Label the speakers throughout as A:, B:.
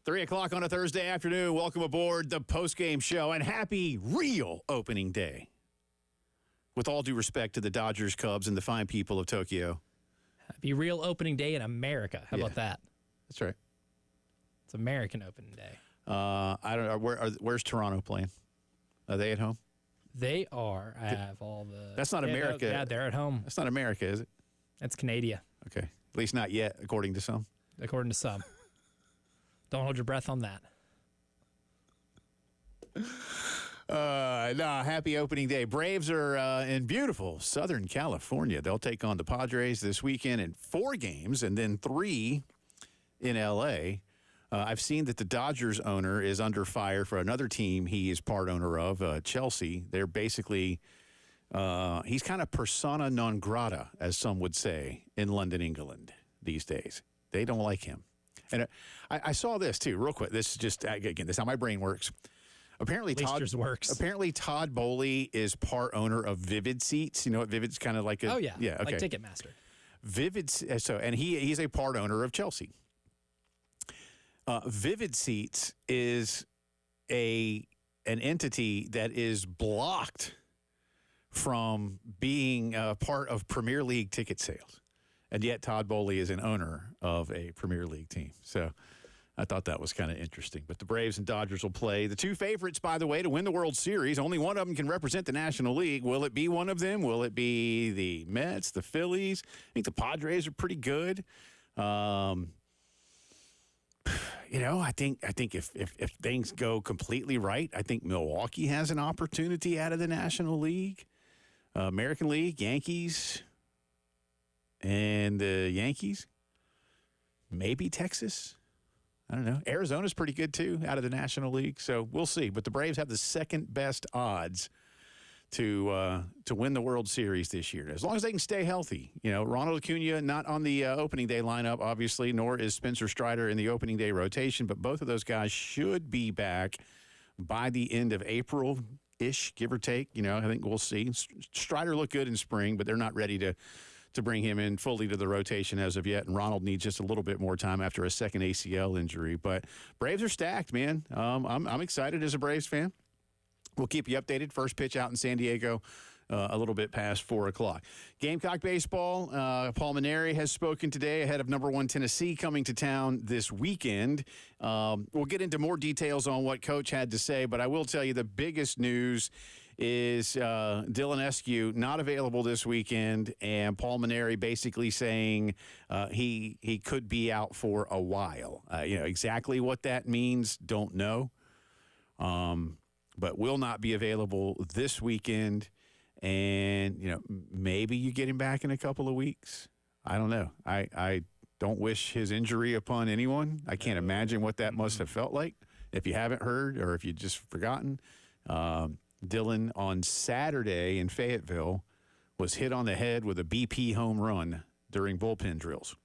A: 3 o'clock on a Thursday afternoon. Welcome aboard the Postgame show and happy real opening day. With all due respect to the Dodgers, Cubs, and the fine people of Tokyo.
B: Happy real opening day in America. How about that?
A: That's right.
B: It's American opening day.
A: I don't know. Where's Toronto playing? Are they at home?
B: They are. I have all the...
A: That's not America.
B: Yeah, they're at home.
A: That's not America, is it?
B: That's Canada.
A: Okay. At least not yet, according to some.
B: According to some. Don't hold your breath on that.
A: Happy opening day. Braves are in beautiful Southern California. They'll take on the Padres this weekend in 4 games and then 3 in L.A. I've seen that the Dodgers owner is under fire for another team he is part owner of, Chelsea. They're basically, he's kind of persona non grata, as some would say, in London, England these days. They don't like him. And I saw this, too, real quick. This is just, again, this is how my brain works. Apparently, Todd Bowley is part owner of Vivid Seats. You know what Vivid's kind of like a...
B: Oh, yeah.
A: Yeah, okay.
B: Like Ticketmaster.
A: And he's a part owner of Chelsea. Vivid Seats is an entity that is blocked from being part of Premier League ticket sales. And yet Todd Bowley is an owner of a Premier League team. So I thought that was kind of interesting. But the Braves and Dodgers will play. The 2 favorites, by the way, to win the World Series. Only one of them can represent the National League. Will it be one of them? Will it be the Mets, the Phillies? I think the Padres are pretty good. I think if things go completely right, I think Milwaukee has an opportunity out of the National League. American League, Yankees, and the Yankees. Maybe Texas. I don't know. Arizona's pretty good, too, out of the National League. So we'll see. But the Braves have the second best odds to win the World Series this year, as long as they can stay healthy. You know, Ronald Acuna not on the opening day lineup, obviously, nor is Spencer Strider in the opening day rotation, but both of those guys should be back by the end of April-ish, give or take. You know, I think we'll see. Strider looked good in spring, but they're not ready to bring him in fully to the rotation as of yet, and Ronald needs just a little bit more time after a second ACL injury. But Braves are stacked, man. I'm excited as a Braves fan. We'll keep you updated. First pitch out in San Diego a little bit past 4 o'clock. Gamecock baseball, Paul Mainieri has spoken today ahead of number 1 Tennessee coming to town this weekend. We'll get into more details on what Coach had to say, but I will tell you the biggest news is Dylan Eskew not available this weekend, and Paul Mainieri basically saying he could be out for a while. Exactly what that means, don't know. But will not be available this weekend. And, maybe you get him back in a couple of weeks. I don't know. I don't wish his injury upon anyone. I can't imagine what that must have felt like. If you haven't heard or if you've just forgotten, Dylan on Saturday in Fayetteville was hit on the head with a BP home run during bullpen drills.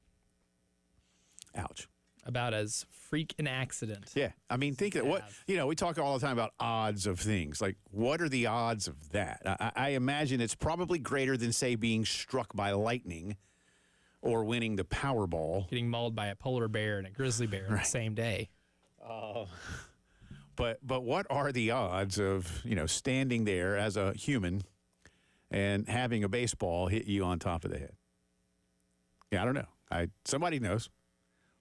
A: Ouch.
B: About as freak an accident.
A: Yeah. I mean, think of what, we talk all the time about odds of things. Like, what are the odds of that? I imagine it's probably greater than, say, being struck by lightning or winning the Powerball.
B: Getting mauled by a polar bear and a grizzly bear on the same day.
A: But what are the odds of, standing there as a human and having a baseball hit you on top of the head? Yeah, I don't know. Somebody knows.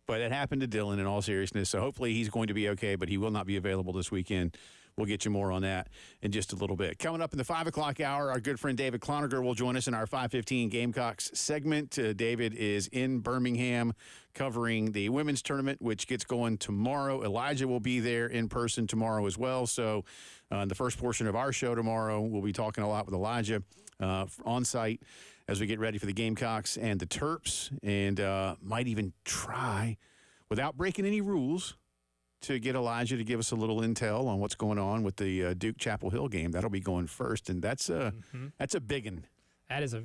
A: But it happened to Dylan in all seriousness, so hopefully he's going to be okay, but he will not be available this weekend. We'll get you more on that in just a little bit. Coming up in the 5 o'clock hour, our good friend David Cloninger will join us in our 5:15 Gamecocks segment. David is in Birmingham covering the women's tournament, which gets going tomorrow. Elijah will be there in person tomorrow as well. So in the first portion of our show tomorrow, we'll be talking a lot with Elijah on site as we get ready for the Gamecocks and the Terps, and might even try, without breaking any rules, to get Elijah to give us a little intel on what's going on with the Duke Chapel Hill game. That'll be going first, and that's a big one.
B: That is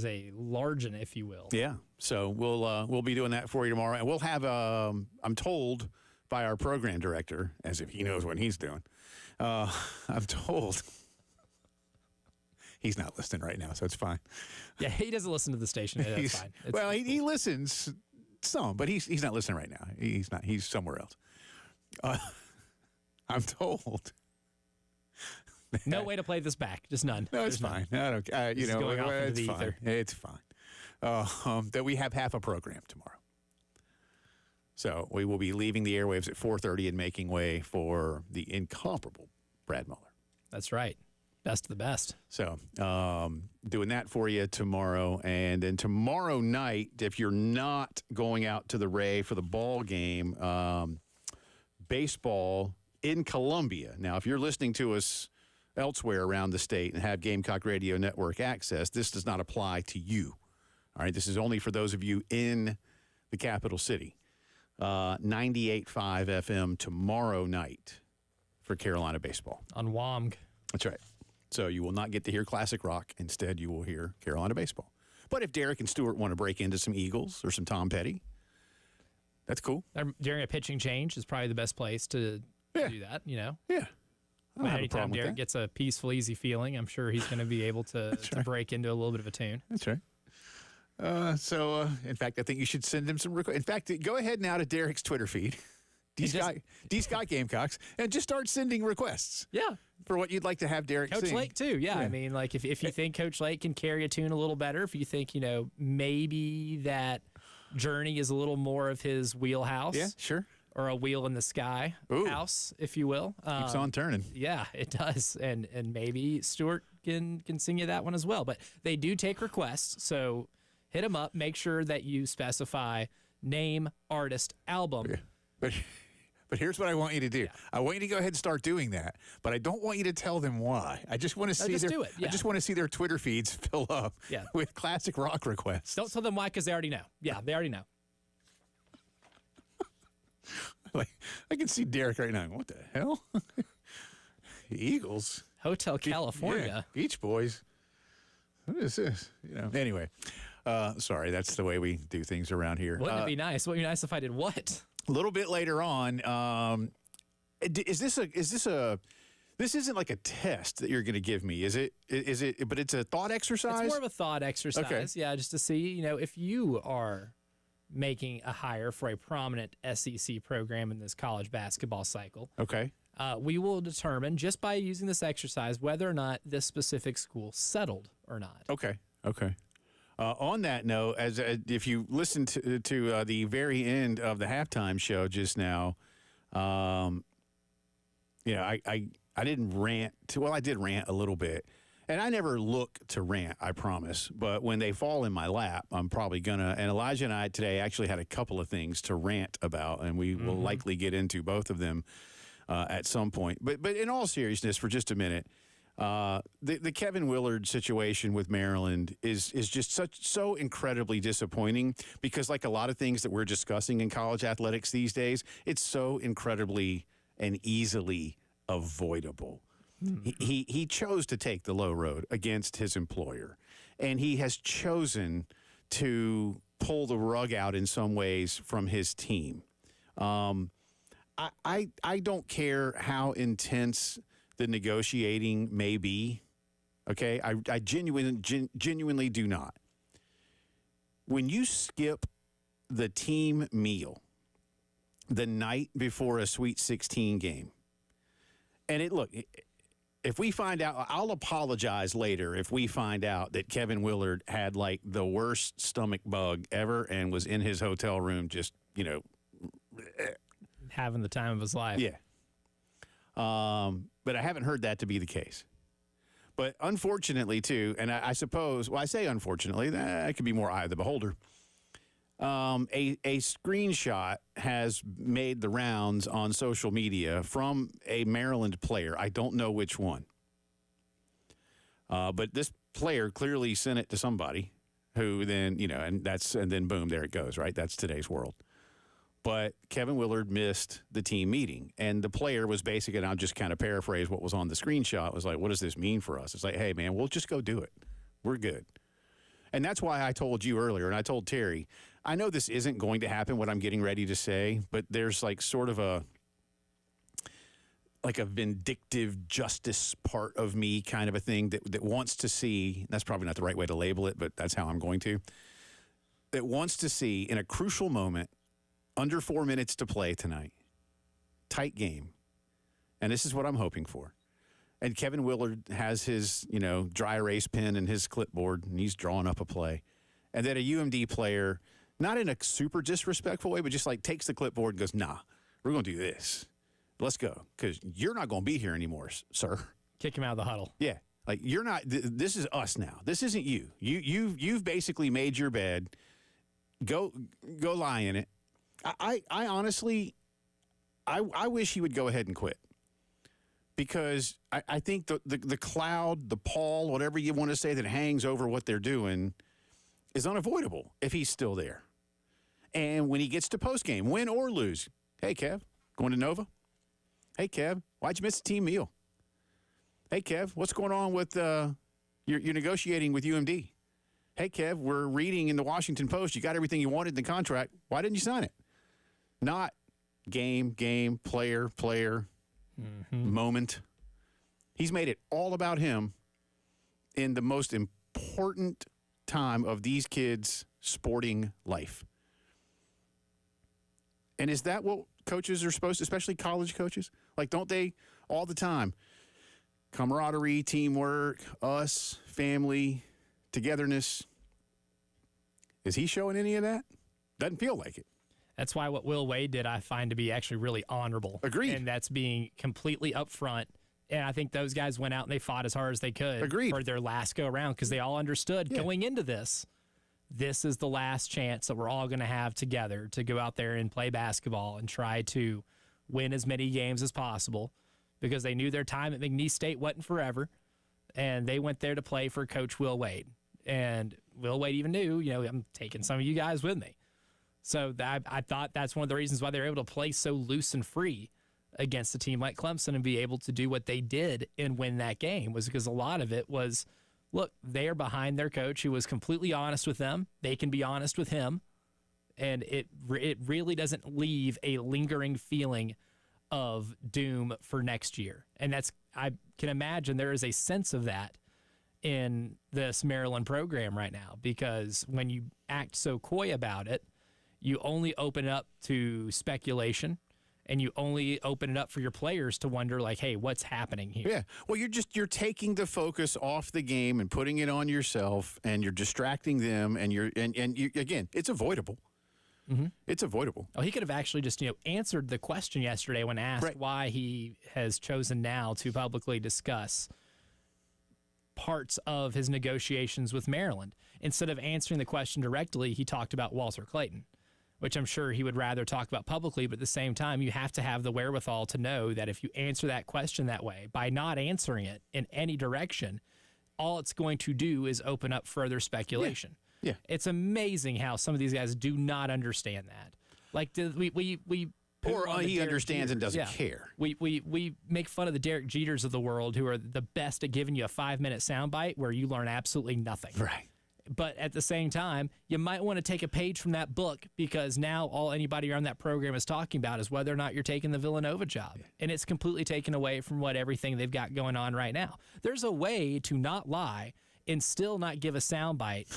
B: a large one, if you will. Yeah.
A: So we'll be doing that for you tomorrow, and we'll have I'm told by our program director, as if he knows what he's doing. I'm told. He's not listening right now, so it's fine.
B: Yeah, he doesn't listen to the station. That's fine.
A: He listens some, but he's not listening right now. He's not. He's somewhere else. I'm told.
B: No way to play this back. Just none.
A: No, it's fine. I don't.
B: This is going off into
A: it's
B: the
A: fine.
B: ether.
A: It's fine. That we have half a program tomorrow. So we will be leaving the airwaves at 4:30 and making way for the incomparable Brad Muller.
B: That's right. Best of the best.
A: So doing that for you tomorrow. And then tomorrow night, if you're not going out to the Ray for the ball game, baseball in Columbia. Now, if you're listening to us elsewhere around the state and have Gamecock Radio Network access, this does not apply to you. All right, this is only for those of you in the capital city. 98.5 FM tomorrow night for Carolina baseball.
B: On WOMG.
A: That's right. So you will not get to hear classic rock. Instead, you will hear Carolina baseball. But if Derek and Stewart want to break into some Eagles or some Tom Petty, that's cool.
B: During a pitching change is probably the best place to do that, you know?
A: Yeah. I don't have a
B: Anytime
A: problem with
B: Derek
A: that.
B: gets a peaceful, easy feeling, I'm sure he's going to be able to break into a little bit of a tune.
A: That's right. In fact, I think you should send him some requests. In fact, go ahead now to Derek's Twitter feed, D Scott Gamecocks, and just start sending requests.
B: Yeah.
A: For what you'd like to have Derek
B: Coach
A: sing.
B: Lake, too. Yeah. I mean, like, if you think Coach Lake can carry a tune a little better, if you think, you know, maybe that Journey is a little more of his wheelhouse.
A: Yeah, sure.
B: Or a wheel in the sky house, if you will.
A: Keeps on turning.
B: Yeah, it does. And maybe Stewart can sing you that one as well. But they do take requests, so hit them up. Make sure that you specify name, artist, album.
A: Yeah. But here's what I want you to do. Yeah. I want you to go ahead and start doing that, but I don't want you to tell them why. I just want to see
B: do it. Yeah.
A: I just want to see their Twitter feeds fill up with classic rock requests.
B: Don't tell them why, because they already know. Yeah, they already know.
A: Like, I can see Derek right now. What the hell? Eagles.
B: Hotel California.
A: Yeah, Beach Boys. What is this? You know. Anyway, sorry, that's the way we do things around here.
B: Wouldn't it be nice? Wouldn't it be nice if I did what?
A: A little bit later on, this isn't like a test that you're going to give me, is it? But it's a thought exercise?
B: It's more of a thought exercise.
A: Okay.
B: Yeah, just to see, you know, if you are making a hire for a prominent SEC program in this college basketball cycle.
A: Okay.
B: We will determine just by using this exercise whether or not this specific school settled or not.
A: Okay. On that note, as if you listen to the very end of the halftime show just now, I didn't rant. Well, I did rant a little bit. And I never look to rant, I promise. But when they fall in my lap, I'm probably going to. And Elijah and I today actually had a couple of things to rant about, and we will likely get into both of them at some point. But in all seriousness, for just a minute, the Kevin Willard situation with Maryland is just so incredibly disappointing because, like a lot of things that we're discussing in college athletics these days, it's so incredibly and easily avoidable. He chose to take the low road against his employer, and he has chosen to pull the rug out in some ways from his team. I don't care how intense the negotiating may be, okay? I genuinely do not. When you skip the team meal the night before a Sweet 16 game, and if we find out, I'll apologize later if we find out that Kevin Willard had like the worst stomach bug ever and was in his hotel room just,
B: having the time of his life.
A: Yeah. But I haven't heard that to be the case. But unfortunately, too, and I suppose, I say unfortunately, that could be more eye of the beholder. A screenshot has made the rounds on social media from a Maryland player. I don't know which one. But this player clearly sent it to somebody who then, and then boom, there it goes, right? That's today's world. But Kevin Willard missed the team meeting. And the player was basically, and I'll just kind of paraphrase what was on the screenshot, was like, what does this mean for us? It's like, hey, man, we'll just go do it. We're good. And that's why I told you earlier, and I told Terry, I know this isn't going to happen, what I'm getting ready to say, but there's like sort of a vindictive justice part of me kind of a thing that wants to see, that's probably not the right way to label it, but that's how I'm going to, that wants to see in a crucial moment, under 4 minutes to play tonight, tight game. And this is what I'm hoping for. And Kevin Willard has his, dry erase pen and his clipboard, and he's drawing up a play. And then a UMD player, not in a super disrespectful way, but just like takes the clipboard and goes, nah, we're going to do this. Let's go, because you're not going to be here anymore, sir.
B: Kick him out of the huddle.
A: Yeah. Like, you're not, this is us now. This isn't you. You've basically made your bed. Go lie in it. I honestly, I wish he would go ahead and quit. Because I think the cloud, the pall, whatever you want to say that hangs over what they're doing is unavoidable if he's still there. And when he gets to postgame, win or lose, hey, Kev, going to Nova? Hey, Kev, why'd you miss the team meal? Hey, Kev, what's going on with you're negotiating with UMD? Hey, Kev, we're reading in the Washington Post. You got everything you wanted in the contract. Why didn't you sign it? Not game, player, moment. He's made it all about him in the most important time of these kids' sporting life. And is that what coaches are supposed to, especially college coaches? Like, don't they all the time? Camaraderie, teamwork, us, family, togetherness. Is he showing any of that? Doesn't feel like it.
B: That's why what Will Wade did I find to be actually really honorable.
A: Agreed.
B: And that's being completely upfront. And I think those guys went out and they fought as hard as they could.
A: Agreed.
B: For their last go around, because they all understood going into this is the last chance that we're all going to have together to go out there and play basketball and try to win as many games as possible, because they knew their time at McNeese State wasn't forever, and they went there to play for Coach Will Wade. And Will Wade even knew, I'm taking some of you guys with me. So I thought that's one of the reasons why they were able to play so loose and free against a team like Clemson and be able to do what they did and win that game, was because a lot of it was, look, they are behind their coach who was completely honest with them. They can be honest with him. And it really doesn't leave a lingering feeling of doom for next year. And I can imagine there is a sense of that in this Maryland program right now, because when you act so coy about it, you only open it up to speculation, and you only open it up for your players to wonder, like, hey, what's happening here?
A: Yeah. Well, you're taking the focus off the game and putting it on yourself, and you're distracting them, and you again, it's avoidable. Mm-hmm. It's avoidable.
B: Oh, he could have actually just answered the question yesterday when asked why he has chosen now to publicly discuss parts of his negotiations with Maryland. Instead of answering the question directly, he talked about Walter Clayton, which I'm sure he would rather talk about publicly, but at the same time, you have to have the wherewithal to know that if you answer that question that way, by not answering it in any direction, all it's going to do is open up further speculation.
A: Yeah.
B: It's amazing how some of these guys do not understand that. Like, we
A: or he understands and doesn't care.
B: We make fun of the Derek Jeters of the world, who are the best at giving you a 5-minute soundbite where you learn absolutely nothing.
A: Right.
B: But at the same time, you might want to take a page from that book, because now all anybody around that program is talking about is whether or not you're taking the Villanova job. Yeah. And it's completely taken away from everything they've got going on right now. There's a way to not lie and still not give a soundbite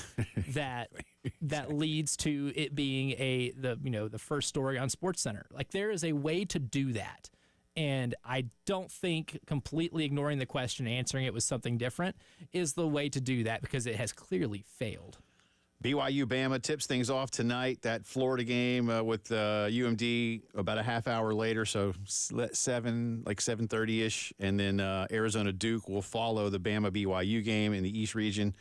B: that leads to it being the first story on SportsCenter. Like, there is a way to do that. And I don't think completely ignoring the question and answering it with something different is the way to do that, because it has clearly failed.
A: BYU Bama tips things off tonight. That Florida game with UMD about a half hour later, so 7:30-ish. And then Arizona Duke will follow the Bama BYU game in the East region.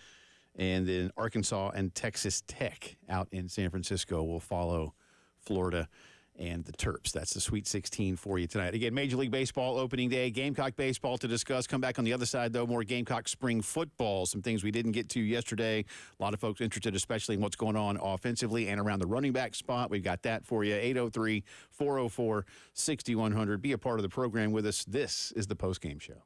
A: And then Arkansas and Texas Tech out in San Francisco will follow Florida and the Terps. That's the Sweet 16 for you tonight. Again, Major League Baseball opening day, Gamecock baseball to discuss. Come back on the other side, though, more Gamecock spring football, some things we didn't get to yesterday. A lot of folks interested, especially in what's going on offensively and around the running back spot. We've got that for you. 803-404-6100. Be a part of the program with us. This is the Postgame Show.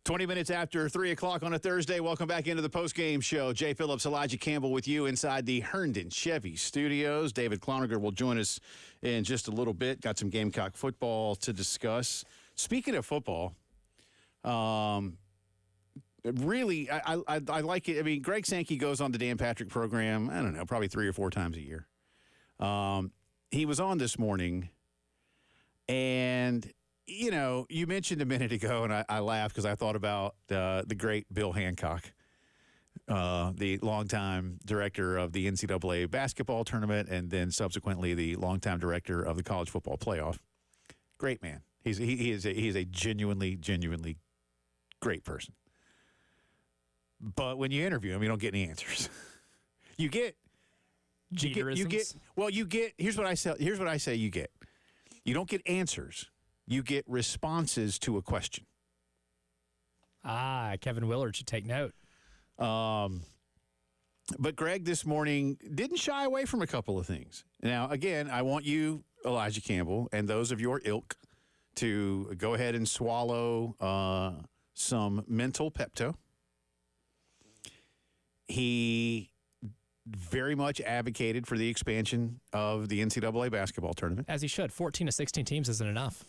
A: 20 minutes after 3 o'clock on a Thursday. Welcome back into the postgame show. Jay Phillips, Elijah Campbell with you inside the Herndon Chevy Studios. David Cloninger will join us in just a little bit. Got some Gamecock football to discuss. Speaking of football, really, I like it. I mean, Greg Sankey goes on the Dan Patrick program, I don't know, probably 3 or 4 times a year. He was on this morning, and you know, you mentioned a minute ago, and I laughed because I thought about the great Bill Hancock, the longtime director of the NCAA basketball tournament, and then subsequently the longtime director of the college football playoff. Great man. He is a genuinely great person. But when you interview him, you don't get any answers. You get. Here's what I say. You get. You don't get answers. You get responses to a question.
B: Kevin Willard should take note.
A: But Greg this morning didn't shy away from a couple of things. Now, again, I want you, Elijah Campbell, and those of your ilk to go ahead and swallow some mental Pepto. He very much advocated for the expansion of the NCAA basketball tournament.
B: As he should. 14 to 16 teams isn't enough.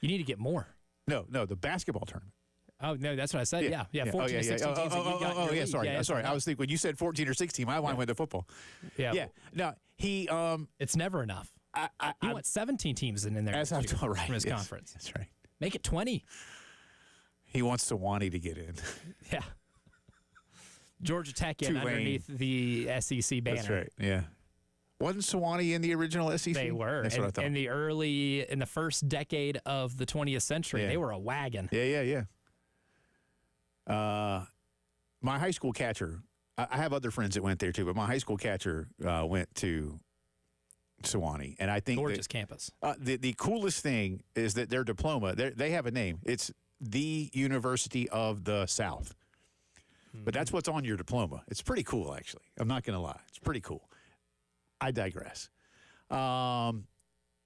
B: You need to get more.
A: No, the basketball tournament.
B: Oh, no, that's what I said. Yeah, 14 to 16 teams.
A: Sorry. I was thinking when you said 14 or 16, my mind went to football. Yeah. No, he.
B: It's never enough. He wants 17 teams in there
A: right,
B: from his conference.
A: That's right.
B: Make it 20.
A: He wants Sewanee to get in.
B: Yeah. Georgia Tech in underneath the SEC banner.
A: That's right. Yeah. Wasn't Sewanee in the original SEC?
B: They were.
A: That's what I thought.
B: In the first decade of the 20th century, they were a wagon.
A: Yeah. My high school catcher, I have other friends that went there too, but my high school catcher went to Sewanee. And I think
B: gorgeous campus.
A: The coolest thing is that their diploma, they have a name. It's the University of the South. But that's what's on your diploma. It's pretty cool, actually. I'm not going to lie. It's pretty cool. I digress.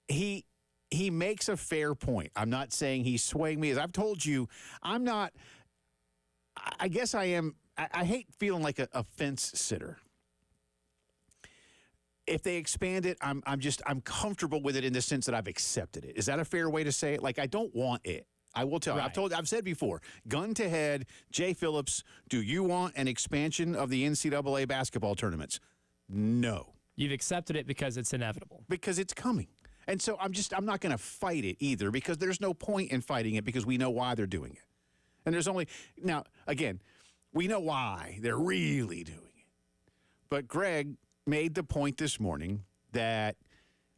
A: He makes a fair point. I'm not saying he's swaying me. As I've told you, I'm not – I guess I am – I hate feeling like a fence sitter. If they expand it, I'm comfortable with it in the sense that I've accepted it. Is that a fair way to say it? Like, I don't want it. I will tell you.
B: Right.
A: I've said before, gun to head, Jay Phillips, do you want an expansion of the NCAA basketball tournaments? No.
B: You've accepted it because it's inevitable.
A: Because it's coming. And so I'm not going to fight it either because there's no point in fighting it because we know why they're doing it. And there's only – now, again, we know why they're really doing it. But Greg made the point this morning that,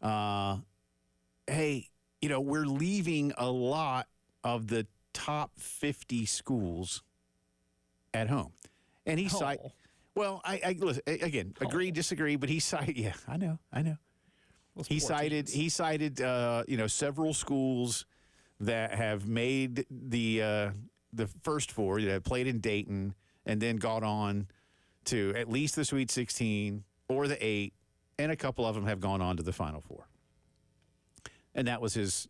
A: hey, you know, we're leaving a lot of the top 50 schools at home. And he cited – well, I listen, again, agree, disagree, but he cited – yeah, I know. He cited several schools that have made the first four, that have played in Dayton and then got on to at least the Sweet 16 or the 8, and a couple of them have gone on to the Final Four. And that was his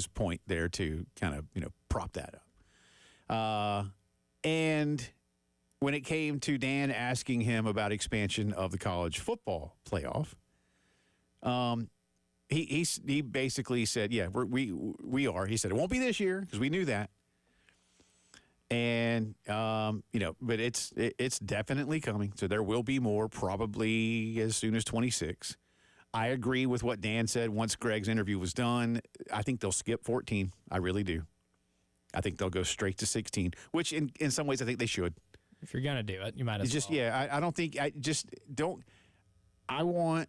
A: point there to kind of, prop that up. And when it came to Dan asking him about expansion of the college football playoff, he basically said, yeah, we are. He said it won't be this year because we knew that. And but it's definitely coming. So there will be more, probably as soon as 26. I agree with what Dan said once Greg's interview was done. I think they'll skip 14. I really do. I think they'll go straight to 16, which in some ways I think they should.
B: If you're going to do it, you might as well.
A: Yeah, I don't think – I want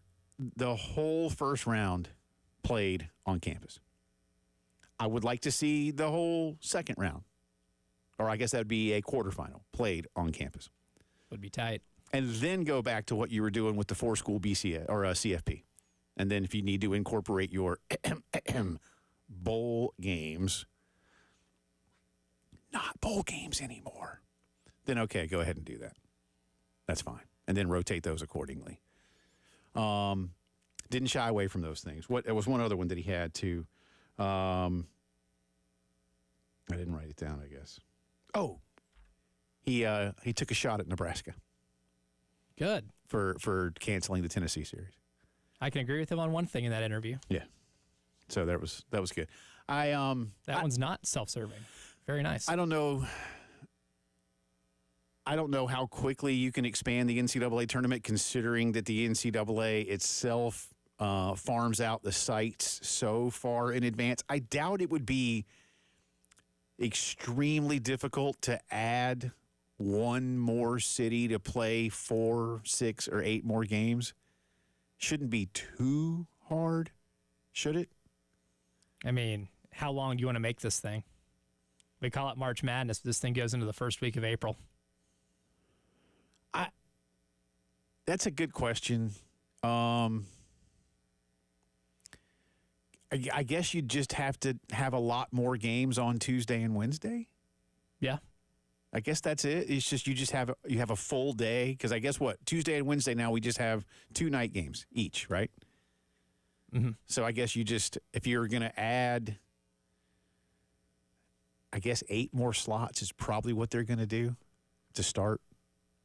A: the whole first round played on campus. I would like to see the whole second round, or I guess that would be a quarterfinal, played on campus.
B: Would be tight.
A: And then go back to what you were doing with the 4-school BCA or CFP. And then if you need to incorporate your bowl games, not bowl games anymore, then okay, go ahead and do that. That's fine. And then rotate those accordingly. Didn't shy away from those things. There was one other one that he had too. I didn't write it down, I guess. Oh, he took a shot at Nebraska
B: Good.
A: for canceling the Tennessee series.
B: I can agree with him on one thing in that interview.
A: Yeah. So that was good.
B: That one's not self-serving. Very nice.
A: I don't know how quickly you can expand the NCAA tournament, considering that the NCAA itself farms out the sites so far in advance. I doubt it would be extremely difficult to add one more city to play 4, 6, or 8 more games. Shouldn't be too hard, should it?
B: I mean, how long do you want to make this thing? We call it March Madness. This thing goes into the first week of April.
A: That's a good question. I guess you'd just have to have a lot more games on Tuesday and Wednesday.
B: Yeah.
A: I guess that's it. It's just you have a full day, because I guess what, Tuesday and Wednesday now we just have 2 night games each, right?
B: Mm-hmm.
A: So I guess if you're going to add, I guess 8 more slots is probably what they're going to do to start,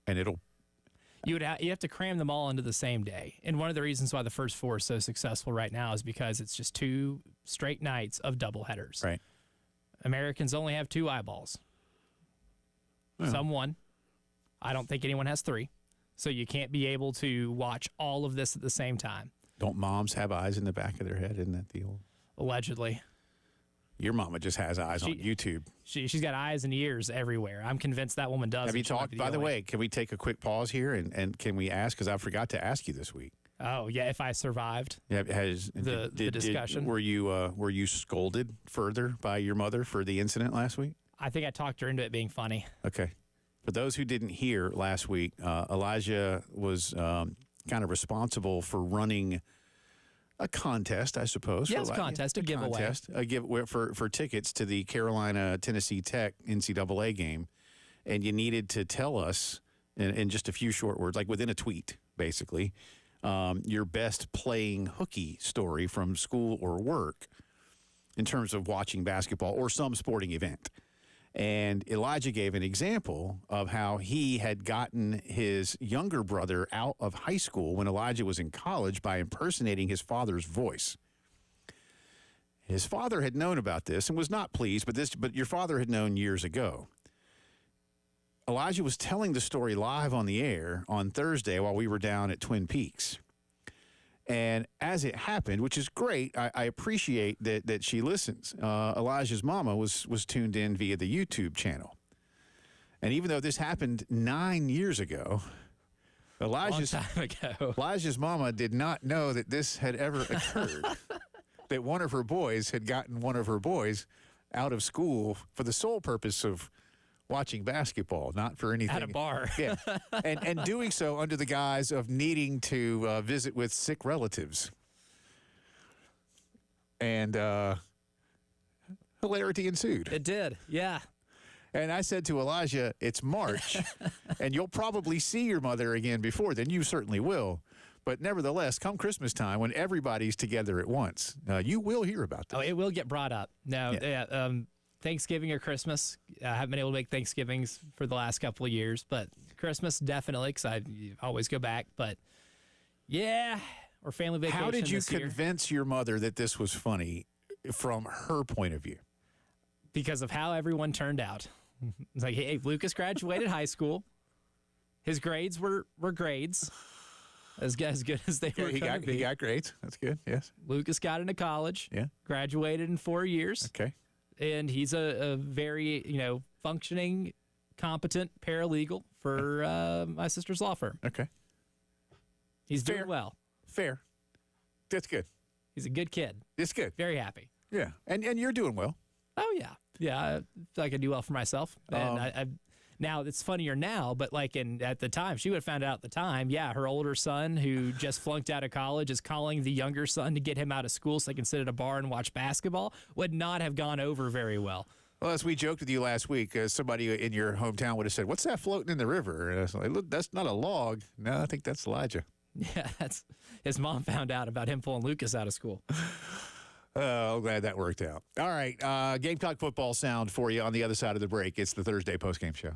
A: and
B: you have to cram them all into the same day. And one of the reasons why the first 4 is so successful right now is because it's just 2 straight nights of doubleheaders.
A: Right.
B: Americans only have 2 eyeballs.
A: Well.
B: Some 1. I don't think anyone has 3. So you can't be able to watch all of this at the same time.
A: Don't moms have eyes in the back of their head? Isn't that the old?
B: Allegedly.
A: Your mama just has eyes on YouTube.
B: She's got eyes and ears everywhere. I'm convinced that woman does.
A: Have you talked, by the way, can we take a quick pause here and can we ask, because I forgot to ask you this week.
B: Oh, yeah, if I survived
A: the
B: discussion.
A: Were you scolded further by your mother for the incident last week?
B: I think I talked her into it being funny.
A: Okay. For those who didn't hear last week, Elijah was kind of responsible for running a contest, I suppose.
B: Yes, a giveaway.
A: A giveaway for tickets to the Carolina-Tennessee Tech NCAA game. And you needed to tell us in just a few short words, like within a tweet, basically, your best playing hooky story from school or work in terms of watching basketball or some sporting event. And Elijah gave an example of how he had gotten his younger brother out of high school when Elijah was in college by impersonating his father's voice. His father had known about this and was not pleased, but your father had known years ago. Elijah was telling the story live on the air on Thursday while we were down at Twin Peaks. And as it happened, which is great, I appreciate that she listens. Elijah's mama was tuned in via the YouTube channel. And even though this happened 9 years ago, Elijah's mama did not know that this had ever occurred, that one of her boys had gotten one of her boys out of school for the sole purpose of watching basketball, not for anything.
B: At a bar.
A: Yeah. And doing so under the guise of needing to visit with sick relatives. And hilarity ensued.
B: It did, yeah.
A: And I said to Elijah, it's March, and you'll probably see your mother again before then. You certainly will. But nevertheless, come Christmas time, when everybody's together at once, you will hear about this.
B: Oh, it will get brought up. No, Thanksgiving or Christmas. I haven't been able to make Thanksgivings for the last couple of years, but Christmas definitely, because I always go back. But yeah, or family vacation.
A: How did you convince your mother that this was funny from her point of view?
B: Because of how everyone turned out. It's like, hey, Lucas graduated high school. His grades were grades. As good as they were. He
A: got grades. That's good. Yes.
B: Lucas got into college.
A: Yeah.
B: Graduated in 4 years.
A: Okay.
B: And he's a very, functioning, competent paralegal for my sister's law firm.
A: Okay.
B: He's doing well.
A: Fair. That's good.
B: He's a good kid.
A: It's good.
B: Very happy.
A: Yeah. And you're doing well.
B: Oh, yeah. Yeah, I feel like I do well for myself. And now, it's funnier now, but at the time, she would have found out at the time, yeah, her older son who just flunked out of college is calling the younger son to get him out of school so they can sit at a bar and watch basketball, would not have gone over very well.
A: Well, as we joked with you last week, somebody in your hometown would have said, what's that floating in the river? And I was like, look, that's not a log. No, I think that's Elijah.
B: Yeah, his mom found out about him pulling Lucas out of school.
C: Oh, glad that worked out. All right, Gamecock football sound for you on the other side of the break. It's the Thursday postgame show.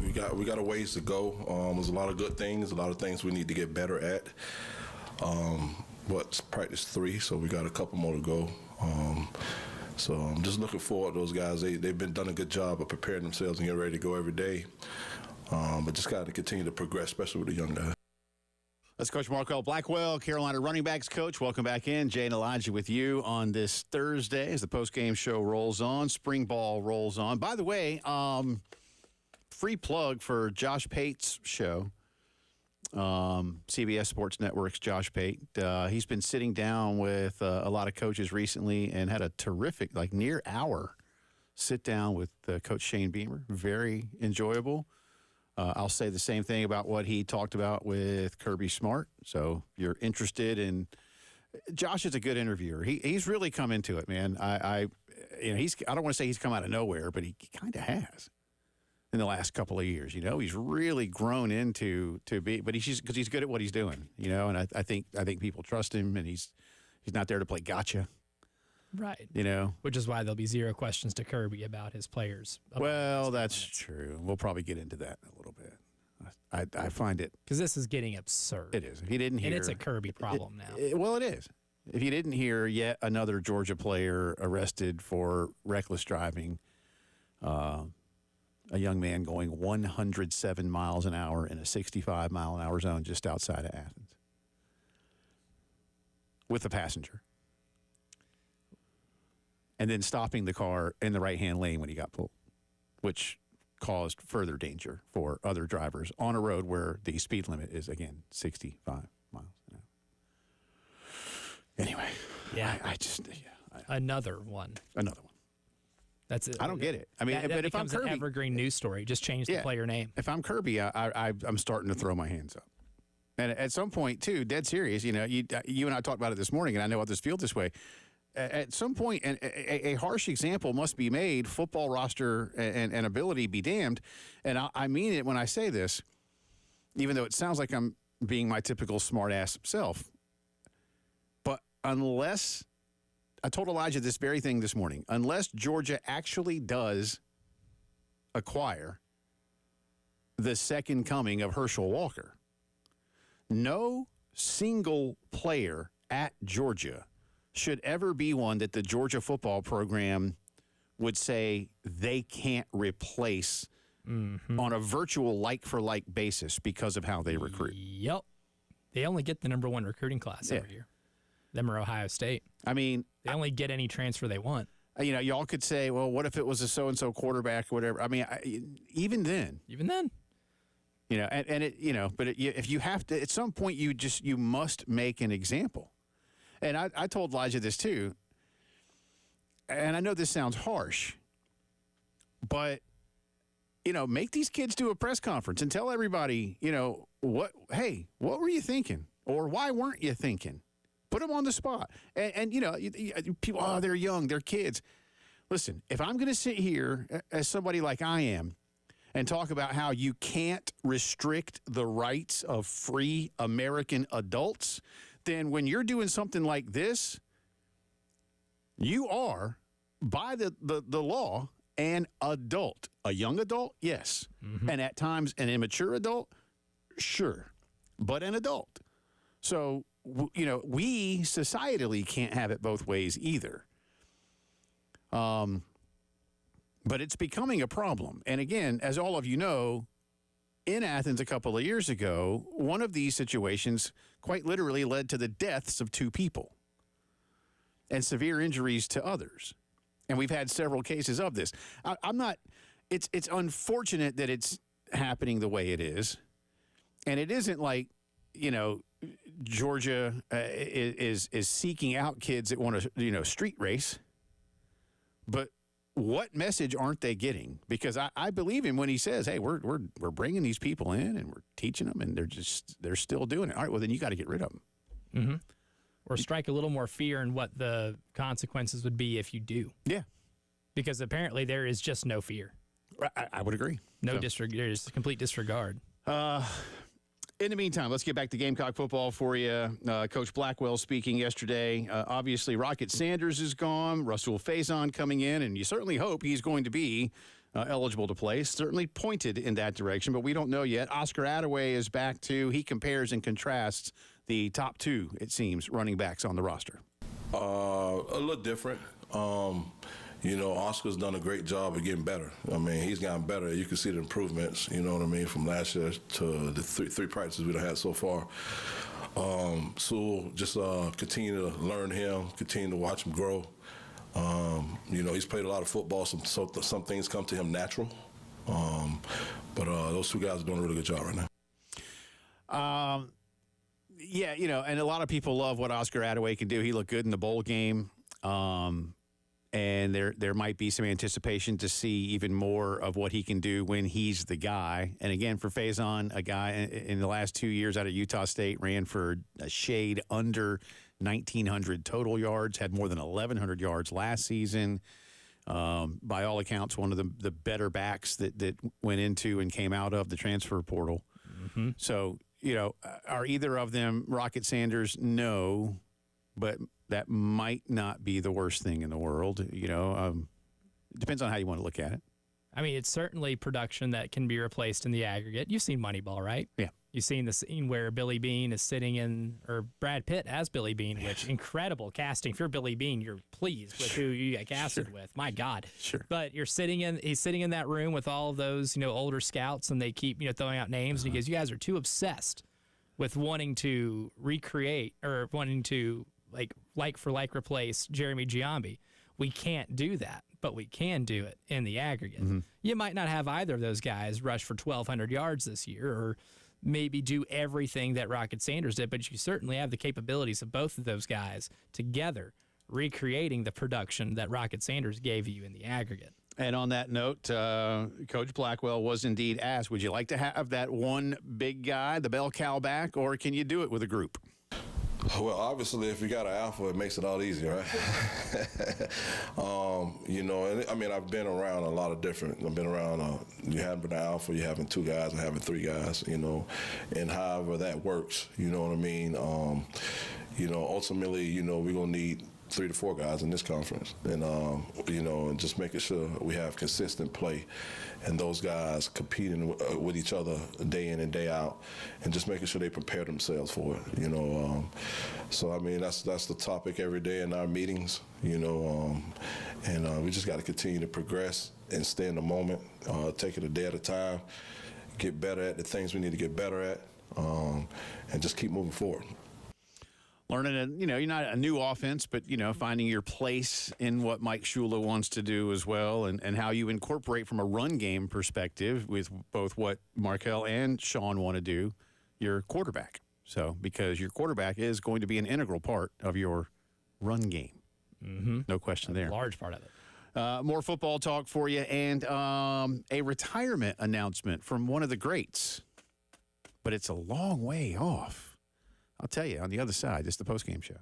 D: We got a ways to go. There's a lot of good things, a lot of things we need to get better at. But practice 3, so we got a couple more to go. So I'm just looking forward to those guys. They've been done a good job of preparing themselves and getting ready to go every day. But just got to continue to progress, especially with the young guys.
A: That's Coach Markel Blackwell, Carolina running backs coach. Welcome back in. Jay and Elijah with you on this Thursday as the postgame show rolls on. Spring ball rolls on. By the way, free plug for Josh Pate's show, CBS Sports Network's Josh Pate. He's been sitting down with a lot of coaches recently and had a terrific, near hour sit down with Coach Shane Beamer. Very enjoyable. I'll say the same thing about what he talked about with Kirby Smart. So if you're interested in – Josh is a good interviewer. He's really come into it, man. I don't want to say he's come out of nowhere, but he kind of has in the last couple of years. He's really grown into but because he's good at what he's doing, and I think people trust him, and he's not there to play gotcha.
B: Right. Which is why there'll be 0 questions to Kirby about his players.
A: Well, that's true. We'll probably get into that in a little bit. I find it.
B: Because this is getting absurd.
A: It is. If you didn't hear.
B: And it's a Kirby problem now.
A: Well, it is. If you didn't hear yet another Georgia player arrested for reckless driving, a young man going 107 miles an hour in a 65-mile-an-hour zone just outside of Athens with a passenger. And then stopping the car in the right-hand lane when he got pulled, which caused further danger for other drivers on a road where the speed limit is, again, 65 miles an hour. Anyway,
B: yeah,
A: another one.
B: That's it.
A: I don't get it. I mean, but if I'm Kirby,
B: an evergreen news story. Just change the player name.
A: If I'm Kirby, I'm starting to throw my hands up. And at some point, too, dead serious, you and I talked about it this morning, and I know others feel this way. At some point, a harsh example must be made, football roster and ability be damned. And I mean it when I say this, even though it sounds like I'm being my typical smart-ass self. But unless, I told Elijah this very thing this morning, unless Georgia actually does acquire the second coming of Herschel Walker, no single player at Georgia should ever be one that the Georgia football program would say they can't replace on a virtual like-for-like basis because of how they recruit.
B: Yep. They only get the number 1 recruiting class every year. Them or Ohio State. I mean, they only get any transfer they want.
A: Y'all could say, well, what if it was a so-and-so quarterback or whatever? I mean, even then. If you have to, at some point, you must make an example. And I told Elijah this too, and I know this sounds harsh, but, make these kids do a press conference and tell everybody, what were you thinking? Or why weren't you thinking? Put them on the spot. And people, they're young, they're kids. Listen, if I'm going to sit here as somebody like I am and talk about how you can't restrict the rights of free American adults, then when you're doing something like this, you are, by the law, an adult. A young adult, yes. And at times an immature adult, sure. But an adult. So, we societally can't have it both ways either. But it's becoming a problem. And again, as all of you know, in Athens a couple of years ago, one of these situations quite literally led to the deaths of 2 people and severe injuries to others. And we've had several cases of this. It's unfortunate that it's happening the way it is. And it isn't like, Georgia is seeking out kids that want to, street race. But what message aren't they getting? Because I believe him when he says, hey, we're bringing these people in and we're teaching them, and they're still doing it. All right, well, then you got to get rid of them.
B: Or strike a little more fear in what the consequences would be if you do.
A: Yeah.
B: Because apparently there is just no fear.
A: I would agree.
B: There's complete disregard.
A: In the meantime, let's get back to Gamecock football for you. Coach Blackwell speaking yesterday. Obviously, Rocket Sanders is gone. Russell Faison coming in, and you certainly hope he's going to be eligible to play. Certainly pointed in that direction, but we don't know yet. Oscar Attaway is back too. He compares and contrasts the top two, it seems, running backs on the roster.
D: A little different. Oscar's done a great job of getting better. I mean, he's gotten better. You can see the improvements, you know what I mean, from last year to the three practices we've had so far. So just continue to learn him, continue to watch him grow. He's played a lot of football, so some things come to him natural. But those two guys are doing a really good job right now.
A: Yeah, and a lot of people love what Oscar Attaway can do. He looked good in the bowl game. And there might be some anticipation to see even more of what he can do when he's the guy. And again, for Faison, a guy in the last 2 years out of Utah State, ran for a shade under 1,900 total yards, had more than 1,100 yards last season. By all accounts, one of the better backs that went into and came out of the transfer portal. Mm-hmm. So, are either of them Rocket Sanders? No, but that might not be the worst thing in the world. It depends on how you want to look at it.
B: I mean, it's certainly production that can be replaced in the aggregate. You've seen Moneyball, right?
A: Yeah.
B: You've seen the scene where Billy Bean is sitting in, or Brad Pitt as Billy Bean, which incredible casting. If you're Billy Bean, you're pleased with who you got casted with. My God.
A: Sure.
B: But he's sitting in that room with all of those, older scouts, and they keep, throwing out names. And he goes, you guys are too obsessed with wanting to recreate or wanting to like for like replace Jeremy Giambi. We can't do that, but we can do it in the aggregate. Mm-hmm. You might not have either of those guys rush for 1,200 yards this year or maybe do everything that Rocket Sanders did, but you certainly have the capabilities of both of those guys together recreating the production that Rocket Sanders gave you in the aggregate.
A: And on that note, Coach Blackwell was indeed asked, would you like to have that one big guy, the bell cow back, or can you do it with a group?
D: Well, obviously, if you got an alpha, it makes it all easier, right? I've been around a lot of different. I've been around. You haven't been an alpha, you having two guys, and having three guys. And however that works, you know what I mean. Ultimately, we're gonna need 3 to 4 guys in this conference, and and just making sure we have consistent play, and those guys competing with each other day in and day out, and just making sure they prepare themselves for it. So I mean that's the topic every day in our meetings. And we just got to continue to progress and stay in the moment, take it a day at a time, get better at the things we need to get better at, and just keep moving forward.
A: Learning, you're not a new offense, but, finding your place in what Mike Shula wants to do as well, and how you incorporate from a run game perspective with both what Markel and Sean want to do, your quarterback. So, because your quarterback is going to be an integral part of your run game. Mm-hmm. No question there.
B: A large part of it.
A: More football talk for you, and a retirement announcement from one of the greats. But it's a long way off. I'll tell you on the other side. It's the postgame show.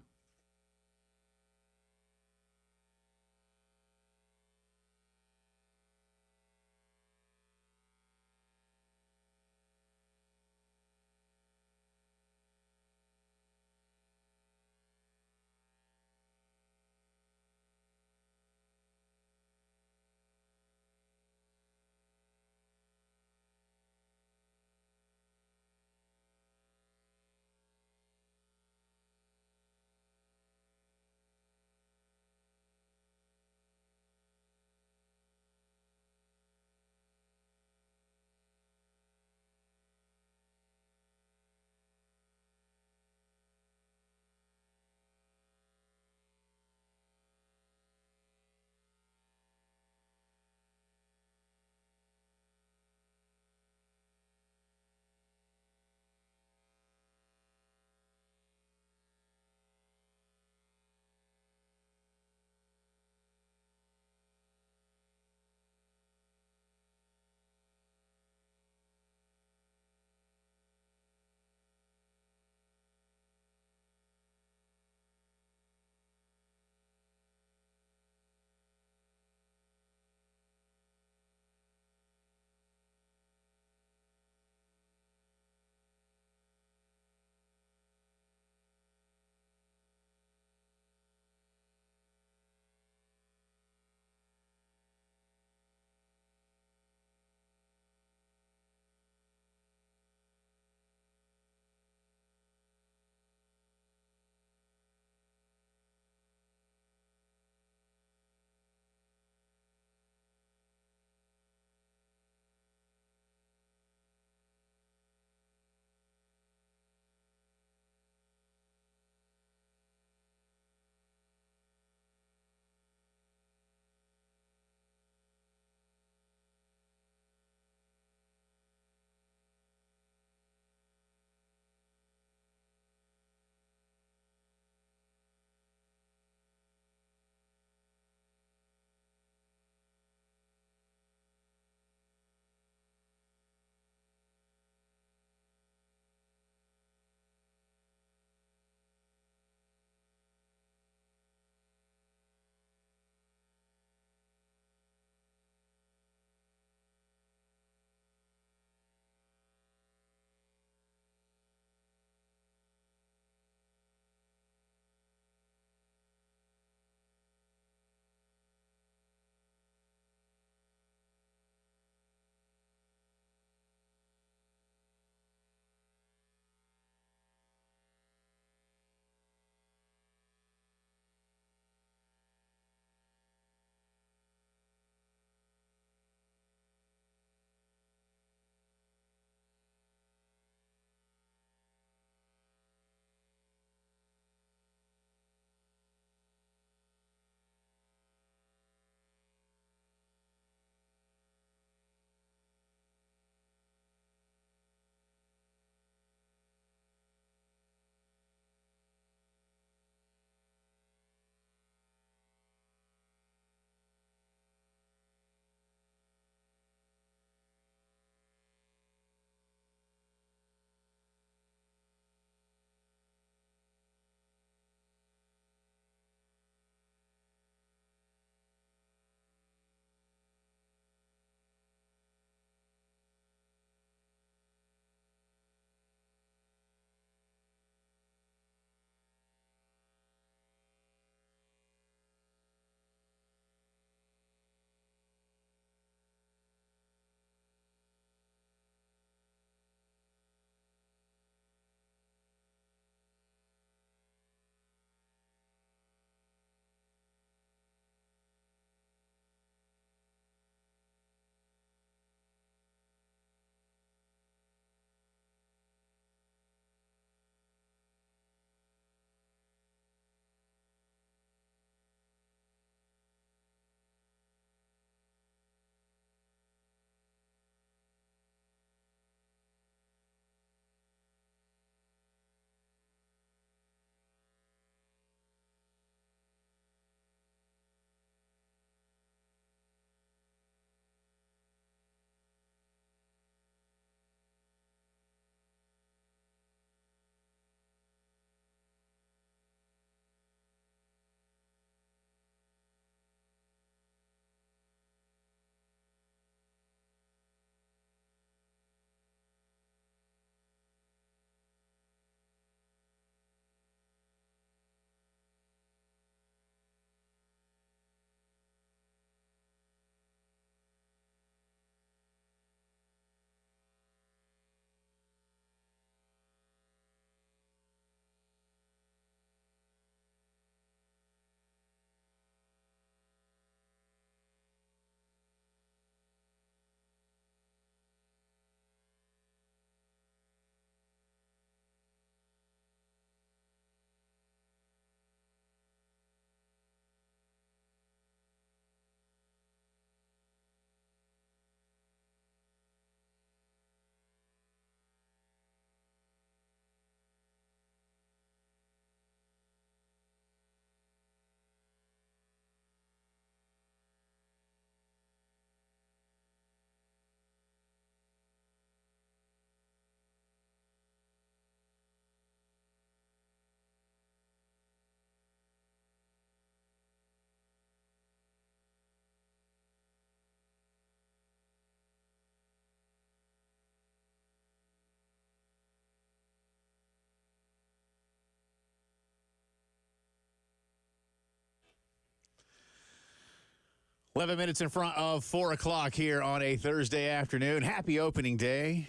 C: 11 minutes in front of 4 o'clock here on a Thursday afternoon. Happy opening day.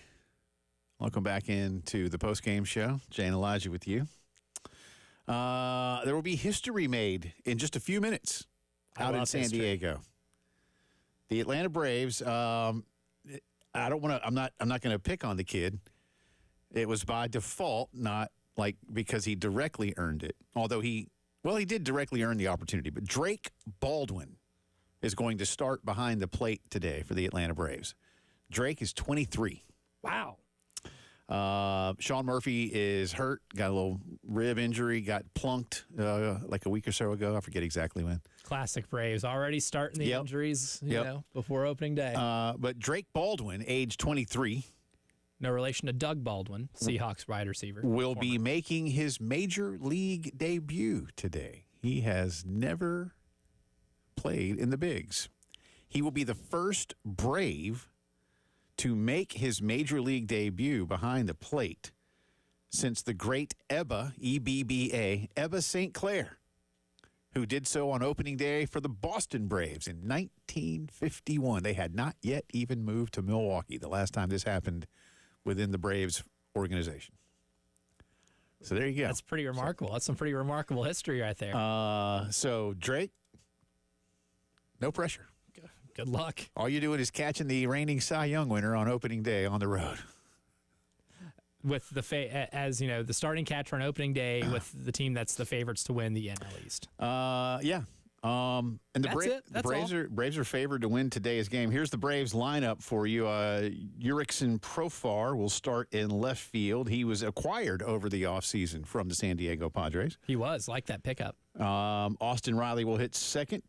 C: Welcome back into the postgame show. Jay and Elijah with you. There will be history made in just a few minutes out in San Diego. The Atlanta Braves, I don't want to, I'm not going to pick on the kid. It was by default, not like because he directly earned it. Although he did directly earn the opportunity. But Drake Baldwin is going to start behind the plate today for the Atlanta Braves. Drake is 23.
B: Wow.
C: Sean Murphy is hurt, got a little rib injury, got plunked like a week or so ago. I forget exactly when.
B: Classic Braves, already starting the injuries before opening day.
C: But Drake Baldwin, age 23.
B: No relation to Doug Baldwin, Seahawks wide receiver.
C: Will be making his major league debut today. He has never played in the bigs. He will be the first Brave to make his major league debut behind the plate since the great Ebba, E-B-B-A, Ebba St. Clair, who did so on opening day for the Boston Braves in 1951. They had not yet even moved to Milwaukee the last time this happened within the Braves organization. So there you go.
B: That's pretty remarkable. That's some pretty remarkable history right there.
C: So Drake, no pressure.
B: Good luck.
C: All you're doing is catching the reigning Cy Young winner on opening day on the road.
B: With the the starting catcher on opening day with the team that's the favorites to win the NL East.
C: Yeah. And the Braves are favored to win today's game. Here's the Braves lineup for you. Jurickson Profar will start in left field. He was acquired over the offseason from the San Diego Padres.
B: He was, like that pickup.
C: Austin Riley will hit second.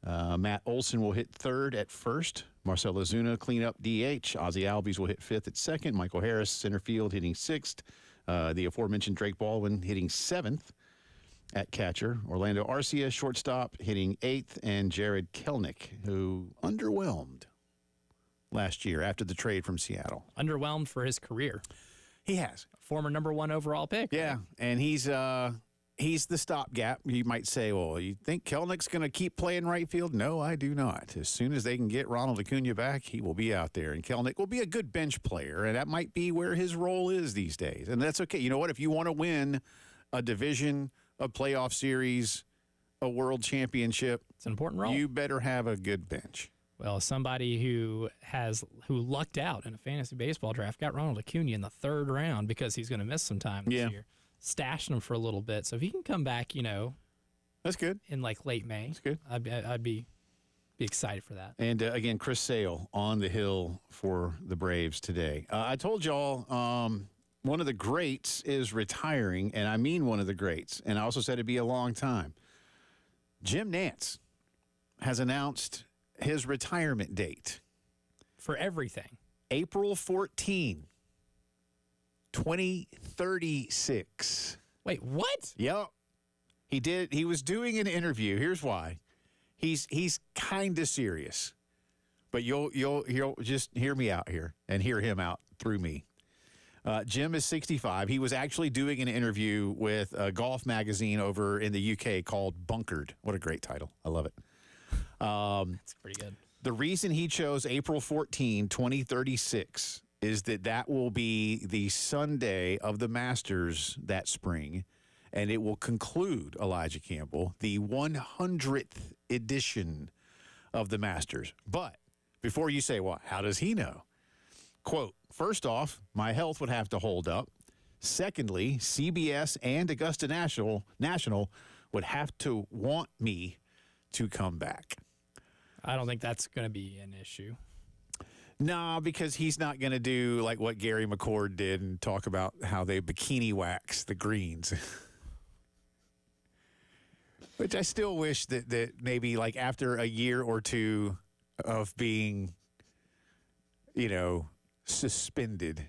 C: Matt Olson will hit third at first. Marcell Ozuna clean up DH. Ozzie Albies will hit fifth at second. Michael Harris center field hitting sixth. The aforementioned Drake Baldwin hitting seventh at catcher. Orlando Arcia shortstop hitting eighth, and Jared Kelenic, who underwhelmed last year after the trade from Seattle.
B: Underwhelmed for his career.
C: He has.
B: Former number 1 overall pick.
C: Yeah, right? And he's the stopgap. You might say, well, you think Kelenic's going to keep playing right field? No, I do not. As soon as they can get Ronald Acuna back, he will be out there. And Kelenic will be a good bench player, and that might be where his role is these days. And that's okay. You know what? If you want to win a division, a playoff series, a world championship,
B: it's an important role.
C: You better have a good bench.
B: Well, somebody who lucked out in a fantasy baseball draft got Ronald Acuna in the 3rd round because he's going to miss some time this year. Stashing him for a little bit. So if he can come back,
C: that's good.
B: In like late May,
C: that's good.
B: I'd be excited for that.
C: And again, Chris Sale on the hill for the Braves today. I told y'all one of the greats is retiring, and I mean one of the greats. And I also said it'd be a long time. Jim Nantz has announced his retirement date
B: for everything.
C: April 14. 2036.
B: Wait, what?
C: Yep. He did. He was doing an interview. Here's why. He's kind of serious, but you'll just hear me out here and hear him out through me. Jim is 65. He was actually doing an interview with a golf magazine over in the UK called Bunkered. What a great title. I love it.
B: That's pretty good.
C: The reason he chose April 14, 2036 is that will be the Sunday of the Masters that spring, and it will conclude, Elijah Campbell, the 100th edition of the Masters. But before you say, well, how does he know? Quote, first off, my health would have to hold up. Secondly, CBS and Augusta National would have to want me to come back.
B: I don't think that's going to be an issue.
C: No, because he's not going to do like what Gary McCord did and talk about how they bikini wax the greens. Which I still wish that maybe like after a year or two of being, suspended,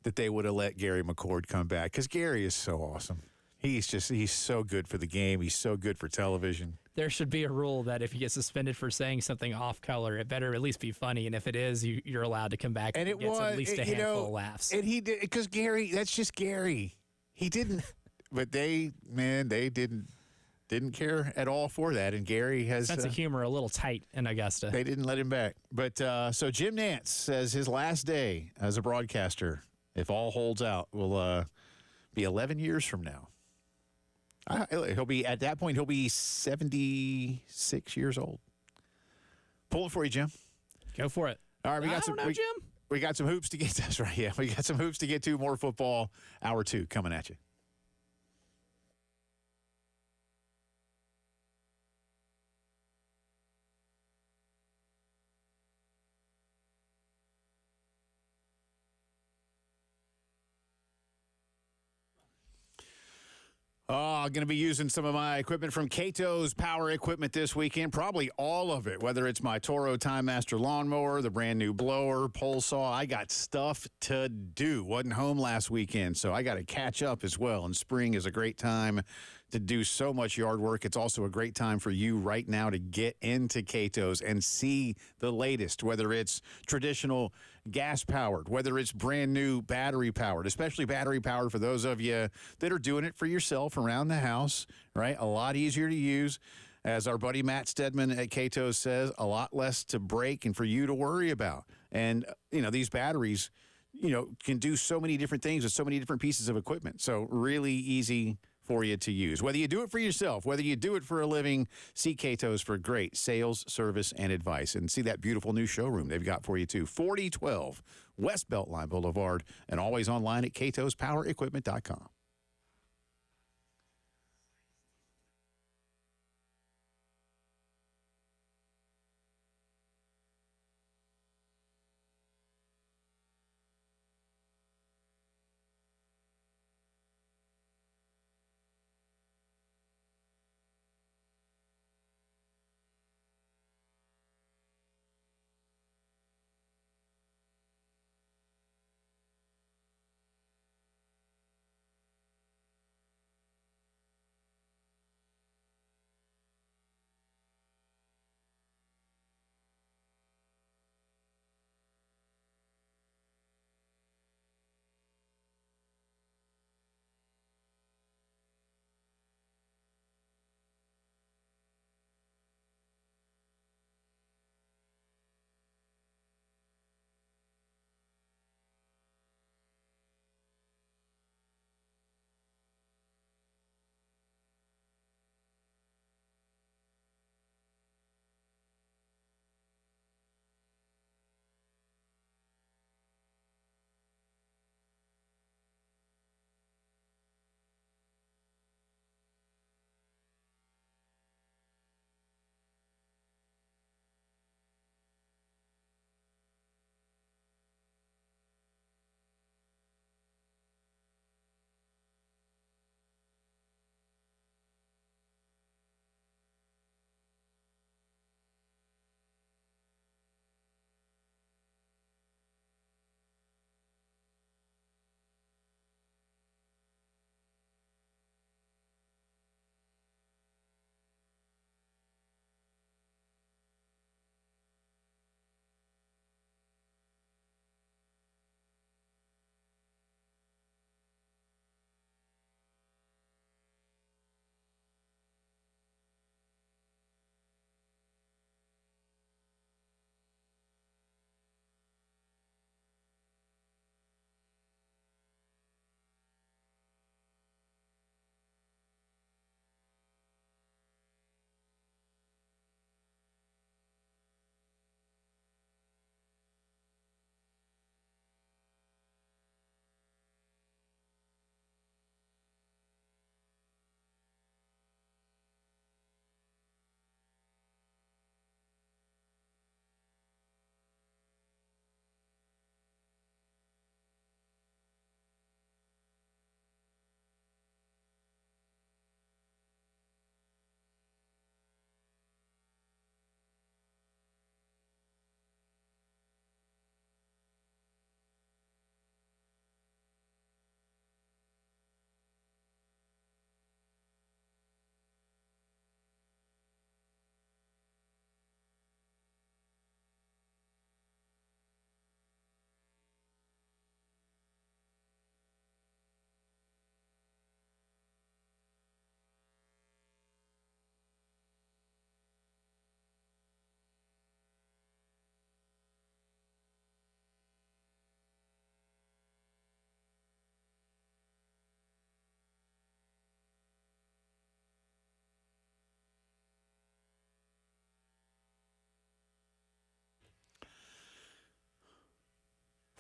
C: that they would have let Gary McCord come back. Because Gary is so awesome. He's so good for the game. He's so good for television.
B: There should be a rule that if you get suspended for saying something off color, it better at least be funny. And if it is, you're allowed to come back and get at least a handful of laughs.
C: And he did, because Gary, that's just Gary. He didn't, but they didn't. didn't care at all for that. And Gary has
B: sense of humor a little tight in Augusta.
C: They didn't let him back. But so Jim Nantz says his last day as a broadcaster, if all holds out, will be 11 years from now. He'll be at that point. He'll be 76 years old. Pull it for you, Jim.
B: Go for it.
C: All right, we got
B: Jim.
C: We got some hoops to get. That's right. Yeah, we got some hoops to get to. More football. Hour 2 coming at you. I'm going to be using some of my equipment from Cato's Power Equipment this weekend, probably all of it, whether it's my Toro Time Master lawnmower, the brand new blower, pole saw. I got stuff to do. Wasn't home last weekend, so I got to catch up as well. And spring is a great time to do so much yard work. It's also a great time for you right now to get into Cato's and see the latest, whether it's traditional gas-powered, whether it's brand new battery-powered, especially battery-powered for those of you that are doing it for yourself around the house, right? A lot easier to use. As our buddy Matt Stedman at Cato's says, a lot less to break and for you to worry about. And, these batteries, can do so many different things with so many different pieces of equipment. So really easy for you to use. Whether you do it for yourself, whether you do it for a living, see Cato's for great sales, service, and advice. And see that beautiful new showroom they've got for you, too. 4012 West Beltline Boulevard, and always online at catospowerequipment.com.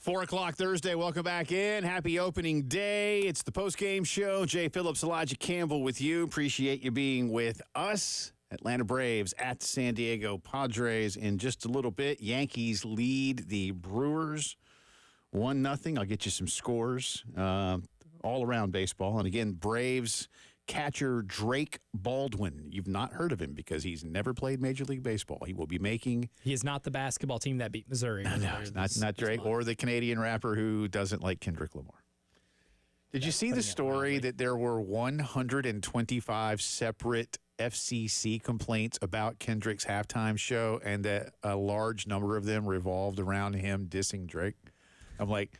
C: 4 o'clock Thursday. Welcome back in. Happy opening day. It's the postgame show. Jay Phillips, Elijah Campbell with you. Appreciate you being with us. Atlanta Braves at the San Diego Padres in just a little bit. Yankees lead the Brewers 1-0. I'll get you some scores all around baseball. And again, Braves catcher Drake Baldwin. You've not heard of him because he's never played Major League Baseball. He will be making...
B: He is not the basketball team that beat Missouri.
C: No, not Drake or the Canadian rapper who doesn't like Kendrick Lamar. Did you see the story that there were 125 separate FCC complaints about Kendrick's halftime show and that a large number of them revolved around him dissing Drake? I'm like...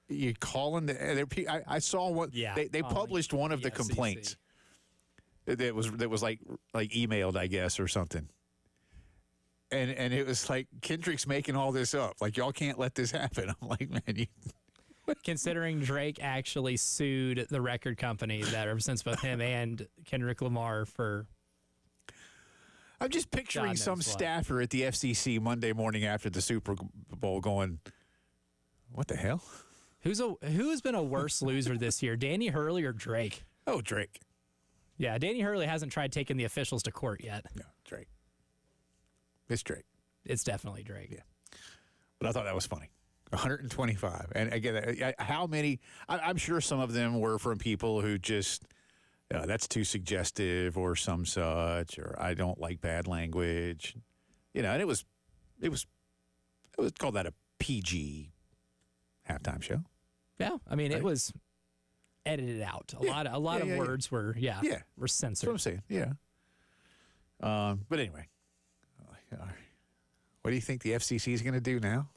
C: You calling the? I saw what they published one of the complaints that was like emailed, I guess, or something. And it was like Kendrick's making all this up. Like y'all can't let this happen. I'm like, man,
B: considering Drake actually sued the record company that represents both him and Kendrick Lamar for.
C: I'm just picturing some staffer at the FCC Monday morning after the Super Bowl going, "What the hell?" Who has been a worse loser this year, Danny Hurley or Drake?
A: Oh, Drake.
B: Yeah, Danny Hurley hasn't tried taking the officials to court yet.
A: No, Drake. It's Drake.
B: It's definitely Drake.
A: Yeah. But I thought that was funny. 125. And again, how many? I'm sure some of them were from people who just, that's too suggestive or some such, or I don't like bad language. And it was called that a PG halftime show.
B: Yeah, I mean, right? It was edited out. A lot of words were were censored.
A: That's what I'm saying. Yeah. But anyway, what do you think the FCC is going to do now?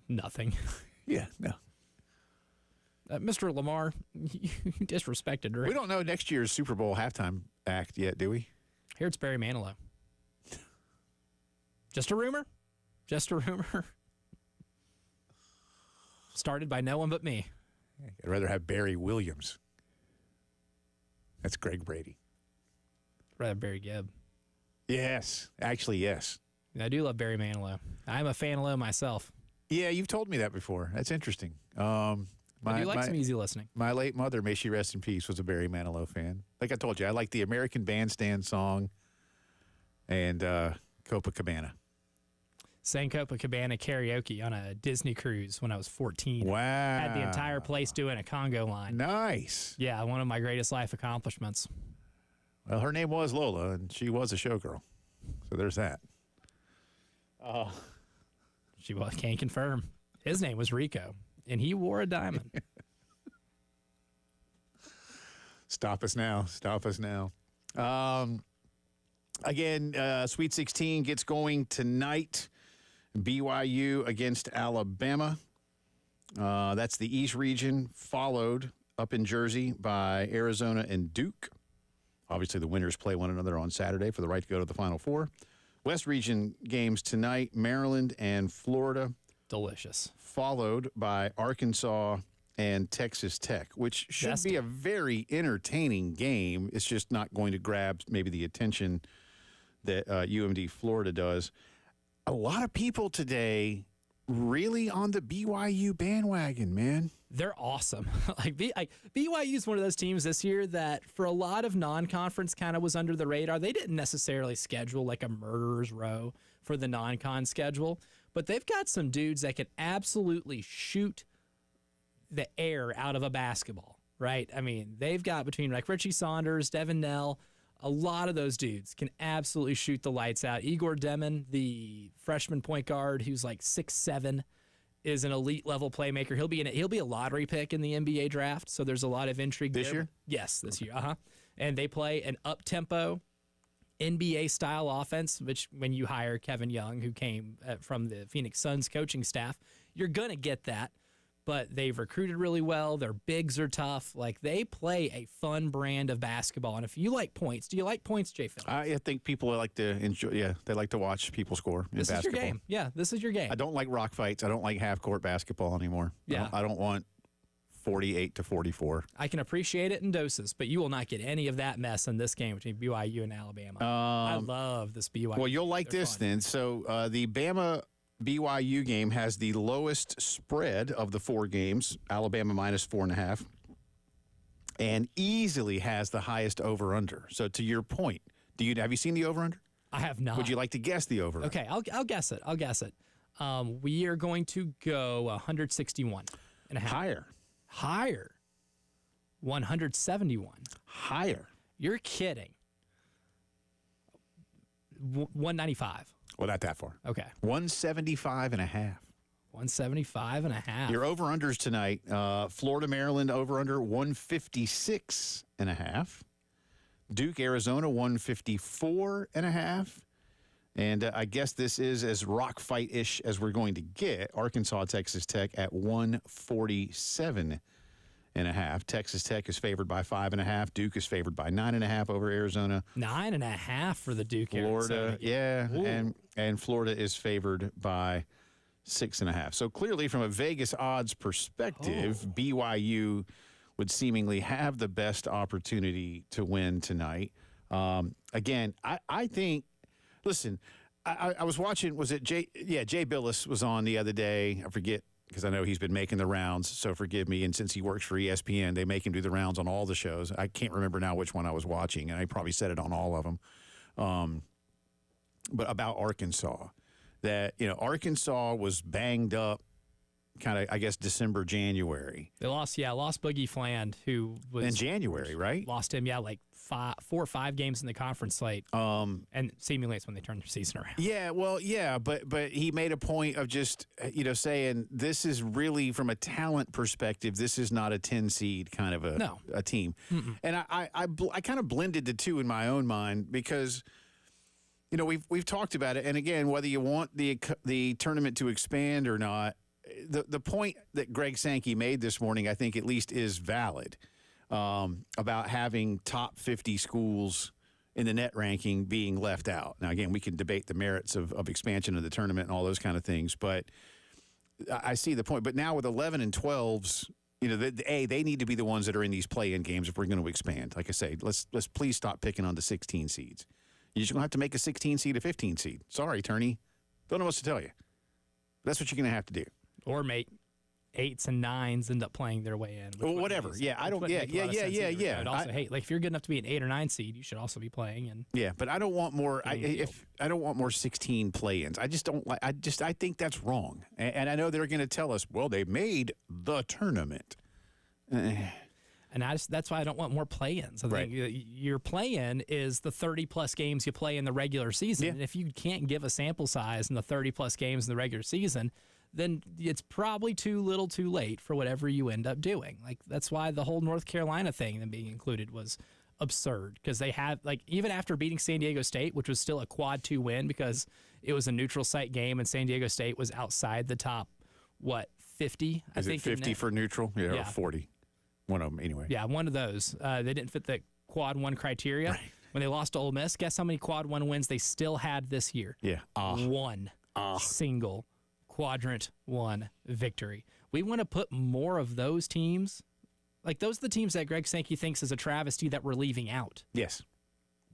B: Nothing.
A: Yeah, no.
B: Mr. Lamar, you disrespected Drake.
A: We don't know next year's Super Bowl halftime act yet, do we?
B: Here it's Barry Manilow. Just a rumor. Just a rumor. Started by no one but me.
A: I'd rather have Barry Williams. That's Greg Brady.
B: I'd rather Barry Gibb.
A: Yes. Actually, yes.
B: I do love Barry Manilow. I'm a fan of myself.
A: Yeah, you've told me that before. That's interesting.
B: I do like some easy listening.
A: My late mother, may she rest in peace, was a Barry Manilow fan. Like I told you, I like the American Bandstand song and Copacabana.
B: Sang Copacabana karaoke on a Disney cruise when I was 14.
A: Wow.
B: Had the entire place doing a Congo line.
A: Nice.
B: Yeah, one of my greatest life accomplishments.
A: Well, her name was Lola, and she was a showgirl. So there's that.
B: She can't confirm. His name was Rico, and he wore a diamond.
A: Stop us now. Stop us now. Again, Sweet 16 gets going tonight. BYU against Alabama. That's the East region, followed up in Jersey by Arizona and Duke. Obviously, the winners play one another on Saturday for the right to go to the Final Four. West region games tonight, Maryland and Florida.
B: Delicious.
A: Followed by Arkansas and Texas Tech, which should be a very entertaining game. It's just not going to grab maybe the attention that UMD Florida does. A lot of people today really on the BYU bandwagon, man.
B: They're awesome. BYU is one of those teams this year that for a lot of non-conference kind of was under the radar. They didn't necessarily schedule like a murderer's row for the non-con schedule, but they've got some dudes that can absolutely shoot the air out of a basketball, right? I mean, they've got between like Richie Saunders, Devin Nell, a lot of those dudes can absolutely shoot the lights out. Igor Demon, the freshman point guard who's like 6'7", is an elite level playmaker. He'll be a lottery pick in the NBA draft, so there's a lot of intrigue
A: this year.
B: Yes, this year. And they play an up-tempo NBA style offense, which when you hire Kevin Young, who came from the Phoenix Suns coaching staff, you're gonna get that. But they've recruited really well. Their bigs are tough. Like, they play a fun brand of basketball. And if you like points, do you like points, Jay Phillips?
A: I think people like to enjoy. Yeah, they like to watch people score in basketball.
B: This is your game. Yeah, this is your game.
A: I don't like rock fights. I don't like half-court basketball anymore.
B: Yeah.
A: I don't want 48-44.
B: I can appreciate it in doses, but you will not get any of that mess in this game between BYU and Alabama. I love this BYU.
A: Well, you'll like this then. So the Bama
C: BYU game has the lowest spread of the 4 games, Alabama minus 4.5, and easily has the highest over-under. So to your point, have you seen the over-under?
B: I have not.
C: Would you like to guess the over-under?
B: Okay, I'll guess it. We are going to go 161 and a half. Higher. 171.
C: Higher.
B: You're kidding. 195.
C: Well, not that far.
B: Okay.
C: 175 and a half.
B: 175 and a half.
C: Your over-unders tonight, Florida, Maryland over-under 156 and a half. Duke, Arizona 154 and a half. And I guess this is as rock fight-ish as we're going to get. Arkansas, Texas Tech at 147 and a half. Texas Tech is favored by 5.5. Duke is favored by 9.5 over Arizona.
B: 9.5 for the Duke.
C: Florida, and Florida is favored by 6.5. So clearly, from a Vegas odds perspective, BYU would seemingly have the best opportunity to win tonight. Again, I think. Listen, I was watching. Was it Jay? Yeah, Jay Billis was on the other day. I forget, because I know he's been making the rounds, so forgive me. And since he works for ESPN, they make him do the rounds on all the shows. I can't remember now which one I was watching, and I probably said it on all of them. But about Arkansas, that Arkansas was banged up, kind of, I guess, December, January.
B: They lost Boogie Fland, who was
C: in January, right?
B: Lost him, like 4 or 5 games in the conference slate. And seemingly it's when they turned their season around.
C: Yeah, well, yeah, but he made a point of just saying this is really, from a talent perspective, this is not a 10 seed kind of a team. Mm-mm. And I kind of blended the two in my own mind, because we've talked about it, and again, whether you want the tournament to expand or not, the point that Greg Sankey made this morning, I think at least, is valid, about having top 50 schools in the net ranking being left out. Now, again, we can debate the merits of expansion of the tournament and all those kind of things, but I see the point. But now with 11 and 12s, they need to be the ones that are in these play-in games if we're going to expand. Like I say, let's please stop picking on the 16 seeds. You're just going to have to make a 16 seed a 15 seed. Sorry, Turney. Don't know what to tell you. That's what you're going to have to do.
B: Or make 8s and 9s end up playing their way in.
C: Well, whatever. Yeah, I don't. Yeah.
B: I'd also hate, like, if you're good enough to be an 8 or 9 seed, you should also be playing. And
C: yeah, but I don't want more. I don't want more 16 play-ins. I just don't like. I think that's wrong. And I know they're going to tell us, well, they made the tournament.
B: And that's why I don't want more play-ins. I think your play-in is the 30-plus games you play in the regular season. Yeah. And if you can't give a sample size in the 30-plus games in the regular season, then it's probably too little too late for whatever you end up doing. Like, that's why the whole North Carolina thing and being included was absurd, because they had, like, even after beating San Diego State, which was still a quad 2 win because it was a neutral site game and San Diego State was outside the top, 50?
C: I think 50 for neutral? Yeah, or 40. One of them, anyway.
B: Yeah, one of those. They didn't fit the quad 1 criteria. Right. When they lost to Ole Miss, guess how many quad 1 wins they still had this year?
C: Yeah.
B: One single quadrant 1 victory. We want to put more of those teams. Like, those are the teams that Greg Sankey thinks is a travesty that we're leaving out.
C: Yes.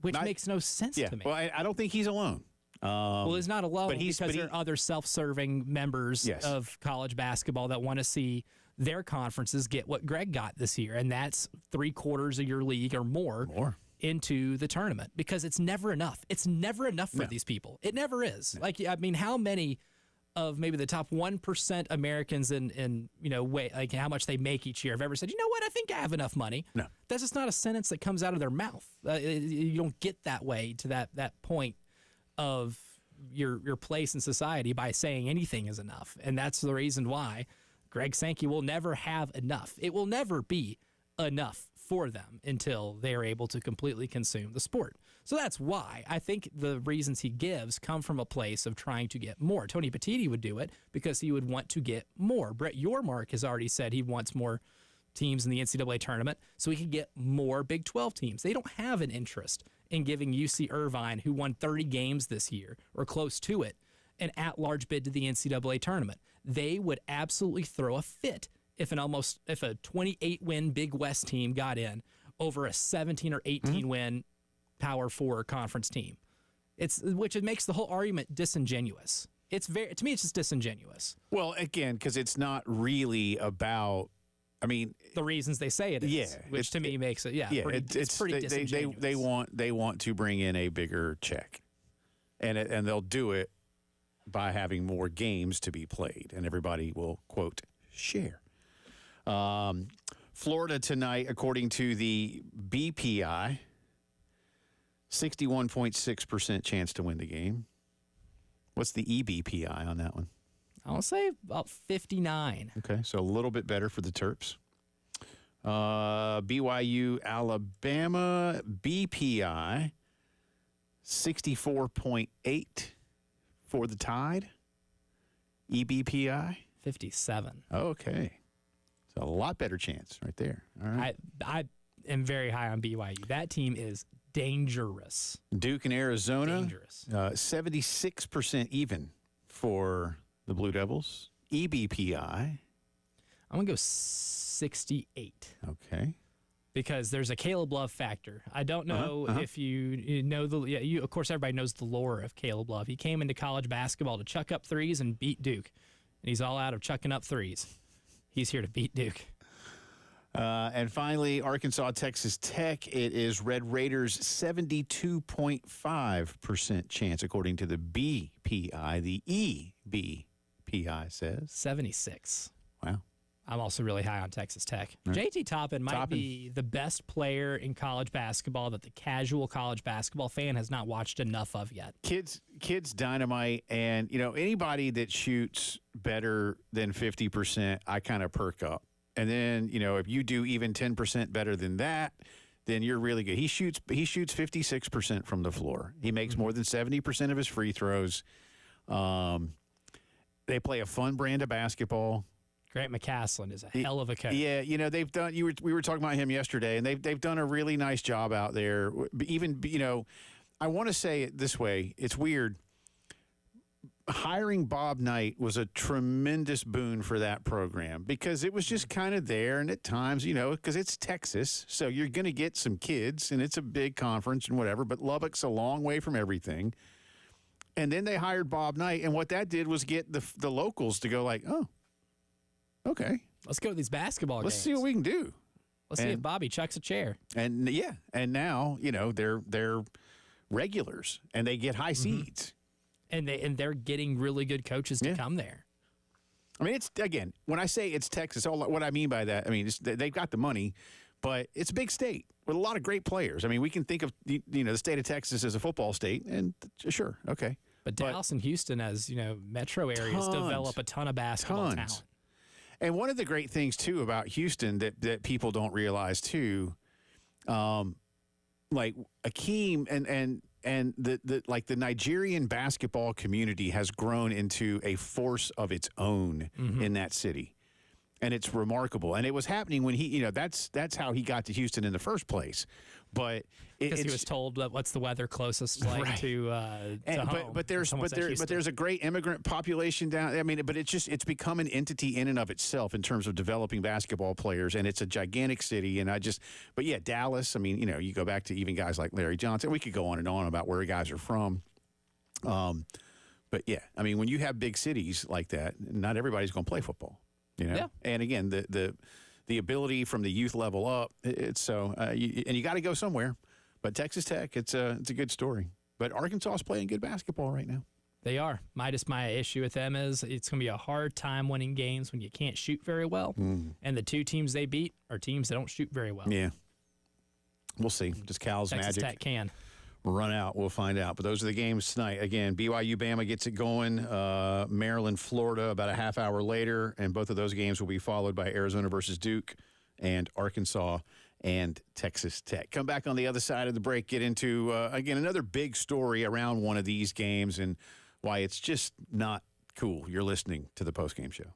B: Which makes no sense to me.
C: Well, I don't think he's alone.
B: Well, he's not alone, because there are other self-serving members of college basketball that want to see their conferences get what Greg got this year, and that's 3/4 of your league or more into the tournament, because it's never enough. It's never enough for these people. It never is. No. Like, I mean, how many of maybe the top 1% Americans in like how much they make each year have ever said, you know what, I think I have enough money?
C: No.
B: That's just not a sentence that comes out of their mouth. You don't get that way to that point of your place in society by saying anything is enough. And that's the reason why Greg Sankey will never have enough. It will never be enough for them until they are able to completely consume the sport. So that's why I think the reasons he gives come from a place of trying to get more. Tony Petitti would do it because he would want to get more. Brett Yormark has already said he wants more teams in the NCAA tournament so he can get more Big 12 teams. They don't have an interest in giving UC Irvine, who won 30 games this year or close to it, an at-large bid to the NCAA tournament. They would absolutely throw a fit if a 28-win Big West team got in over a 17 or 18-win Power 4 conference team. Which it makes the whole argument disingenuous. to me, it's just disingenuous.
C: Well, again, because it's not really about. I mean,
B: The reasons they say it is,
C: yeah,
B: which to me makes it, it's pretty
C: they
B: disingenuous.
C: they want to bring in a bigger check, and they'll do it by having more games to be played, and everybody will quote share. Florida tonight, according to the BPI, 61.6% chance to win the game. What's the EBPI on that one?
B: I'll say about 59.
C: Okay, so a little bit better for the Terps. BYU, Alabama, BPI, 64.8 for the Tide. EBPI?
B: 57.
C: Okay. So a lot better chance right there. All right.
B: I am very high on BYU. That team is dangerous.
C: Duke and Arizona,
B: Dangerous.
C: 76% even for the Blue Devils. EBPI,
B: I'm going to go 68
C: okay.
B: because there's a Caleb Love factor. I don't know if you know of course, everybody knows the lore of Caleb Love. He came into college basketball to chuck up threes and beat Duke. And he's all out of chucking up threes. He's here to beat Duke.
C: And finally, Arkansas, Texas Tech. It is Red Raiders 72.5% chance, according to the BPI. The EBPI says
B: 76.
C: Wow.
B: I'm also really high on Texas Tech.
C: Right.
B: JT Toppin might be the best player in college basketball that the casual college basketball fan has not watched enough of yet.
C: Kids dynamite, and anybody that shoots better than 50%, I kind of perk up. And then, if you do even 10% better than that, then you're really good. He shoots 56% from the floor. He makes more than 70% of his free throws. They play a fun brand of basketball.
B: Grant McCaslin is a hell of a coach.
C: Yeah, they've done. We were talking about him yesterday, and they've done a really nice job out there. Even I want to say it this way. It's weird. Hiring Bob Knight was a tremendous boon for that program because it was just kind of there, and at times, because it's Texas, so you're going to get some kids, and it's a big conference and whatever. But Lubbock's a long way from everything. And then they hired Bob Knight, and what that did was get the locals to go like, oh. Okay.
B: Let's go to these basketball games.
C: Let's see what we can do.
B: Let's see if Bobby chucks a chair.
C: And and now, they're regulars and they get high seeds.
B: And they're getting really good coaches to come there.
C: I mean, it's again, when I say it's Texas, what I mean by that, I mean, they've got the money, but it's a big state with a lot of great players. I mean, we can think of the state of Texas as a football state, and sure, okay.
B: But Dallas and Houston as, metro areas develop a ton of basketball talent.
C: And one of the great things, too, about Houston that people don't realize, too, like Akeem and the Nigerian basketball community has grown into a force of its own in that city. And it's remarkable. And it was happening when he, that's how he got to Houston in the first place. But
B: because he was told what's the weather closest like to home.
C: But there's a great immigrant population down. I mean, but it's become an entity in and of itself in terms of developing basketball players, and it's a gigantic city. And Dallas. I mean, you go back to even guys like Larry Johnson. We could go on and on about where guys are from. But yeah, I mean, when you have big cities like that, not everybody's going to play football.
B: Yeah.
C: And again, the ability from the youth level up, it's so you got to go somewhere. But Texas Tech, it's a good story. But Arkansas is playing good basketball right now.
B: They are. My issue with them is it's going to be a hard time winning games when you can't shoot very well. And the two teams they beat are teams that don't shoot very well.
C: Yeah. We'll see. Does Cal's
B: Texas
C: magic
B: Tech can
C: run out? We'll find out. But those are the games tonight. Again, BYU Bama gets it going. Maryland, Florida about a half hour later. And both of those games will be followed by Arizona versus Duke and Arkansas and Texas Tech. Come back on the other side of the break, get into, again, another big story around one of these games and why it's just not cool. You're listening to the Postgame Show.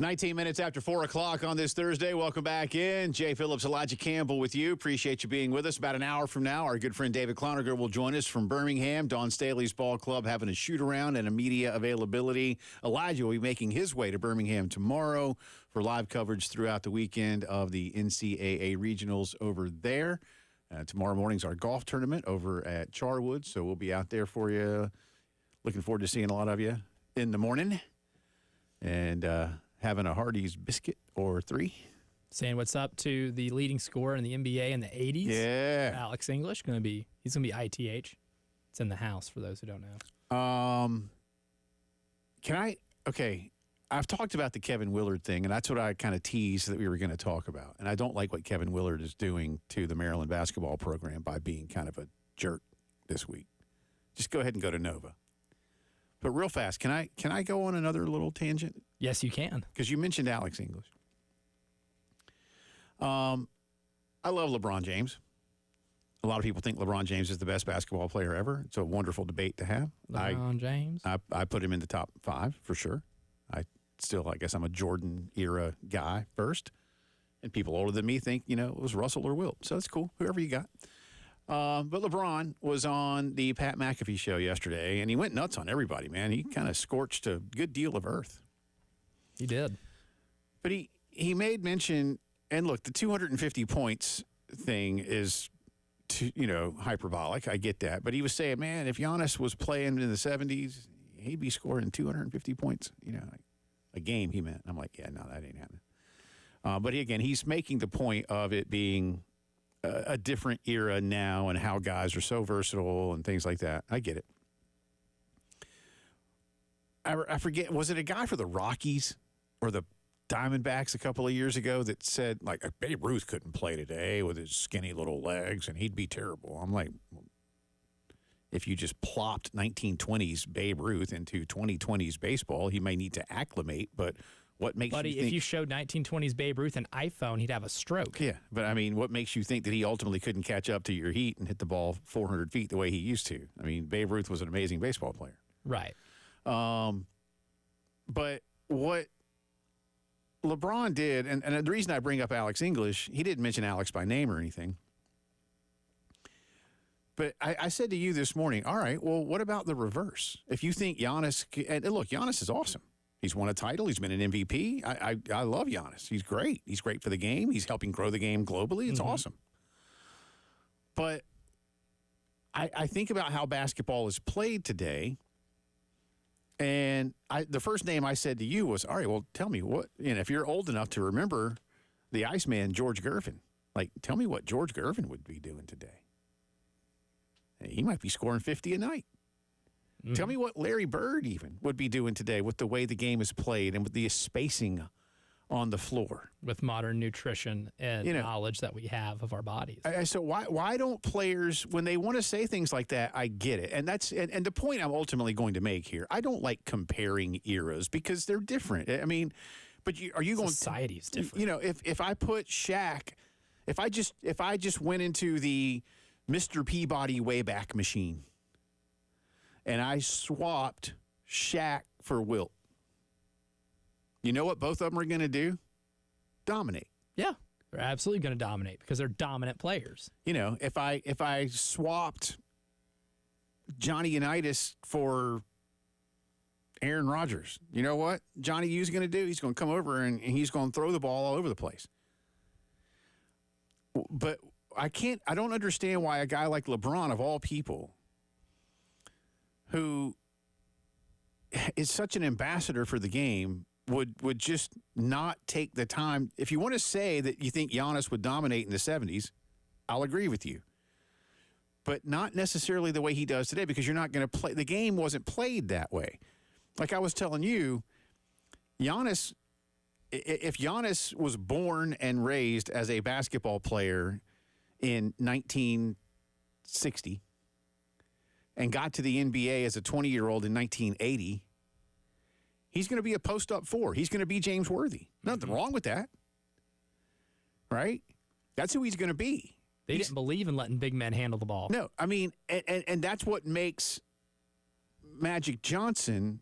C: 19 minutes after 4 o'clock on this Thursday. Welcome back in. Jay Phillips, Elijah Campbell with you. Appreciate you being with us. About an hour from now, our good friend David Cloninger will join us from Birmingham. Don Staley's Ball Club having a shoot-around and a media availability. Elijah will be making his way to Birmingham tomorrow for live coverage throughout the weekend of the NCAA regionals over there. Tomorrow morning's our golf tournament over at Charwood, so we'll be out there for you. Looking forward to seeing a lot of you in the morning. And having a Hardee's biscuit or 3.
B: Saying what's up to the leading scorer in the NBA in the 80s.
C: Yeah.
B: Alex English, he's going to be ITH. It's in the house for those who don't know.
C: I've talked about the Kevin Willard thing, and that's what I kind of teased that we were going to talk about. And I don't like what Kevin Willard is doing to the Maryland basketball program by being kind of a jerk this week. Just go ahead and go to Nova. But real fast, can I go on another little tangent?
B: Yes, you can.
C: Because you mentioned Alex English. I love LeBron James. A lot of people think LeBron James is the best basketball player ever. It's a wonderful debate to have.
B: LeBron James.
C: I put him in the top 5 for sure. I guess I'm a Jordan era guy first. And people older than me think, it was Russell or Wilt. So that's cool, whoever you got. But LeBron was on the Pat McAfee show yesterday, and he went nuts on everybody, man. He kind of scorched a good deal of earth.
B: He did.
C: But he made mention, and look, the 250 points thing is, hyperbolic. I get that. But he was saying, man, if Giannis was playing in the 70s, he'd be scoring 250 points, a game, he meant. I'm like, yeah, no, that ain't happening. But he's making the point of it being a different era now and how guys are so versatile and things like that. I get it. I forget, was it a guy for the Rockies or the Diamondbacks a couple of years ago that said, like, Babe Ruth couldn't play today with his skinny little legs and he'd be terrible? I'm like, if you just plopped 1920s Babe Ruth into 2020s baseball, he may need to acclimate, but what makes
B: Buddy,
C: you think...
B: if you showed 1920s Babe Ruth an iPhone, he'd have a stroke.
C: Yeah, but I mean, what makes you think that he ultimately couldn't catch up to your heat and hit the ball 400 feet the way he used to? I mean, Babe Ruth was an amazing baseball player.
B: Right.
C: But what LeBron did, and the reason I bring up Alex English, he didn't mention Alex by name or anything. But I said to you this morning, all right, well, what about the reverse? If you think Giannis, and look, Giannis is awesome. He's won a title. He's been an MVP. I love Giannis. He's great. He's great for the game. He's helping grow the game globally. It's awesome. But I think about how basketball is played today, and the first name I said to you was, all right, well, tell me what, if you're old enough to remember the Iceman, George Gervin, like, tell me what George Gervin would be doing today. He might be scoring 50 a night. Tell me what Larry Bird even would be doing today with the way the game is played and with the spacing on the floor.
B: With modern nutrition and knowledge that we have of our bodies.
C: So why don't players, when they want to say things like that, I get it. And that's and the point I'm ultimately going to make here, I don't like comparing eras because they're different. I mean, but are you going...
B: Society's different.
C: If I put Shaq, if I just went into the Mr. Peabody Wayback Machine and I swapped Shaq for Wilt, you know what both of them are going to do? Dominate.
B: Yeah, they're absolutely going to dominate because they're dominant players.
C: If I swapped Johnny Unitas for Aaron Rodgers, you know what Johnny U's going to do? He's going to come over and he's going to throw the ball all over the place. But I don't understand why a guy like LeBron, of all people, who is such an ambassador for the game, would just not take the time. If you want to say that you think Giannis would dominate in the 70s, I'll agree with you. But not necessarily the way he does today, because you're not going to play. The game wasn't played that way. Like I was telling you, Giannis, if Giannis was born and raised as a basketball player in 1960 and got to the NBA as a 20-year-old in 1980, he's going to be a post-up 4. He's going to be James Worthy. Nothing wrong with that, right? That's who he's going to be.
B: They didn't believe in letting big men handle the ball.
C: No, I mean, and that's what makes Magic Johnson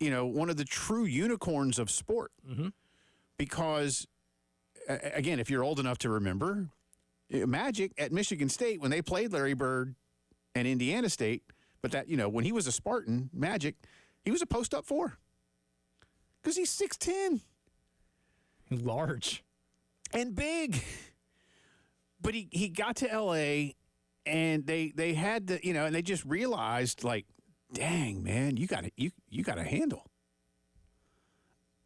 A: one of the true unicorns of sport.
B: Mm-hmm.
A: Because, again, if you're old enough to remember, Magic at Michigan State, when they played Larry Bird and Indiana State, but that, when he was a Spartan, Magic, he was a post-up 4. Because he's 6'10".
B: Large.
A: And big. But he got to L.A., and they had to, and they just realized, like, dang, man, you got a handle.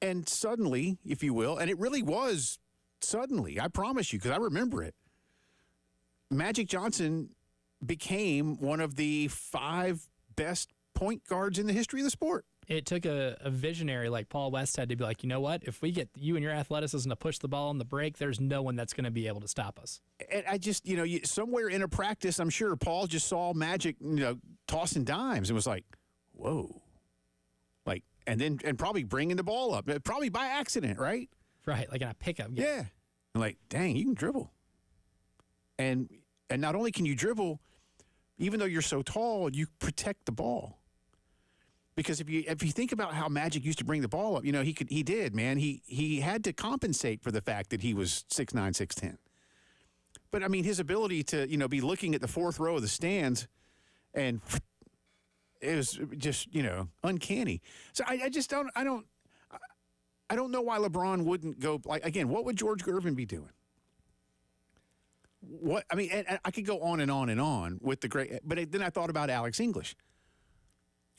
A: And suddenly, if you will, and it really was suddenly, I promise you, because I remember it, Magic Johnson became one of the 5 best point guards in the history of the sport.
B: It took a visionary like Paul Westhead to be like, you know what? If we get you and your athleticism to push the ball on the break, there's no one that's going to be able to stop us.
A: And I just, somewhere in a practice, I'm sure Paul just saw Magic, tossing dimes and was like, whoa. And probably bringing the ball up, probably by accident, right?
B: Right, like in a pickup game.
A: Yeah. And like, dang, you can dribble. And not only can you dribble, even though you're so tall, you protect the ball. Because if you think about how Magic used to bring the ball up, he did, man. He had to compensate for the fact that he was 6'9", 6'10". But I mean, his ability to, be looking at the 4th row of the stands, and it was just, uncanny. So I don't know why LeBron wouldn't go, like, again, what would George Gervin be doing? And I could go on and on and on with the great, but then I thought about Alex English.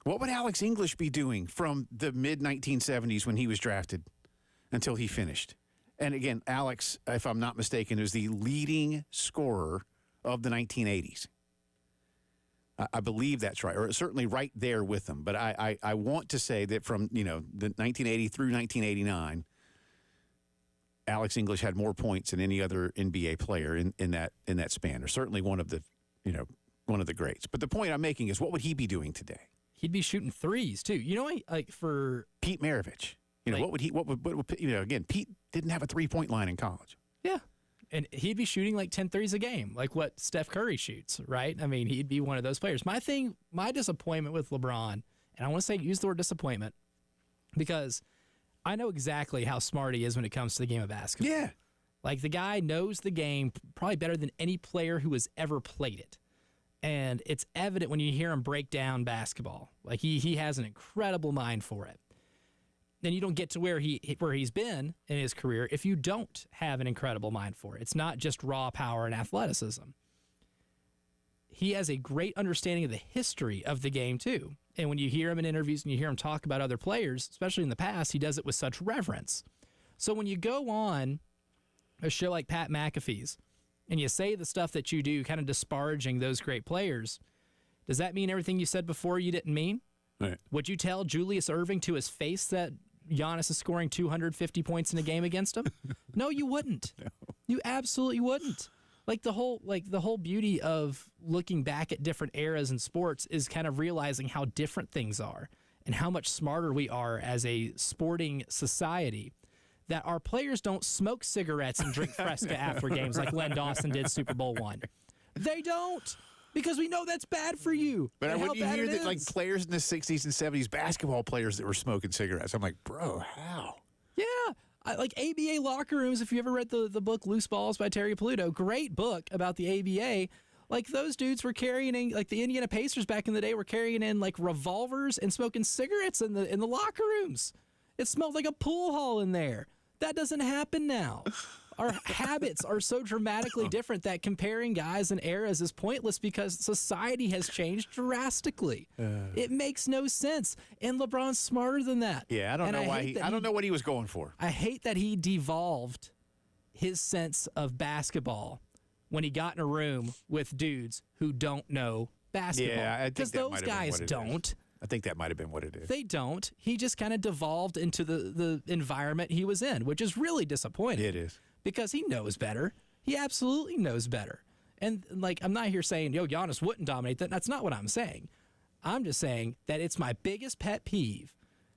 A: What would Alex English be doing from the mid-1970s when he was drafted until he finished? And again, Alex, if I'm not mistaken, is the leading scorer of the 1980s. I believe that's right, or certainly right there with them. But I want to say that from, the 1980 through 1989, Alex English had more points than any other NBA player in that span, or certainly one of the greats. But the point I'm making is, what would he be doing today?
B: He'd be shooting threes too. Like for
A: Pete Maravich. What would again, Pete didn't have a 3-point line in college.
B: Yeah. And he'd be shooting like 10 threes a game, like what Steph Curry shoots, right? I mean, he'd be one of those players. My disappointment with LeBron, and I want to use the word disappointment, because I know exactly how smart he is when it comes to the game of basketball.
A: Yeah.
B: Like, the guy knows the game probably better than any player who has ever played it. And it's evident when you hear him break down basketball. Like, he has an incredible mind for it. Then you don't get to where he's been in his career if you don't have an incredible mind for it. It's not just raw power and athleticism. He has a great understanding of the history of the game, too. And when you hear him in interviews and you hear him talk about other players, especially in the past, he does it with such reverence. So when you go on a show like Pat McAfee's and you say the stuff that you do, kind of disparaging those great players, does that mean everything you said before you didn't mean?
A: Right.
B: Would you tell Julius Erving to his face that Giannis is scoring 250 points in a game against him? No, you wouldn't. No. You absolutely wouldn't. Like the whole beauty of looking back at different eras in sports is kind of realizing how different things are and how much smarter we are as a sporting society, that our players don't smoke cigarettes and drink Fresca after games like Len Dawson did Super Bowl I. They don't, because we know that's bad for you.
A: But when you hear that, like, players in the 60s and 70s, basketball players that were smoking cigarettes, I'm like, bro, how?
B: Yeah. Like ABA locker rooms, if you ever read the book Loose Balls by Terry Pluto, great book about the ABA. Like, those dudes were carrying in, like the Indiana Pacers back in the day were carrying in like revolvers and smoking cigarettes in the locker rooms. It smelled like a pool hall in there. That doesn't happen now. Our habits are so dramatically different that comparing guys and eras is pointless because society has changed drastically. It makes no sense. And LeBron's smarter than that.
A: Yeah, I don't know why I don't know what he was going for.
B: I hate that he devolved his sense of basketball when he got in a room with dudes who don't know basketball.
A: Yeah, I think
B: those guys don't.
A: I think that might have been what it is.
B: They don't. He just kind of devolved into the environment he was in, which is really disappointing.
A: It is.
B: Because he knows better. He absolutely knows better. And, like, I'm not here saying, Giannis wouldn't dominate. That's not what I'm saying. I'm just saying that it's my biggest pet peeve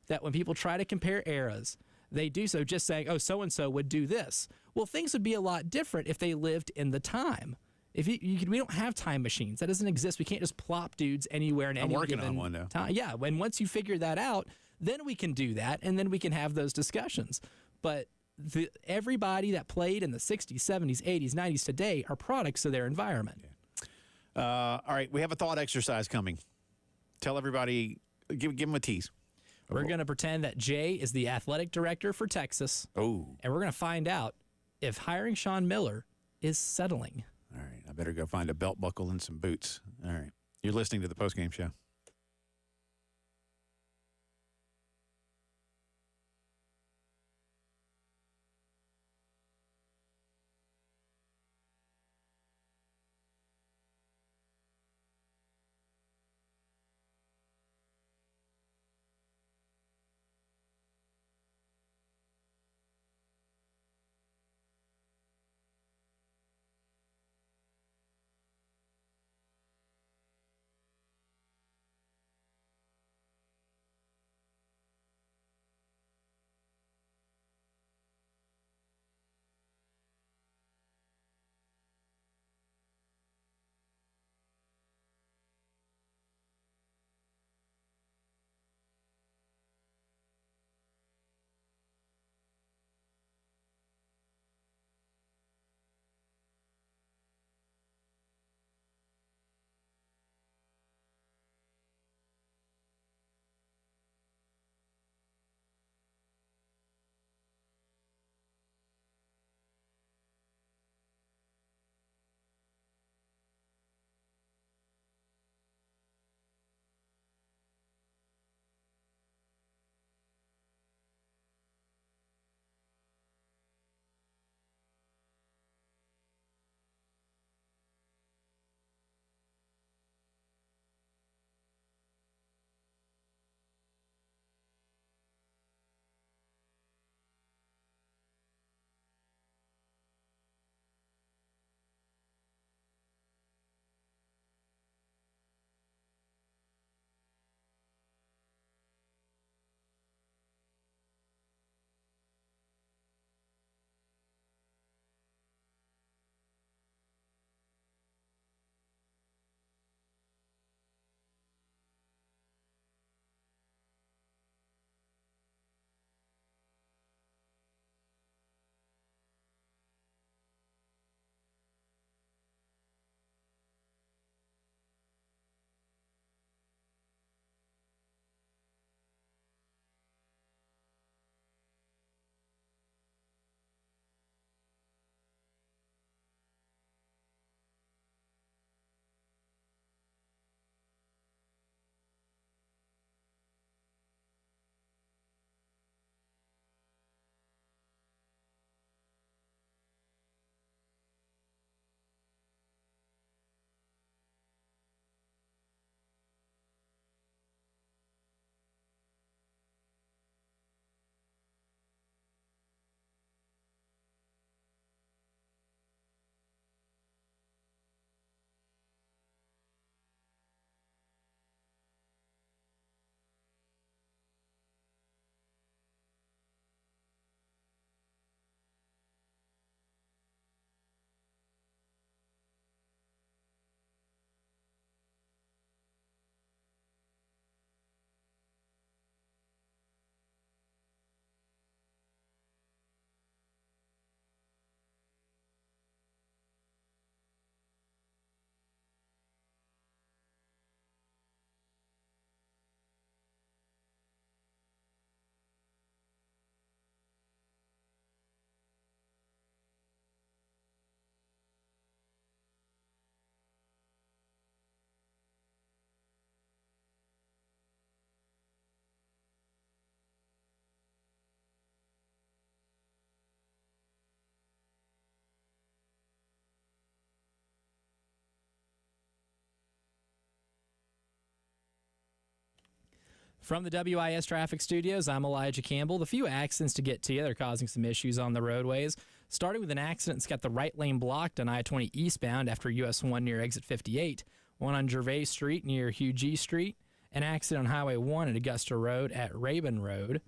B: that when people try to compare eras, they do so just saying, so-and-so would do this. Well, things would be a lot different if they lived in the time. We don't have time machines. That doesn't exist. We can't just plop dudes anywhere in any given
A: on one now.
B: time. Yeah, and once you figure that out, then we can do that, and then we can have those discussions. But everybody that played in the 60s, 70s, 80s, 90s today are products of their environment.
C: All right, we have a thought exercise coming. Tell everybody, give them a tease.
B: We're going to pretend that Jay is the athletic director for Texas.
C: Oh.
B: And we're going to find out if hiring Sean Miller is settling.
C: All right, I better go find a belt buckle and some boots. All right. You're listening to the Postgame Show.
B: From the WIS Traffic Studios, I'm Elijah Campbell. The few accidents to get to you, they're causing some issues on the roadways. Starting with an accident that's got the right lane blocked on I-20 eastbound after US 1 near exit 58. One on Gervais Street near Hugh G. Street. An accident on Highway 1 at Augusta Road at Rabun Road.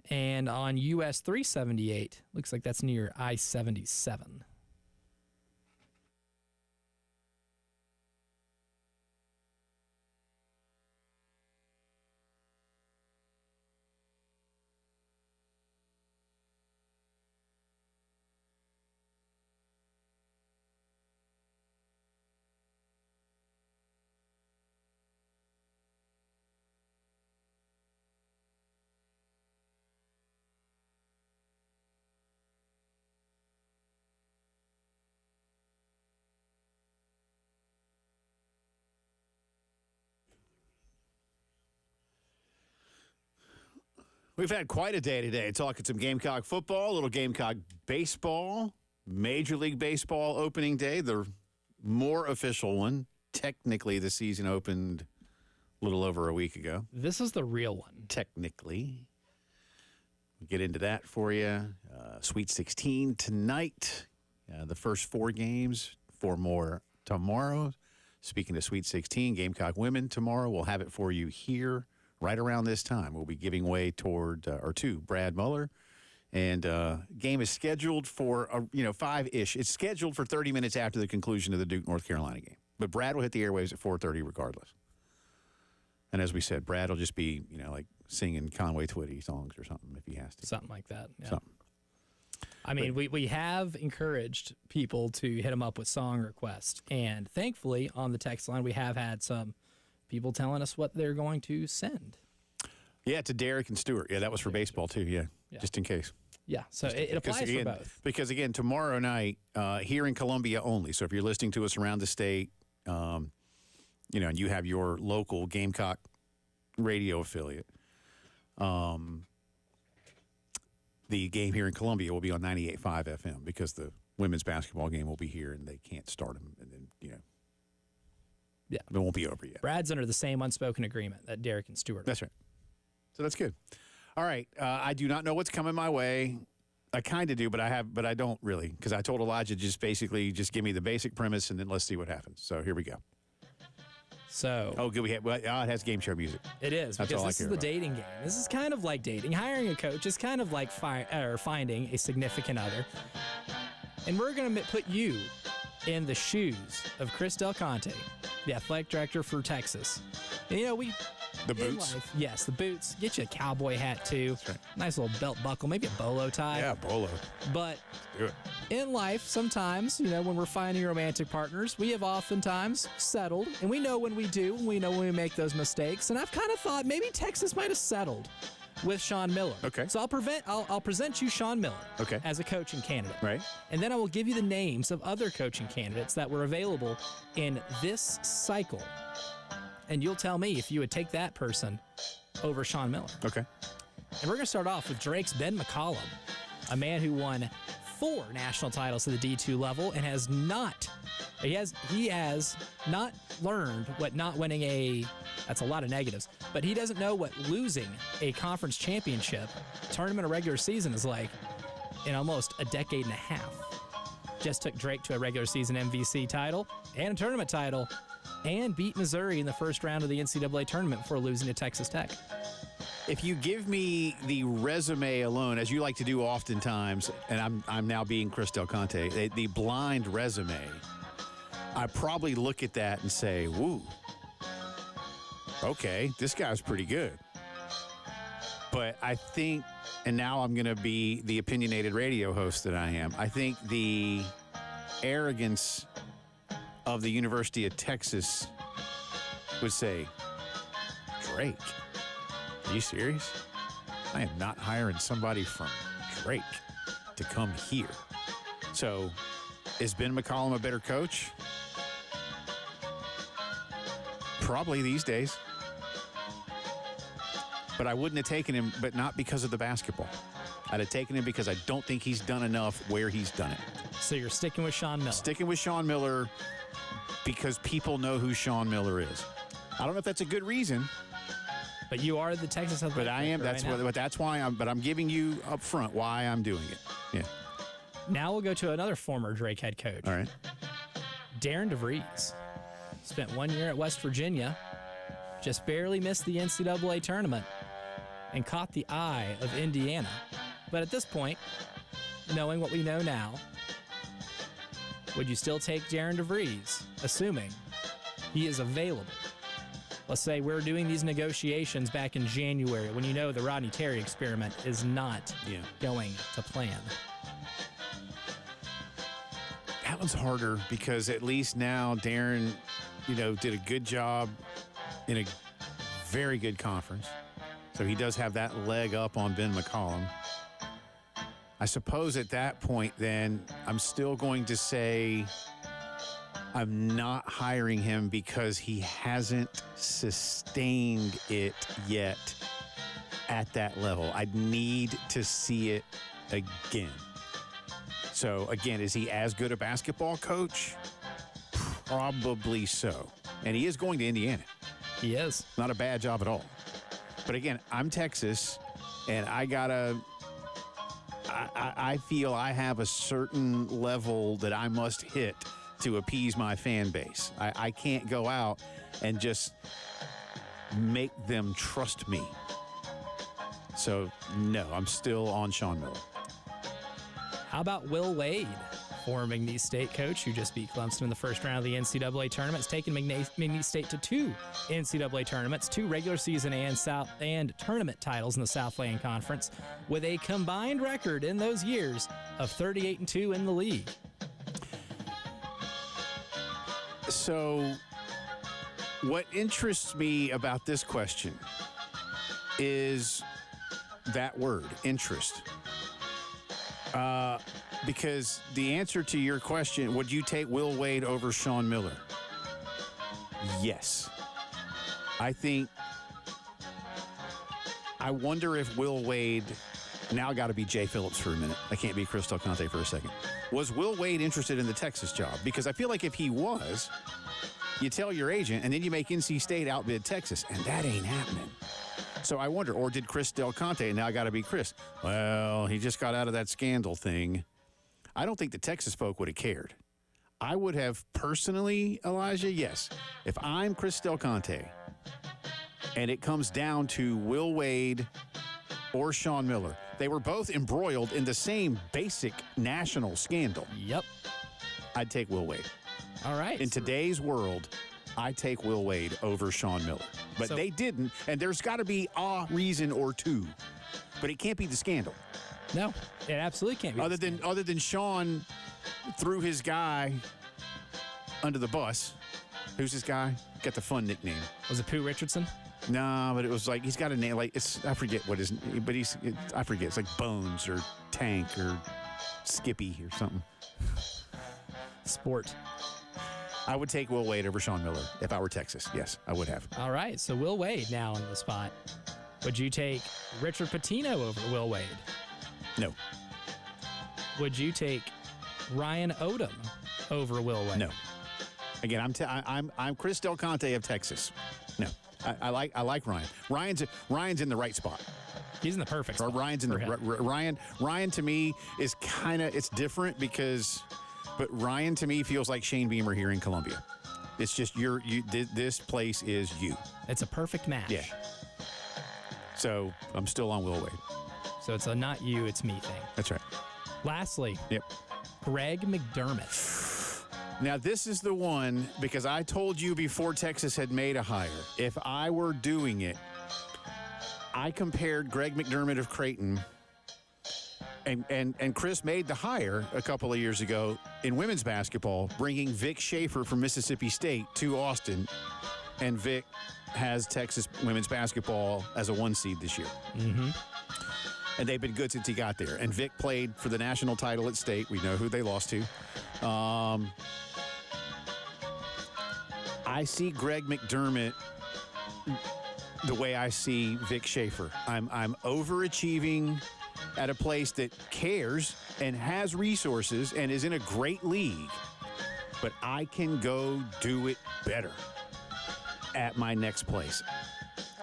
B: And on US 378, looks like that's near I-77.
C: We've had quite a day today. Talking some Gamecock football, a little Gamecock baseball, Major League Baseball opening day, the more official one. Technically, the season opened a little over a week ago.
B: This is the real one.
C: Technically. We'll get into that for you. Sweet 16 tonight. The first 4 games, 4 more tomorrow. Speaking of Sweet 16, Gamecock women tomorrow. We'll have it for you here. Right around this time, we'll be giving way to Brad Muller. And game is scheduled for, 5-ish. It's scheduled for 30 minutes after the conclusion of the Duke, North Carolina game. But Brad will hit the airwaves at 4:30 regardless. And as we said, Brad will just be, like singing Conway Twitty songs or something if he has to.
B: Something like that. Yeah.
C: Something.
B: I mean, we have encouraged people to hit him up with song requests. And thankfully, on the text line, we have had some people telling us what they're going to send.
C: Yeah, to Derek and Stewart. Yeah, that was for baseball, too. Yeah, just in case.
B: Yeah, so it applies for both.
C: Because, again, tomorrow night, here in Columbia only. So if you're listening to us around the state, and you have your local Gamecock radio affiliate, the game here in Columbia will be on 98.5 FM because the women's basketball game will be here and they can't start them. And then,
B: yeah,
C: it won't be over yet.
B: Brad's under the same unspoken agreement that Derek and Stewart.
C: That's right. So that's good. All right. I do not know what's coming my way. I kind of do, but I don't really, because I told Elijah just give me the basic premise and then let's see what happens. So here we go.
B: So
C: good. It has game show music.
B: It is,
C: That's
B: because
C: all
B: this is the dating game. This is kind of like dating. Hiring a coach is kind of like finding a significant other. And we're going to put you in the shoes of Chris Del Conte, the athletic director for Texas. And,
C: The boots?
B: Life, yes, the boots. Get you a cowboy hat, too.
C: That's right.
B: Nice little belt buckle, maybe a bolo tie.
C: Yeah, bolo.
B: But
C: Do it.
B: in life, sometimes, when we're finding romantic partners, we have oftentimes settled. And we know when we do, and we know when we make those mistakes. And I've kind of thought maybe Texas might have settled with Sean Miller.
C: Okay.
B: So I'll present you Sean Miller as a coaching candidate.
C: Right.
B: And then I will give you the names of other coaching candidates that were available in this cycle. And you'll tell me if you would take that person over Sean Miller.
C: Okay.
B: And we're going to start off with Drake's Ben McCollum, a man who won 4 national titles at the D2 level and has not learned what not winning that's a lot of negatives, but he doesn't know what losing a conference championship, tournament or regular season is like in almost a decade and a half. Just took Drake to a regular season MVC title and a tournament title and beat Missouri in the first round of the NCAA tournament before losing to Texas Tech.
C: If you give me the resume alone, as you like to do oftentimes, and I'm now being Chris Del Conte, the blind resume, I probably look at that and say, woo, okay, this guy's pretty good. But I think, and now I'm going to be the opinionated radio host that I am, I think the arrogance of the University of Texas would say, Drake, are you serious? I am not hiring somebody from Drake to come here. So is Ben McCollum a better coach? Probably these days. But I wouldn't have taken him, but not because of the basketball. I'd have taken him because I don't think he's done enough where he's done it.
B: So you're sticking with Sean Miller.
C: Sticking with Sean Miller because people know who Sean Miller is. I don't know if that's a good reason.
B: But you are the Texas Athletic.
C: But I am. That's
B: right
C: what. That's why I'm. But I'm giving you up front why I'm doing it. Yeah.
B: Now we'll go to another former Drake head coach.
C: All right.
B: Darren DeVries spent 1 year at West Virginia, just barely missed the NCAA tournament, and caught the eye of Indiana. But at this point, knowing what we know now, would you still take Darren DeVries, assuming he is available? Let's say we're doing these negotiations back in January when you know the Rodney Terry experiment is not going to plan.
C: That one's harder because at least now Darren, did a good job in a very good conference. So he does have that leg up on Ben McCollum. I suppose at that point, then, I'm still going to say I'm not hiring him because he hasn't sustained it yet
A: at that level. I'd need to see it again. So, again, is he as good a basketball coach? Probably so. And he is going to Indiana.
B: He is.
A: Not a bad job at all. But, again, I'm Texas, and I feel I have a certain level that I must hit to appease my fan base. I can't go out and just make them trust me. So, no, I'm still on Sean Miller.
B: How about Will Wade, former McNeese State coach who just beat Clemson in the first round of the NCAA tournament? Has taken McNeese State to 2 NCAA tournaments, 2 regular season and tournament titles in the Southland Conference, with a combined record in those years of 38-2 in the league.
A: So, what interests me about this question is that word, interest. Because the answer to your question, would you take Will Wade over Sean Miller? Yes. I wonder if Will Wade, now got to be Jay Phillips for a minute. I can't be Chris Del Conte for a second. Was Will Wade interested in the Texas job? Because I feel like if he was, you tell your agent and then you make NC State outbid Texas, and that ain't happening. So I wonder, or did Chris Del Conte, now I got to be Chris, well, he just got out of that scandal thing. I don't think the Texas folk would have cared. I would have personally, Elijah, yes. If I'm Chris Del Conte and it comes down to Will Wade or Sean Miller, they were both embroiled in the same basic national scandal.
B: Yep.
A: I'd take Will Wade.
B: All right.
A: In today's world, I take Will Wade over Sean Miller. But they didn't, and there's got to be a reason or two. But it can't be the scandal.
B: No, it absolutely can't be.
A: Other than Sean threw his guy under the bus. Who's this guy? Got the fun nickname.
B: Was it Pooh Richardson?
A: No, but it was like he's got a name like I forget what his, but I forget. It's like Bones or Tank or Skippy or something.
B: Sport.
A: I would take Will Wade over Sean Miller if I were Texas. Yes, I would have.
B: All right, so Will Wade now in the spot. Would you take Richard Pitino over Will Wade?
A: No.
B: Would you take Ryan Odom over Will Wade?
A: No. Again, I'm Chris Del Conte of Texas. No, I like Ryan. Ryan's in the right spot.
B: He's in the perfect spot.
A: Or Ryan's in the Ryan to me is it's different because. But Ryan, to me, feels like Shane Beamer here in Columbia. It's just this place is you.
B: It's a perfect match.
A: Yeah. So I'm still on Will Wade.
B: So it's a not you, it's me thing.
A: That's right.
B: Lastly,
A: yep.
B: Greg McDermott.
A: Now, this is the one, because I told you before Texas had made a hire, if I were doing it, I compared Greg McDermott of Creighton. And Chris made the hire a couple of years ago in women's basketball, bringing Vic Schaefer from Mississippi State to Austin. And Vic has Texas women's basketball as a 1 seed this year.
B: Mm-hmm.
A: And they've been good since he got there. And Vic played for the national title at State. We know who they lost to. I see Greg McDermott the way I see Vic Schaefer. I'm overachieving at a place that cares and has resources and is in a great league, but I can go do it better at my next place.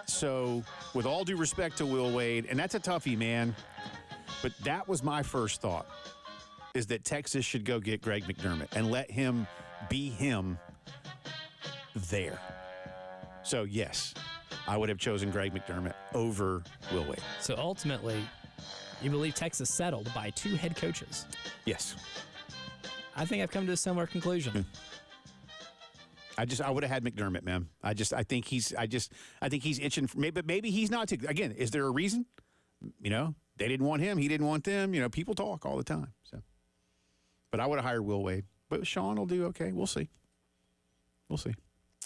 A: So, with all due respect to Will Wade, and that's a toughie, man, but that was my first thought, is that Texas should go get Greg McDermott and let him be him there. So, yes, I would have chosen Greg McDermott over Will Wade.
B: So, ultimately, you believe Texas settled by 2 head coaches?
A: Yes.
B: I think I've come to a similar conclusion.
A: I would have had McDermott, man. I think he's itching for, maybe he's not too. Again, is there a reason? You know, they didn't want him, he didn't want them. You know, people talk all the time. So, but I would have hired Will Wade. But Sean will do okay. We'll see. We'll see.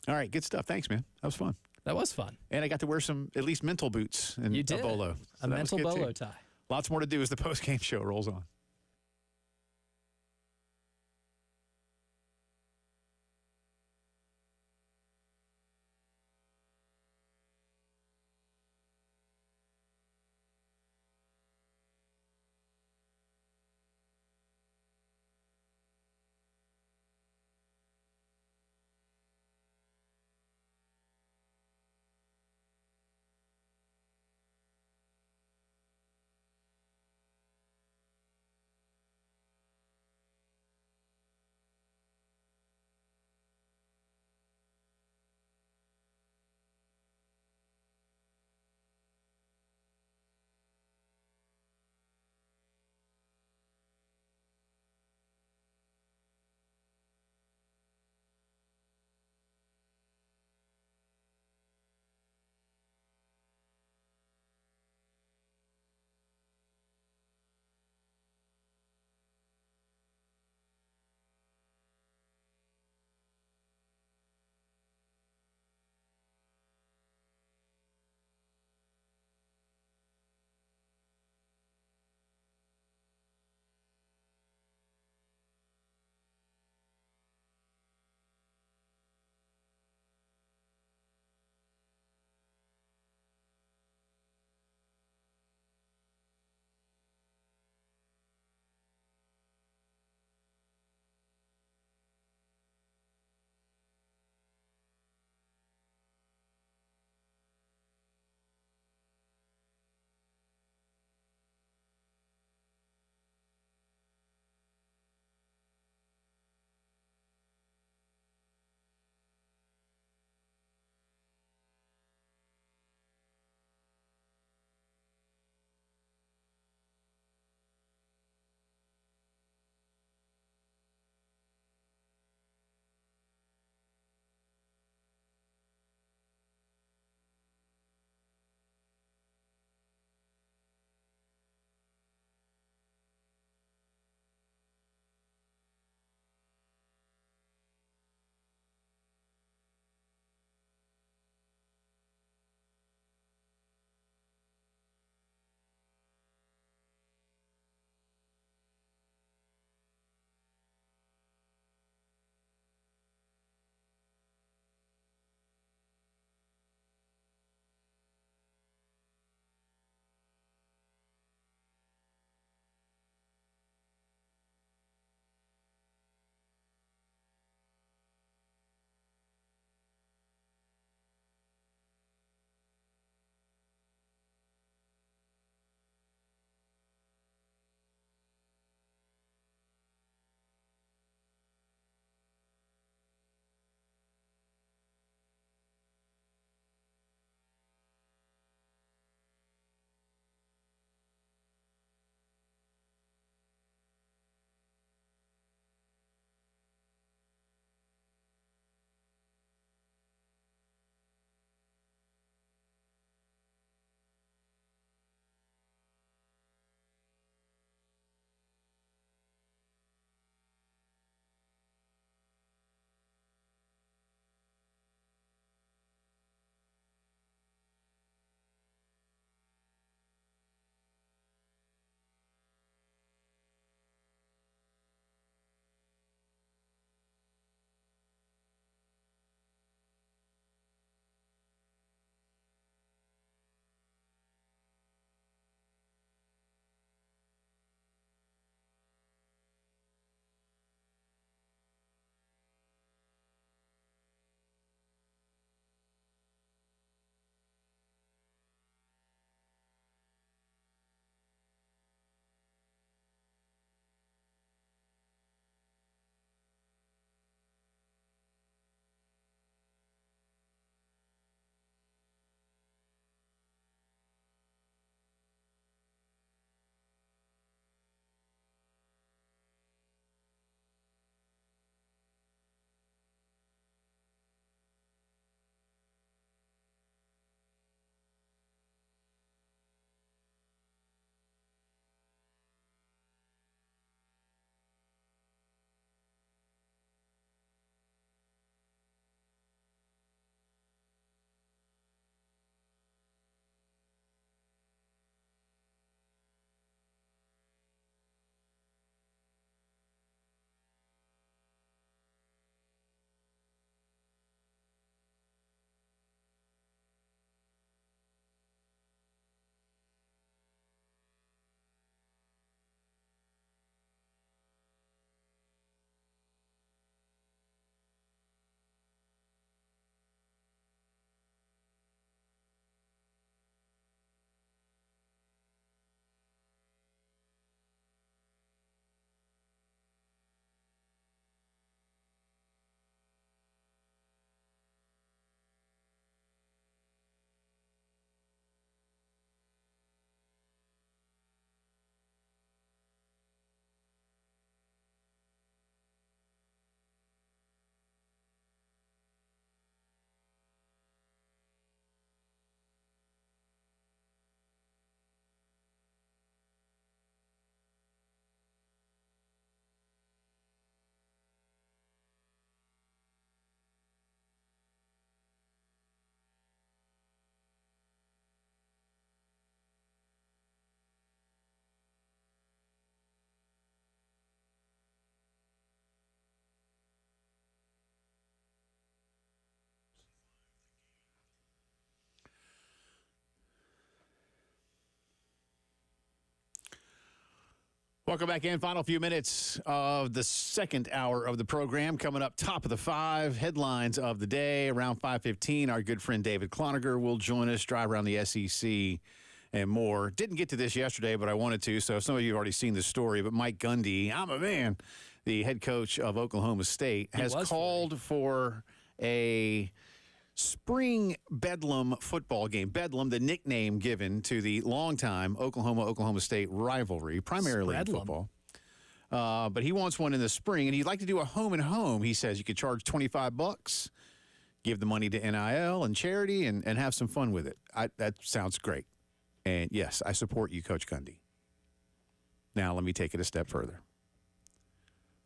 A: All right, good stuff. Thanks, man. That was fun.
B: That was fun.
A: And I got to wear some at least mental boots and
B: you did.
A: a bolo.
B: So a mental bolo tie.
A: Lots more to do as the post-game show rolls on.
C: Welcome back in. Final few minutes of the second hour of the program. Coming up top of the 5, headlines of the day. Around 5:15, our good friend David Cloninger will join us, drive around the SEC and more. Didn't get to this yesterday, but I wanted to, so some of you have already seen this story. But Mike Gundy, I'm a man, the head coach of Oklahoma State, has called for a spring Bedlam football game. Bedlam, the nickname given to the longtime Oklahoma State rivalry, primarily in football. But he wants one in the spring, and he'd like to do a home and home. He says you could charge $25, give the money to NIL and charity, and have some fun with it. That sounds great. And yes, I support you, Coach Gundy. Now let me take it a step further.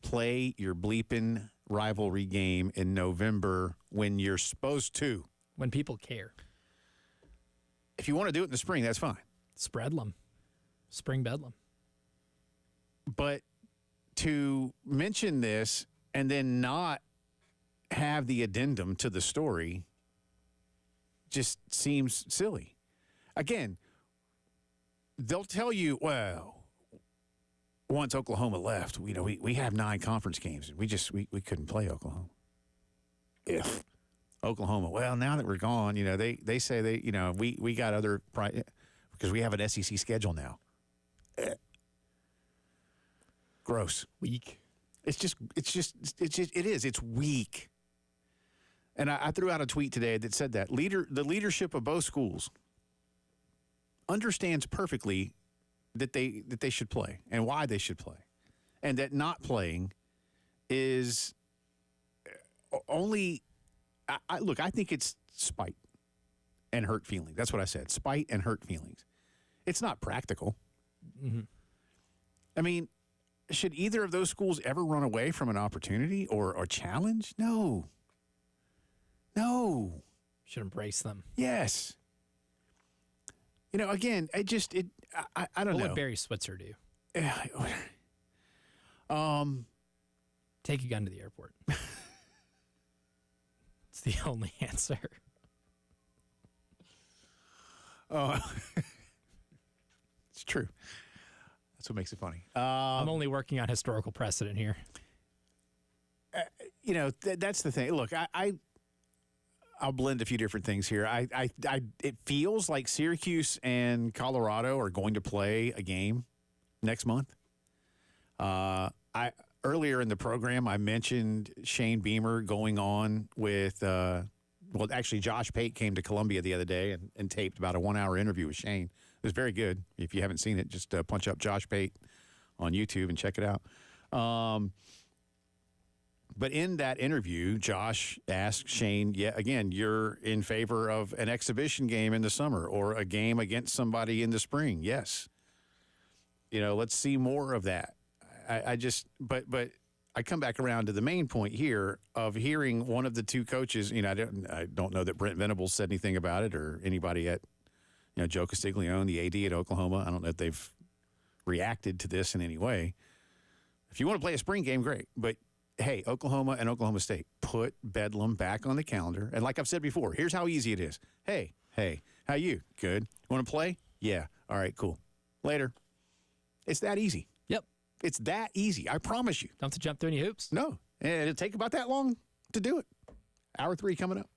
C: Play your bleeping rivalry game in November when you're supposed to.
B: When people care.
C: If you want to do it in the spring, that's fine.
B: Spreadlum. Spring Bedlam.
C: But to mention this and then not have the addendum to the story just seems silly. Again, they'll tell you, well, once Oklahoma left, we have 9 conference games, and we couldn't play Oklahoma. If Oklahoma, well, now that we're gone, they say we got other because we have an SEC schedule now. Gross.
B: Weak.
C: It is. It's weak. And I threw out a tweet today that said that the leadership of both schools understands perfectly that they should play and why they should play, and that not playing is only. I think it's spite and hurt feelings. That's what I said. Spite and hurt feelings. It's not practical.
B: Mm-hmm.
C: I mean, should either of those schools ever run away from an opportunity or a challenge? No.
B: Should embrace them.
C: Yes. Again, I don't know.
B: What would Barry Switzer do? Take a gun to the airport. It's the only answer.
C: Oh, it's true. That's what makes it funny.
B: I'm only working on historical precedent here.
C: That's the thing. Look, I'll blend a few different things here. It feels like Syracuse and Colorado are going to play a game next month. Earlier in the program, I mentioned Shane Beamer going on with, actually Josh Pate came to Columbia the other day and taped about a 1-hour interview with Shane. It was very good. If you haven't seen it, just punch up Josh Pate on YouTube and check it out. But in that interview, Josh asked Shane, again, you're in favor of an exhibition game in the summer or a game against somebody in the spring. Yes. Let's see more of that. But I come back around to the main point here of hearing one of the two coaches. I don't know that Brent Venables said anything about it or anybody at, Joe Castiglione, the AD at Oklahoma. I don't know if they've reacted to this in any way. If you want to play a spring game, great. But hey, Oklahoma and Oklahoma State, put Bedlam back on the calendar. And like I've said before, here's how easy it is. Hey, how you? Good. Want to play? Yeah. All right, cool. Later. It's that easy.
B: Yep.
C: It's that easy. I promise you.
B: Don't have to jump through any hoops.
C: No. And it'll take about that long to do it. Hour 3 coming up.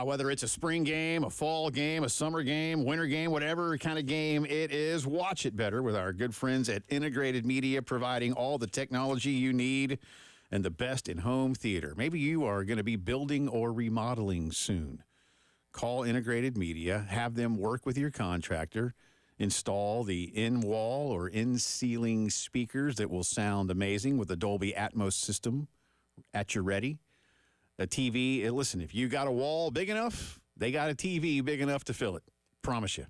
C: Whether it's a spring game, a fall game, a summer game, winter game, whatever kind of game it is, watch it better with our good friends at Integrated Media, providing all the technology you need and the best in home theater. Maybe you are going to be building or remodeling soon. Call Integrated Media, have them work with your contractor, install the in-wall or in-ceiling speakers that will sound amazing with a Dolby Atmos system at your ready. A TV, listen, if you got a wall big enough, they got a TV big enough to fill it. Promise you.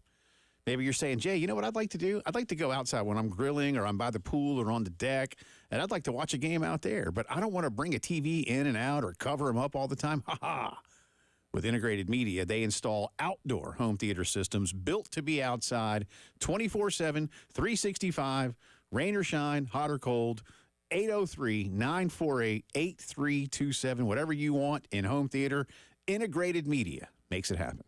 C: Maybe you're saying, Jay, you know what I'd like to do? I'd like to go outside when I'm grilling or I'm by the pool or on the deck, and I'd like to watch a game out there, but I don't want to bring a TV in and out or cover them up all the time. Ha-ha.
A: With integrated media, they install outdoor home theater systems built to be outside 24/7, 365, rain or shine, hot or cold. 803-948-8327. Whatever you want in home theater, integrated media makes it happen.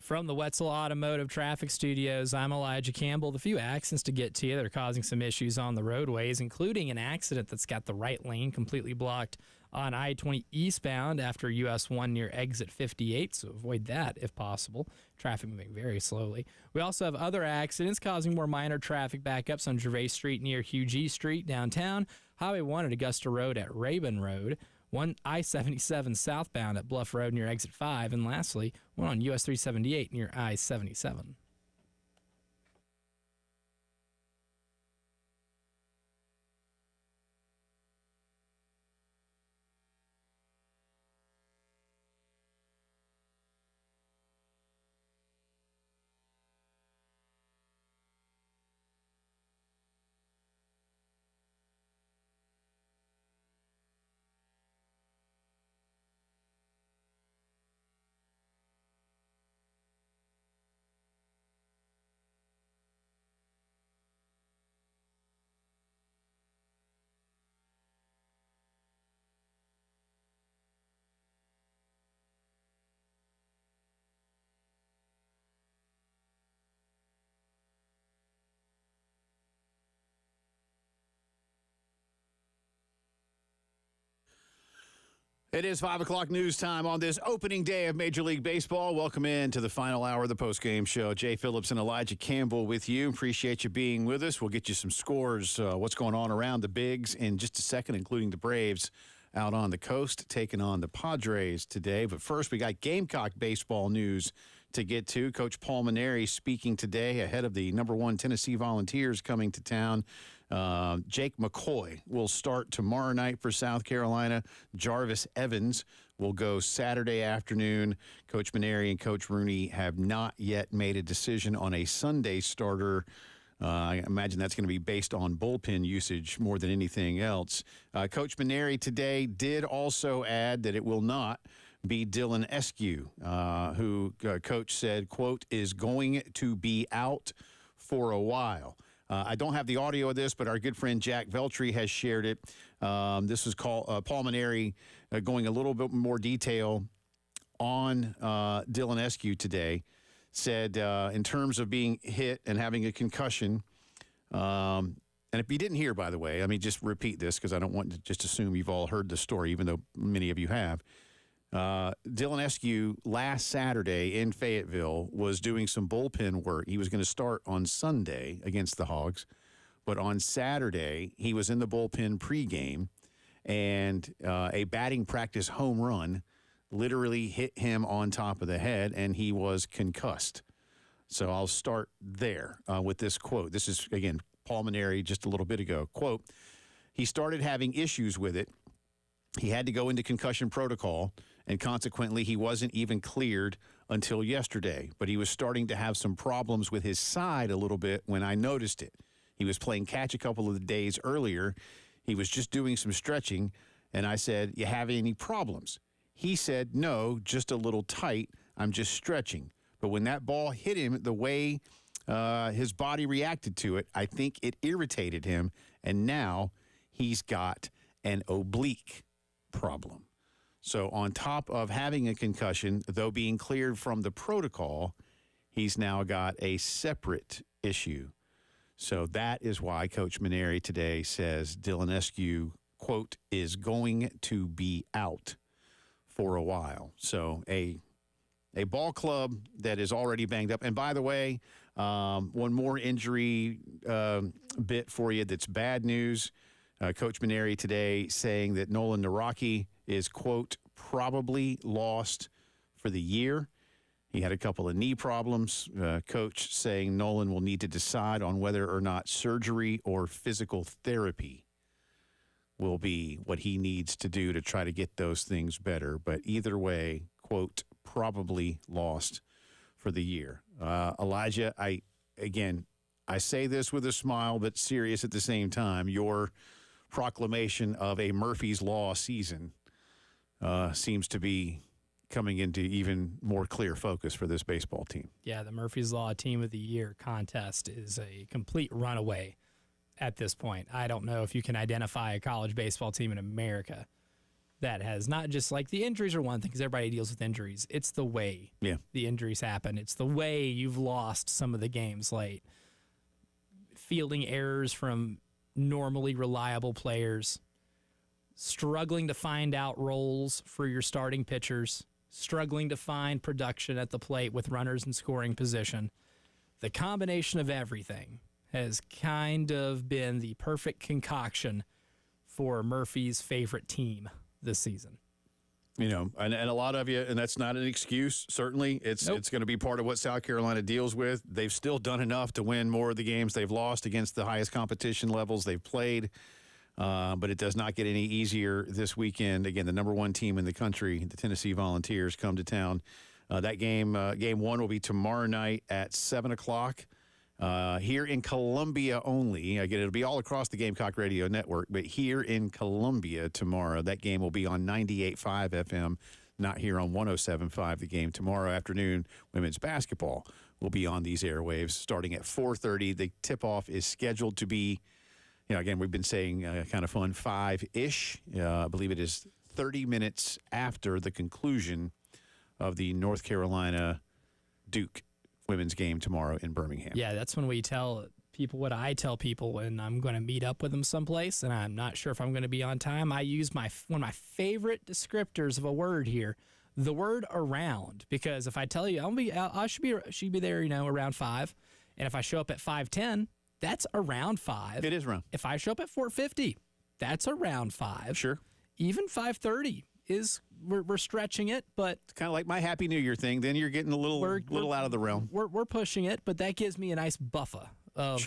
B: From the Wetzel Automotive Traffic Studios, I'm Elijah Campbell. The few accidents to get to you that are causing some issues on the roadways, including an accident that's got the right lane completely blocked on I-20 eastbound after US 1 near exit 58, so avoid that if possible. Traffic moving very slowly. We also have other accidents causing more minor traffic backups on Gervais Street near Hughie Street downtown, Highway 1 at Augusta Road at Rabun Road, one I-77 southbound at Bluff Road near exit 5, and lastly, one on US 378 near I-77.
A: It is 5 o'clock news time on this opening day of Major League Baseball. Welcome in to the final hour of the postgame show. Jay Phillips and Elijah Campbell with you. Appreciate you being with us. We'll get you some scores, what's going on around the bigs in just a second, including the Braves out on the coast taking on the Padres today. But first, we got Gamecock baseball news to get to. Coach Paul Mainieri speaking today ahead of the #1 Tennessee Volunteers coming to town. Jake McCoy will start tomorrow night for South Carolina. Jarvis Evans will go Saturday afternoon. Coach Mainieri and Coach Rooney have not yet made a decision on a Sunday starter. I imagine that's going to be based on bullpen usage more than anything else. Coach Mainieri today did also add that it will not be Dylan Eskew, who Coach said, quote, is going to be out for a while. I don't have the audio of this, but our good friend Jack Veltri has shared it. This is Paul Mainieri going a little bit more detail on Dylan Eskew today, said in terms of being hit and having a concussion, and if you didn't hear, by the way, let me just repeat this because I don't want to just assume you've all heard the story, even though many of you have. Dylan Eskew last Saturday in Fayetteville was doing some bullpen work. He was going to start on Sunday against the Hogs, but on Saturday he was in the bullpen pregame, and a batting practice home run literally hit him on top of the head, and he was concussed. So I'll start there with this quote. This is, again, Paul Maneri just a little bit ago. Quote, he started having issues with it. He had to go into concussion protocol, and consequently he wasn't even cleared until yesterday. But he was starting to have some problems with his side a little bit when I noticed it. He was playing catch a couple of the days earlier. He was just doing some stretching, and I said, you have any problems? He said, no, just a little tight. I'm just stretching. But when that ball hit him, the way his body reacted to it, I think it irritated him, and now he's got an oblique problem. So on top of having a concussion, though being cleared from the protocol, he's now got a separate issue. So that is why Coach Maneri today says Dylan Eskew, quote, is going to be out for a while. So a ball club that is already banged up. And by the way, one more injury bit for you that's bad news. Coach Maneri today saying that Nolan Naraki is, quote, probably lost for the year. He had a couple of knee problems. Coach saying Nolan will need to decide on whether or not surgery or physical therapy will be what he needs to do to try to get those things better. But either way, quote, probably lost for the year. Elijah, I say this with a smile, but serious at the same time. Your proclamation of a Murphy's Law season seems to be coming into even more clear focus for this baseball team.
B: Yeah, the Murphy's Law Team of the Year contest is a complete runaway at this point. I don't know if you can identify a college baseball team in America that has not just like the injuries are one thing because everybody deals with injuries. It's the way the injuries happen. It's the way you've lost some of the games late. Fielding errors from normally reliable players, struggling to find out roles for your starting pitchers, struggling to find production at the plate with runners in scoring position. The combination of everything has kind of been the perfect concoction for Murphy's favorite team this season.
A: You know, and a lot of you, and that's not an excuse, certainly. It's going to be part of what South Carolina deals with. They've still done enough to win more of the games they've lost against the highest competition levels they've played. But it does not get any easier this weekend. Again, the number one team in the country, the Tennessee Volunteers, come to town. That game one will be tomorrow night at 7 o'clock here in Columbia only. Again, it'll be all across the Gamecock Radio Network, but here in Columbia tomorrow. That game will be on 98.5 FM, not here on 107.5. The game tomorrow afternoon, women's basketball, will be on these airwaves starting at 4:30. The tip-off is scheduled to be, again, we've been saying kind of fun, 5-ish. I believe it is 30 minutes after the conclusion of the North Carolina Duke women's game tomorrow in Birmingham.
B: Yeah, that's when we tell people what I tell people when I'm going to meet up with them someplace, and I'm not sure if I'm going to be on time. I use one of my favorite descriptors of a word here, the word around, because if I tell you I should be there, around 5, and if I show up at 5:10, that's around 5.
A: It is around.
B: If I show up at 4:50, that's around 5.
A: Sure.
B: Even 5:30 is we're stretching it, but
A: it's kind of like my Happy New Year thing. Then you're getting a little out of the realm.
B: We're pushing it, but that gives me a nice buffer of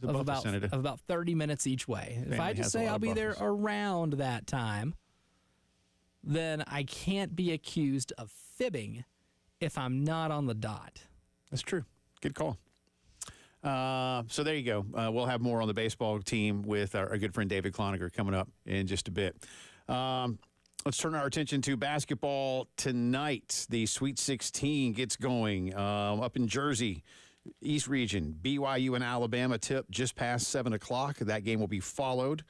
B: about 30 minutes each way. If I just say I'll be there around that time, then I can't be accused of fibbing if I'm not on the dot.
A: That's true. Good call. So there you go. We'll have more on the baseball team with our good friend David Cloninger coming up in just a bit. Let's turn our attention to basketball tonight. The Sweet 16 gets going up in Jersey, East Region. BYU and Alabama tip just past 7 o'clock. That game will be followed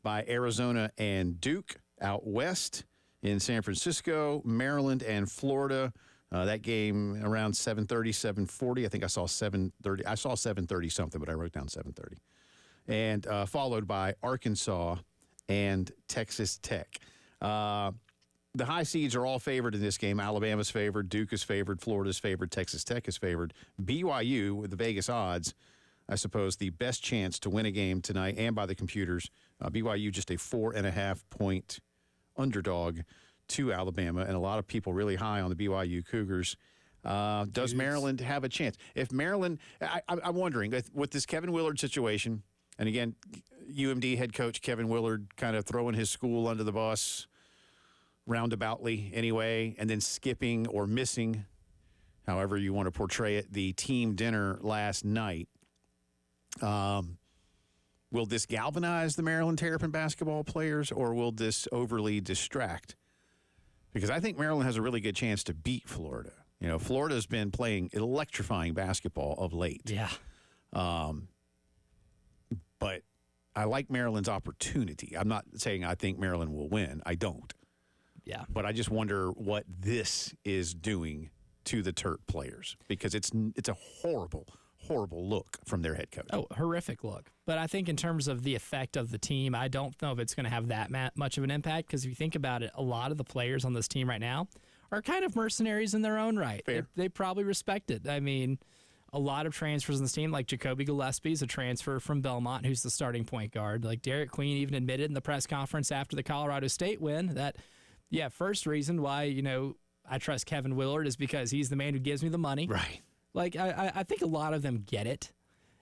A: by Arizona and Duke out west in San Francisco. Maryland and Florida
C: That game around 7:30, 7:40. I think I saw 7:30. I saw 7:30 something, but I wrote down 7:30. And followed by Arkansas and Texas Tech. The high seeds are all favored in this game. Alabama's favored, Duke is favored, Florida's favored, Texas Tech is favored. BYU, with the Vegas odds, I suppose the best chance to win a game tonight, and by the computers, BYU just a 4.5-point underdog to Alabama, and a lot of people really high on the BYU Cougars. Does Maryland have a chance? If Maryland, I'm wondering, with this Kevin Willard situation, and again, UMD head coach Kevin Willard kind of throwing his school under the bus roundaboutly anyway, and then skipping or missing, however you want to portray it, the team dinner last night. Will this galvanize the Maryland Terrapin basketball players, or will this overly distract? Because I think Maryland has a really good chance to beat Florida. You know, Florida's been playing electrifying basketball of late.
B: Yeah.
C: But I like Maryland's opportunity. I'm not saying I think Maryland will win. I don't.
B: Yeah.
C: But I just wonder what this is doing to the Terp players, because it's a horrible look from their head coach.
B: Oh, horrific look. But I think in terms of the effect of the team, I don't know if it's going to have that much of an impact, because if you think about it, a lot of the players on this team right now are kind of mercenaries in their own right. They probably respect it. I mean, a lot of transfers in this team, like Jacoby Gillespie is a transfer from Belmont, who's the starting point guard. Like Derek Queen even admitted in the press conference after the Colorado State win that, yeah, first reason why, I trust Kevin Willard is because he's the man who gives me the money.
C: Right.
B: Like, I think a lot of them get it.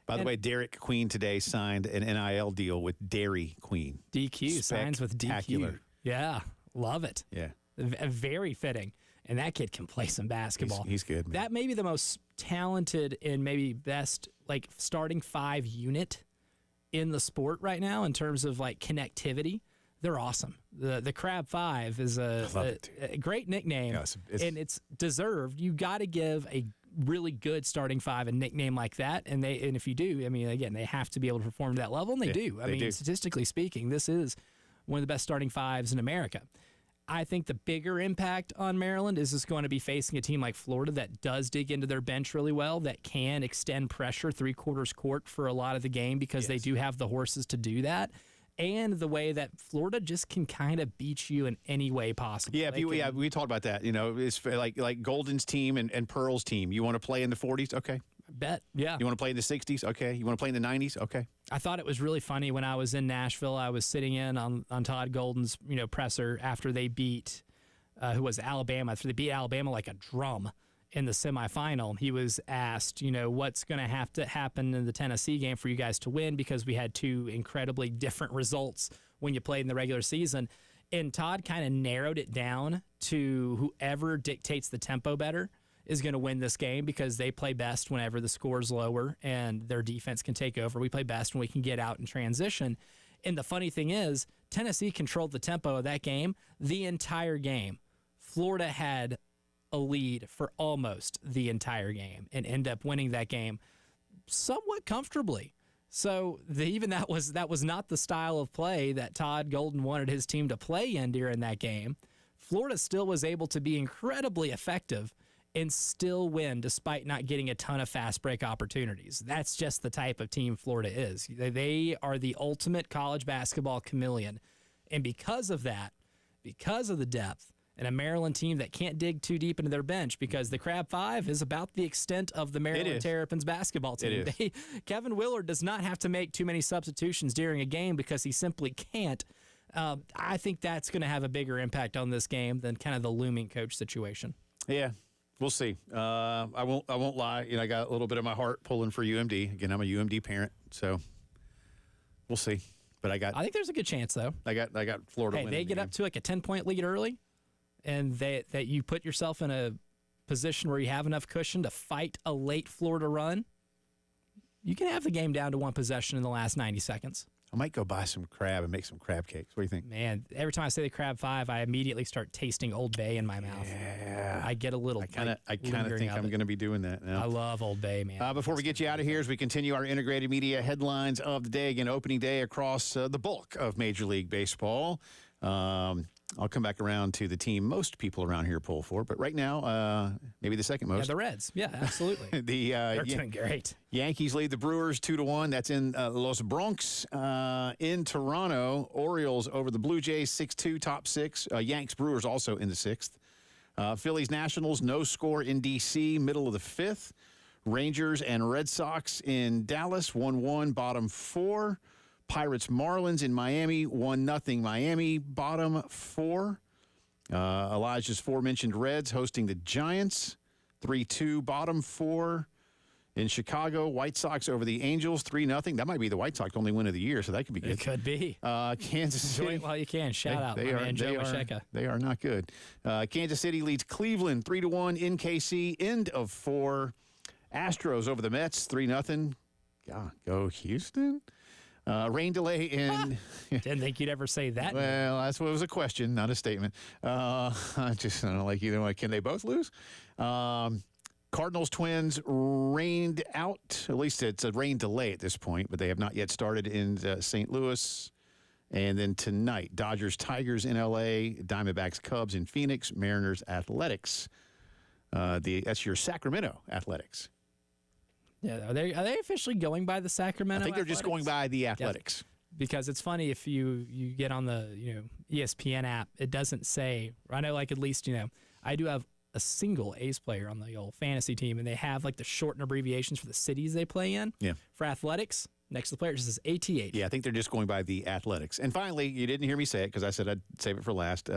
C: By the way, Derek Queen today signed an NIL deal with Dairy Queen.
B: DQ, signs with DQ. Yeah, love it.
C: Yeah.
B: Very fitting. And that kid can play some basketball.
C: He's good, man.
B: That may be the most talented and maybe best, like, starting five unit in the sport right now in terms of, like, connectivity. They're awesome. The Crab Five is a great nickname, and it's deserved. You got to give a really good starting five a nickname like that, and if you do, I mean, again, they have to be able to perform to that level, and they do. I mean, statistically speaking, this is one of the best starting fives in America. I think the bigger impact on Maryland is just going to be facing a team like Florida that does dig into their bench really well, that can extend pressure three-quarters court for a lot of the game because they do have the horses to do that. And the way that Florida just can kind of beat you in any way possible.
C: Yeah, we talked about that. It's like Golden's team and Pearl's team. You want to play in the 40s? Okay.
B: Bet, yeah.
C: You want to play in the 60s? Okay. You want to play in the 90s? Okay.
B: I thought it was really funny when I was in Nashville. I was sitting in on Todd Golden's presser after they beat who was Alabama. After they beat Alabama like a drum in the semifinal. He was asked, what's going to have to happen in the Tennessee game for you guys to win, because we had two incredibly different results when you played in the regular season. And Todd kind of narrowed it down to whoever dictates the tempo better is going to win this game, because they play best whenever the score's lower and their defense can take over. We play best when we can get out and transition. And the funny thing is, Tennessee controlled the tempo of that game the entire game. Florida had a lead for almost the entire game and end up winning that game somewhat comfortably. So that was not the style of play that Todd Golden wanted his team to play in during that game. Florida still was able to be incredibly effective and still win despite not getting a ton of fast break opportunities. That's just the type of team Florida is. They are the ultimate college basketball chameleon. And because of that, because of the depth, and a Maryland team that can't dig too deep into their bench, because the Crab Five is about the extent of the Maryland Terrapins basketball team. Kevin Willard does not have to make too many substitutions during a game because he simply can't. I think that's going to have a bigger impact on this game than kind of the looming coach situation.
C: Yeah, we'll see. I won't lie. I got a little bit of my heart pulling for UMD. Again, I'm a UMD parent, so we'll see. But I think
B: there's a good chance, though.
C: I got Florida.
B: Hey, they get up to like a 10-point lead early, and that you put yourself in a position where you have enough cushion to fight a late Florida run, you can have the game down to one possession in the last 90 seconds.
C: I might go buy some crab and make some crab cakes. What do you think?
B: Man, every time I say the Crab Five, I immediately start tasting Old Bay in my mouth.
C: Yeah.
B: I get a little.
C: I kind of think I'm going to be doing that now.
B: I love Old Bay, man.
C: Before we get you out of here, as we continue our integrated media headlines of the day, again, opening day across the bulk of Major League Baseball. I'll come back around to the team most people around here pull for, but right now, maybe the second most.
B: Yeah, the Reds. Yeah, absolutely.
C: They're
B: doing great.
C: Yankees lead the Brewers 2-1. That's in Los Bronx. In Toronto, Orioles over the Blue Jays 6-2, top six. Yanks Brewers also in the sixth. Phillies Nationals, no score in D.C., middle of the fifth. Rangers and Red Sox in Dallas, 1-1, bottom four. Pirates Marlins in Miami, 1-0 Miami, bottom four. Elijah's aforementioned Reds hosting the Giants, 3-2, bottom four. In Chicago, White Sox over the Angels, 3-0. That might be the White Sox only win of the year, so that could be good.
B: It could be.
C: Kansas City.
B: Enjoy it while you can. Shout out, my man, Joe Macheka.
C: They are not good. Kansas City leads Cleveland 3-1 in KC, end of four. Astros over the Mets, 3-0. God, go Houston. Rain delay in.
B: Didn't think you'd ever say that.
C: Well, that's what was a question, not a statement. I don't like either one. Can they both lose? Cardinals Twins rained out. At least it's a rain delay at this point, but they have not yet started in St. Louis. And then tonight, Dodgers Tigers in L.A., Diamondbacks Cubs in Phoenix, Mariners Athletics. That's your Sacramento Athletics.
B: Yeah, are they officially going by the Sacramento?
C: I think they're just going by the Athletics.
B: Yeah, because it's funny if you get on the ESPN app, it doesn't say. I know, like, at least I do have a single A's player on the old fantasy team, and they have like the shortened abbreviations for the cities they play in.
C: Yeah.
B: For athletics, next to the player it says ATH.
C: Yeah, I think they're just going by the Athletics. And finally, you didn't hear me say it because I said I'd save it for last.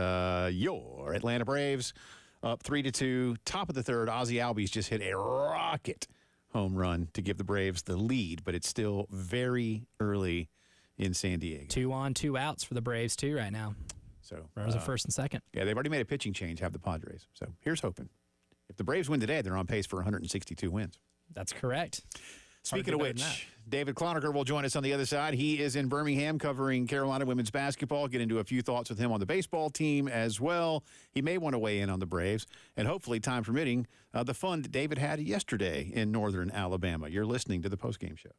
C: Your Atlanta Braves up 3-2, top of the third. Ozzie Albies just hit a rocket home run to give the Braves the lead, but it's still very early in San Diego.
B: 2 on, 2 outs for the Braves too right now.
C: So
B: runners at first and second.
C: Yeah, they've already made a pitching change, have the Padres. So here's hoping. If the Braves win today, they're on pace for 162 wins.
B: That's correct.
C: Speaking of which, David Clonaker will join us on the other side. He is in Birmingham covering Carolina women's basketball. Get into a few thoughts with him on the baseball team as well. He may want to weigh in on the Braves. And hopefully, time permitting, the fun that David had yesterday in northern Alabama. You're listening to the Postgame Show.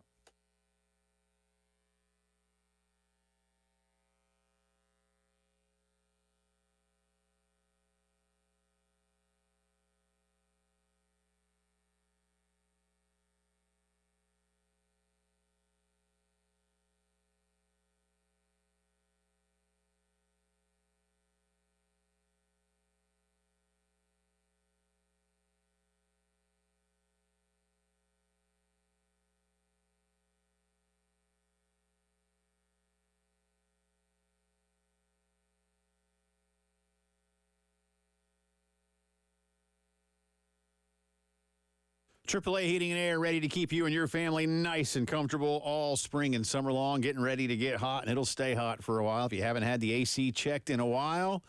C: AAA Heating and Air, ready to keep you and your family nice and comfortable all spring and summer long, getting ready to get hot, and it'll stay hot for a while. If you haven't had the AC checked in a while,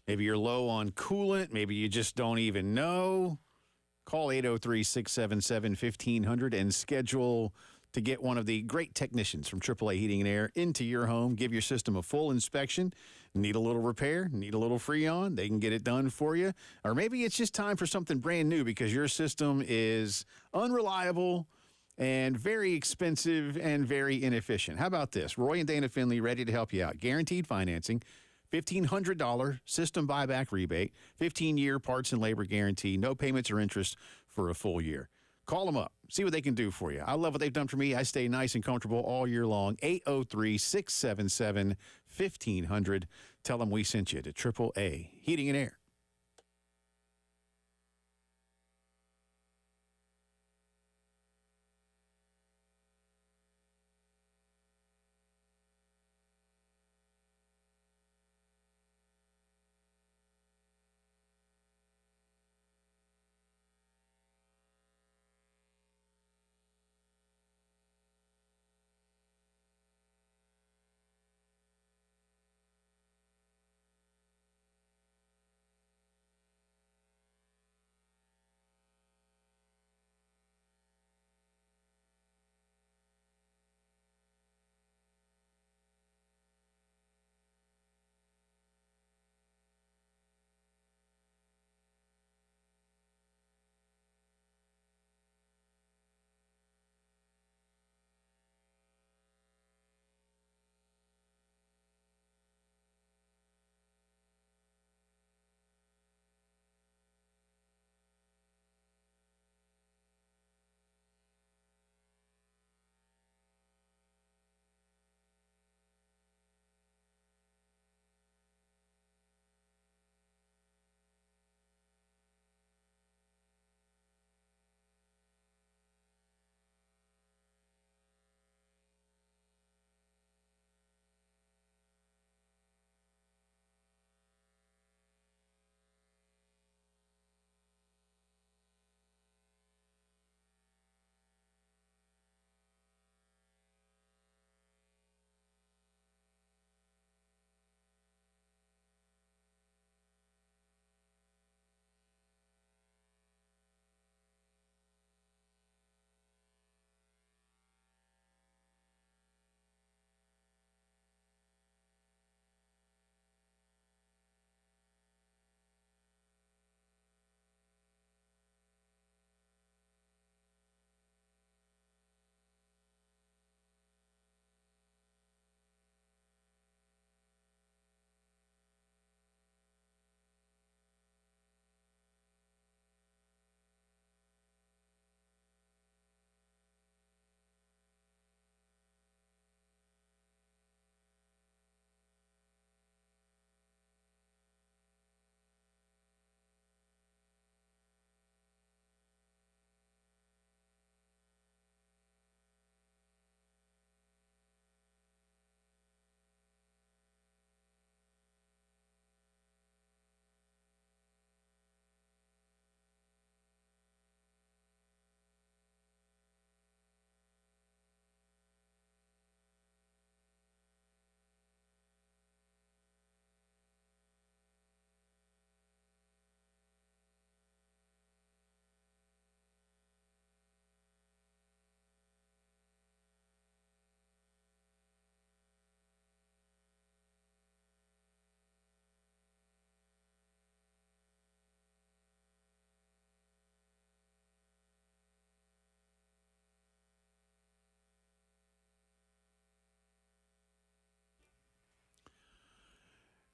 C: maybe you're low on coolant, maybe you just don't even know, call 803-677-1500 and schedule to get one of the great technicians from AAA Heating and Air into your home, give your system a full inspection. Need a little repair, need a little Freon, they can get it done for you. Or maybe it's just time for something brand new because your system is unreliable and very expensive and very inefficient. How about this? Roy and Dana Finley ready to help you out. Guaranteed financing, $1,500 system buyback rebate, 15-year parts and labor guarantee, no payments or interest for a full year. Call them up. See what they can do for you. I love what they've done for me. I stay nice and comfortable all year long. 803-677-1500. Tell them we sent you to AAA Heating and Air.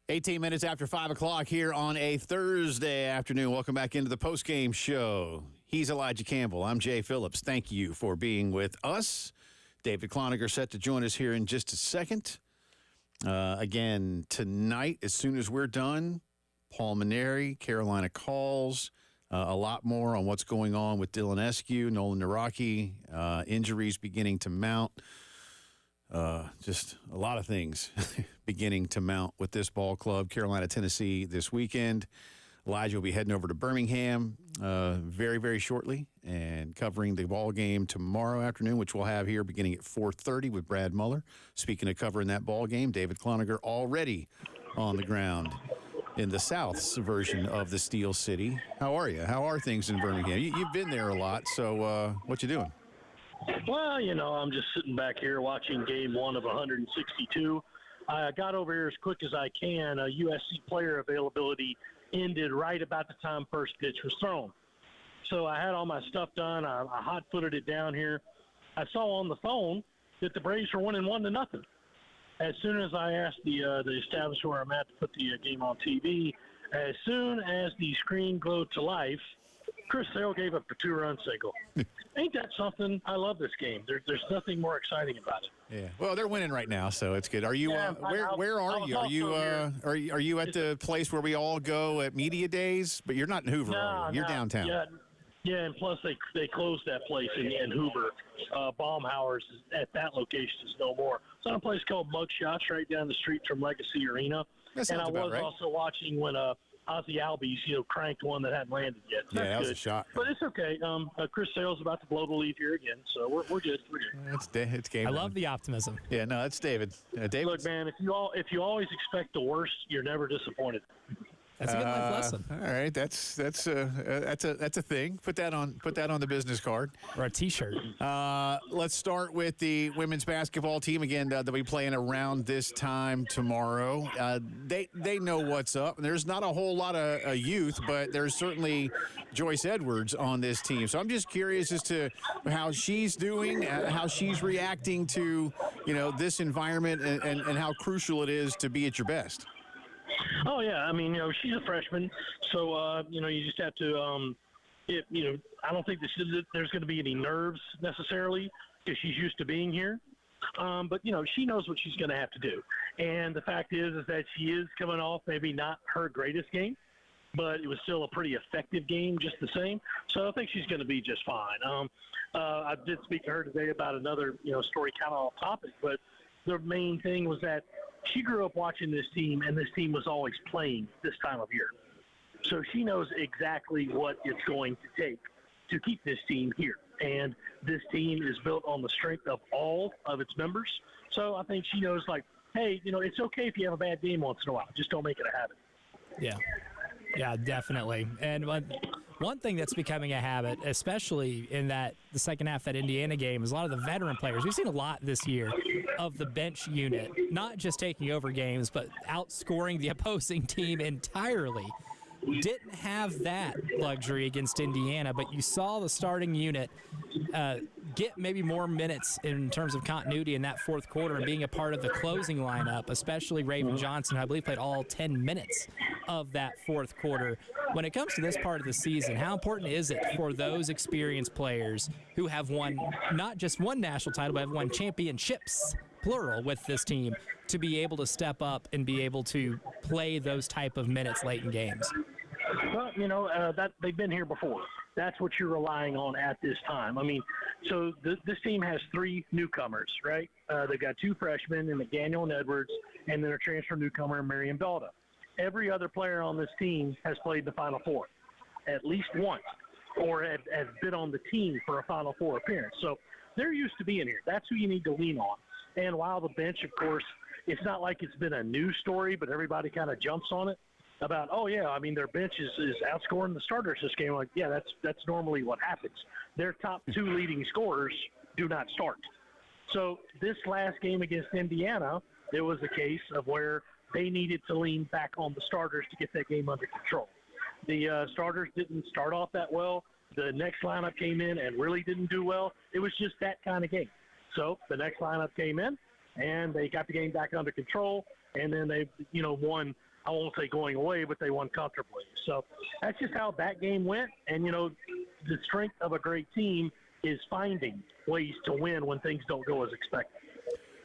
C: 18 minutes after 5 o'clock here on a Thursday afternoon. Welcome back into the postgame show. He's Elijah Campbell. I'm Jay Phillips. Thank you for being with us. David Cloninger set to join us here in just a second. Again, tonight, as soon as we're done, Paul Maneri, Carolina Calls, a lot more on what's going on with Dylan Eskew, Nolan Naraki, injuries beginning to mount. Just a lot of things beginning to mount with this ball club. Carolina, Tennessee this weekend. Elijah will be heading over to Birmingham very, very shortly and covering the ball game tomorrow afternoon, which we'll have here beginning at 4:30 with Brad Muller. Speaking of covering that ball game, David Cloninger already on the ground in the South's version of the Steel City. How are you? How are things in Birmingham? You've been there a lot, so what you doing?
E: Well, I'm just sitting back here watching game 1 of 162. I got over here as quick as I can. USC player availability ended right about the time first pitch was thrown. So I had all my stuff done. I hot-footed it down here. I saw on the phone that the Braves were winning 1-0. As soon as I asked the establishment where I'm at to put the game on TV, as soon as the screen glowed to life, Chris Sale gave up a 2-run single. Ain't that something? I love this game. There's nothing more exciting about it.
C: Yeah. Well, they're winning right now, so it's good. Are you?
E: Yeah,
C: where are you? Are you at the place where we all go at media days? But you're not in Hoover. Are you? You're downtown.
E: Yeah, and plus they closed that place in Hoover. Baumhauer's at that location is no more. It's on a place called Mugshots right down the street from Legacy Arena.
C: And I was
E: also watching when Ozzy Albies, cranked one that hadn't landed yet. So
C: that was a shot.
E: But it's okay. Chris Sale's about to blow the lead here again, so we're good. We're good.
C: It's game.
B: I love the optimism.
C: Yeah, no, that's David. David.
E: Look, man, if you always expect the worst, you're never disappointed.
B: That's a good life lesson.
C: All right, that's a thing. Put that on the business card
B: or a T-shirt.
C: Let's start with the women's basketball team again. They'll be playing around this time tomorrow. They know what's up. There's not a whole lot of youth, but there's certainly Joyce Edwards on this team. So I'm just curious as to how she's doing, how she's reacting to this environment, and how crucial it is to be at your best.
E: Oh, yeah. I mean, she's a freshman, so, you just have to, I don't think there's going to be any nerves necessarily because she's used to being here. But, she knows what she's going to have to do. And the fact is that she is coming off maybe not her greatest game, but it was still a pretty effective game just the same. So I think she's going to be just fine. I did speak to her today about another, story kind of off topic, but the main thing was that she grew up watching this team, and this team was always playing this time of year. So she knows exactly what it's going to take to keep this team here. And this team is built on the strength of all of its members. So I think she knows, hey, it's okay if you have a bad game once in a while. Just don't make it a habit.
B: Yeah, definitely. And one thing that's becoming a habit, especially in the second half of that Indiana game, is a lot of the veteran players. We've seen a lot this year of the bench unit, not just taking over games, but outscoring the opposing team entirely. Didn't have that luxury against Indiana, but you saw the starting unit get maybe more minutes in terms of continuity in that fourth quarter and being a part of the closing lineup, especially Raven Johnson, who I believe played all 10 minutes of that fourth quarter. When it comes to this part of the season, how important is it for those experienced players who have won not just one national title, but have won championships, plural, with this team, to be able to step up and be able to play those type of minutes late in games?
E: Well, that they've been here before. That's what you're relying on at this time. I mean, so this team has 3 newcomers, right? They've got 2 freshmen, and McDaniel and Edwards, and then a transfer newcomer, Miriam Belda. Every other player on this team has played the Final Four at least once, or has been on the team for a Final Four appearance. So they're used to being here. That's who you need to lean on. And while the bench, of course, it's not like it's been a news story, but everybody kind of jumps on it about, their bench is outscoring the starters this game. Like, yeah, that's normally what happens. Their top 2 leading scorers do not start. So this last game against Indiana, there was a case of where they needed to lean back on the starters to get that game under control. The starters didn't start off that well. The next lineup came in and really didn't do well. It was just that kind of game. So the next lineup came in, and they got the game back under control, and then they, won. I won't say going away, but they won comfortably. So that's just how that game went. And the strength of a great team is finding ways to win when things don't go as expected.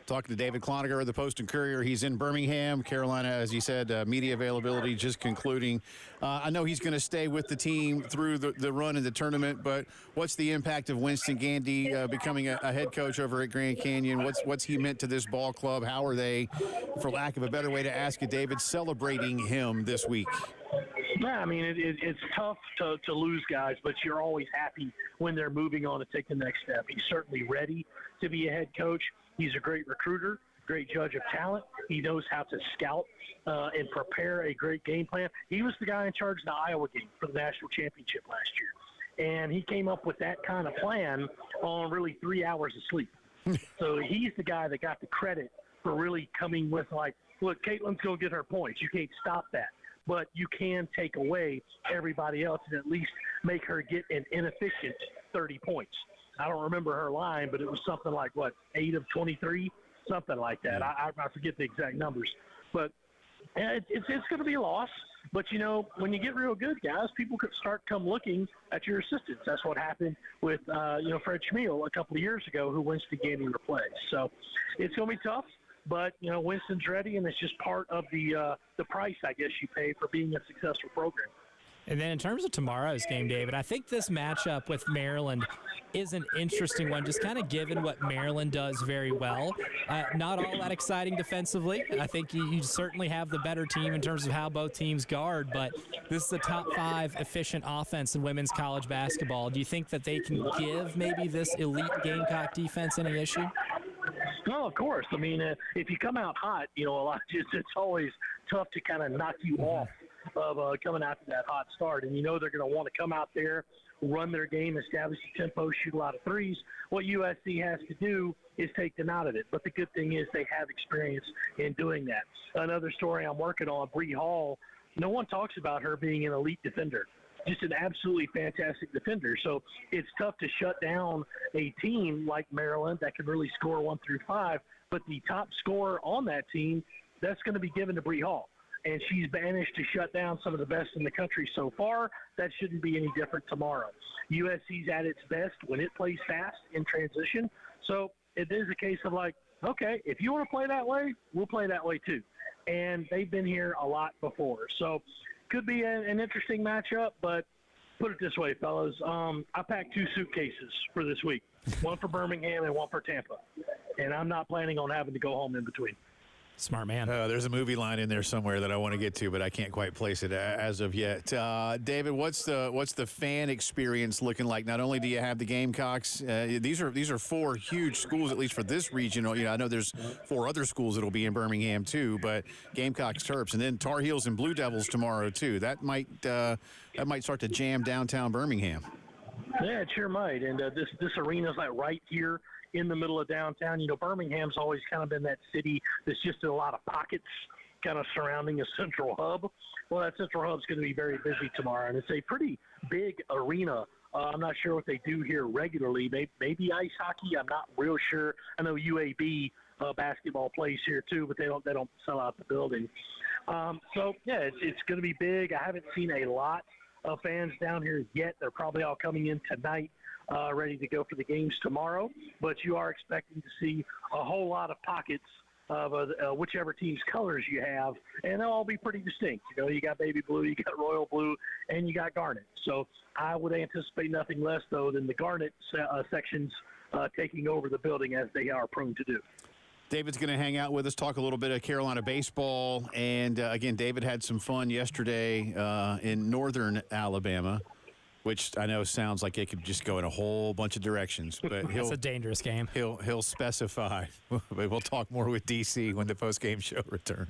C: Talking to David Cloninger of the Post and Courier. He's in Birmingham, Carolina, as he said, media availability just concluding. I know he's going to stay with the team through the run in the tournament, but what's the impact of Winston Gandy becoming a head coach over at Grand Canyon? What's he meant to this ball club? How are they, for lack of a better way to ask it, David, celebrating him this week?
E: Yeah, I mean, it's tough to lose guys, but you're always happy when they're moving on to take the next step. He's certainly ready to be a head coach. He's a great recruiter, great judge of talent. He knows how to scout and prepare a great game plan. He was the guy in charge of the Iowa game for the national championship last year. And he came up with that kind of plan on really 3 hours of sleep. So he's the guy that got the credit for really coming with, like, look, Caitlin's going to get her points. You can't stop that. But you can take away everybody else and at least make her get an inefficient 30 points. I don't remember her line, but it was something like, 8 of 23? Something like that. I forget the exact numbers. But it's going to be a loss. But, when you get real good, guys, people could start come looking at your assistants. That's what happened with, Fred Schmiel a couple of years ago, who Winston Gandy replaced. So it's going to be tough. But, Winston's ready, and it's just part of the price, I guess, you pay for being a successful program.
B: And then in terms of tomorrow's game, David, I think this matchup with Maryland is an interesting one, just kind of given what Maryland does very well. Not all that exciting defensively. I think you certainly have the better team in terms of how both teams guard, but this is a top 5 efficient offense in women's college basketball. Do you think that they can give maybe this elite Gamecock defense any issue?
E: No, of course. I mean, if you come out hot, it's always tough to kind of knock you off of coming out to that hot start. And they're going to want to come out there, run their game, establish the tempo, shoot a lot of threes. What USC has to do is take them out of it. But the good thing is they have experience in doing that. Another story I'm working on, Bree Hall, no one talks about her being an elite defender. Just an absolutely fantastic defender. So it's tough to shut down a team like Maryland that can really score 1 through 5. But the top scorer on that team, that's going to be given to Bree Hall. And she's managed to shut down some of the best in the country so far. That shouldn't be any different tomorrow. USC's at its best when it plays fast in transition. So it is a case of like, okay, if you want to play that way, we'll play that way too. And they've been here a lot before. So could be an interesting matchup, but put it this way, fellas. I packed 2 suitcases for this week, one for Birmingham and one for Tampa. And I'm not planning on having to go home in between.
B: Smart man.
C: There's a movie line in there somewhere that I want to get to, but I can't quite place it as of yet. David, what's the fan experience looking like? Not only do you have the Gamecocks, these are 4 huge schools, at least for this region. I know there's 4 other schools that'll be in Birmingham too, but Gamecocks, Terps, and then Tar Heels and Blue Devils tomorrow too. That might start to jam downtown Birmingham.
E: Yeah, it sure might. And this arena's like right here in the middle of downtown. Birmingham's always kind of been that city that's just in a lot of pockets kind of surrounding a central hub. Well, that central hub's going to be very busy tomorrow, and it's a pretty big arena. I'm not sure what they do here regularly. Maybe ice hockey. I'm not real sure. I know UAB basketball plays here too, but they don't sell out the building. So yeah, it's going to be big. I haven't seen a lot of fans down here yet. They're probably all coming in tonight, ready to go for the games tomorrow. But you are expecting to see a whole lot of pockets of whichever team's colors you have, and they'll all be pretty distinct. You got baby blue, you got royal blue, and you got garnet. So I would anticipate nothing less, though, than the garnet sections taking over the building as they are prone to do.
C: David's going to hang out with us, talk a little bit of Carolina baseball. And, again, David had some fun yesterday in northern Alabama, which I know sounds like it could just go in a whole bunch of directions. But
B: it's a dangerous game.
C: He'll specify. But we'll talk more with DC when the post-game show returns.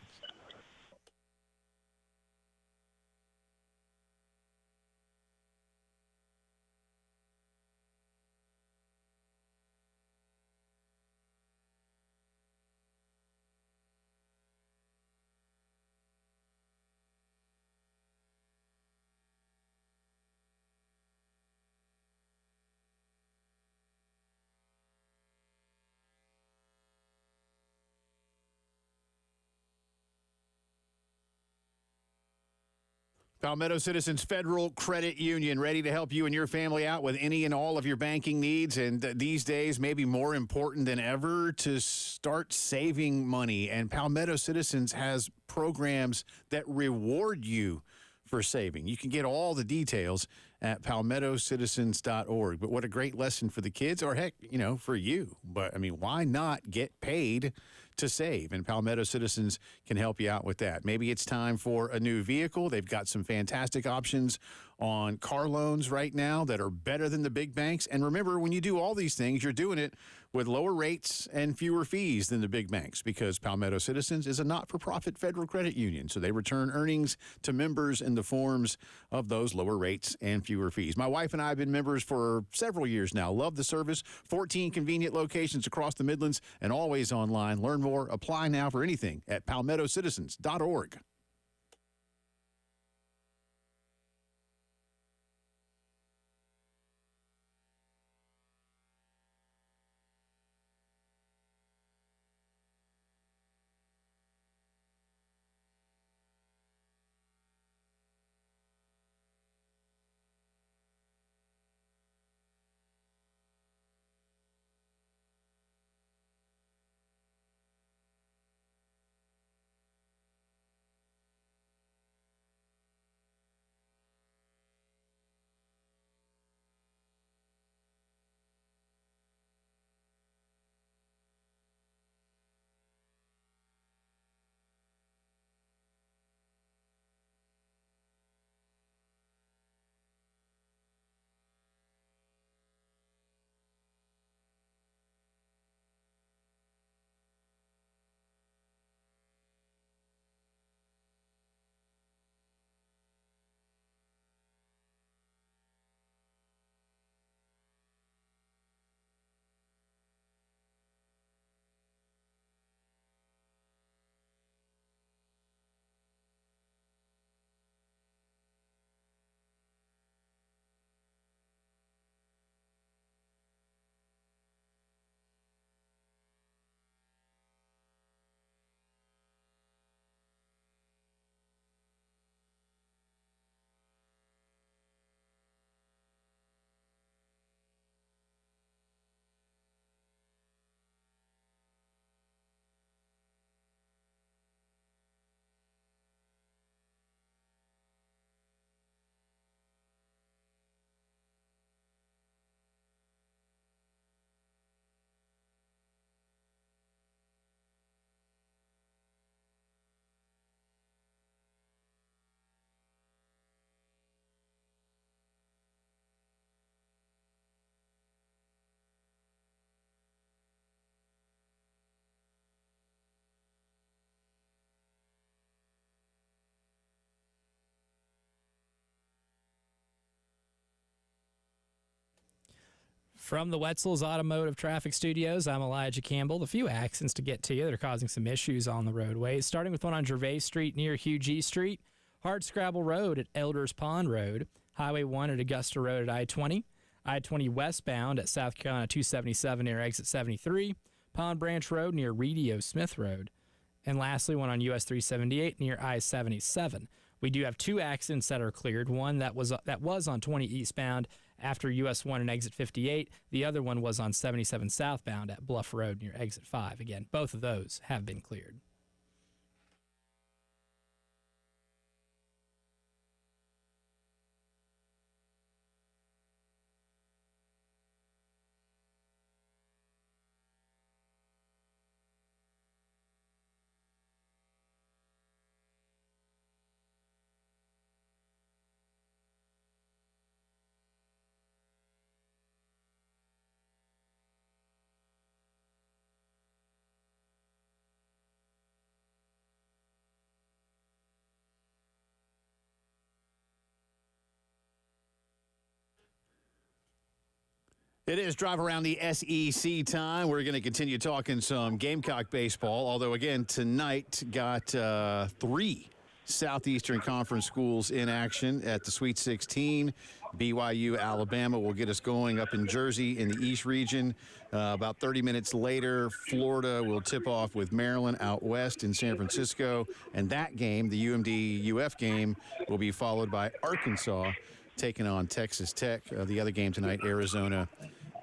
C: Palmetto Citizens Federal Credit Union, ready to help you and your family out with any and all of your banking needs. And these days, maybe more important than ever, to start saving money. And Palmetto Citizens has programs that reward you for saving. You can get all the details at palmettocitizens.org. But what a great lesson for the kids, or heck, for you. But, why not get paid to save? And Palmetto Citizens can help you out with that. Maybe it's time for a new vehicle. They've got some fantastic options on car loans right now that are better than the big banks. And remember, when you do all these things, you're doing it with lower rates and fewer fees than the big banks, because Palmetto Citizens is a not-for-profit federal credit union. So they return earnings to members in the forms of those lower rates and fewer fees. My wife and I have been members for several years now. Love the service. 14 convenient locations across the Midlands and always online. Learn more. Apply now for anything at palmettocitizens.org.
B: From the Wetzel's Automotive Traffic Studios, I'm Elijah Campbell. A few accidents to get to you that are causing some issues on the roadways, starting with one on Gervais Street near Hugh G. Street, Hardscrabble Road at Elders Pond Road, Highway 1 at Augusta Road at I-20, I-20 westbound at South Carolina 277 near Exit 73, Pond Branch Road near Reedy O. Smith Road, and lastly, one on US 378 near I-77. We do have two accidents that are cleared. One that was on 20 eastbound after US 1 and Exit 58. The other one was on 77 southbound at Bluff Road near Exit 5. Again, both of those have been cleared.
C: It is Drive Around the SEC time. We're going to continue talking some Gamecock baseball, although, again, tonight got three Southeastern Conference schools in action at the Sweet 16. BYU, Alabama will get us going up in Jersey in the East region. About 30 minutes later, Florida will tip off with Maryland out west in San Francisco. And that game, the UMD-UF game, will be followed by Arkansas taking on Texas Tech. The other game tonight, Arizona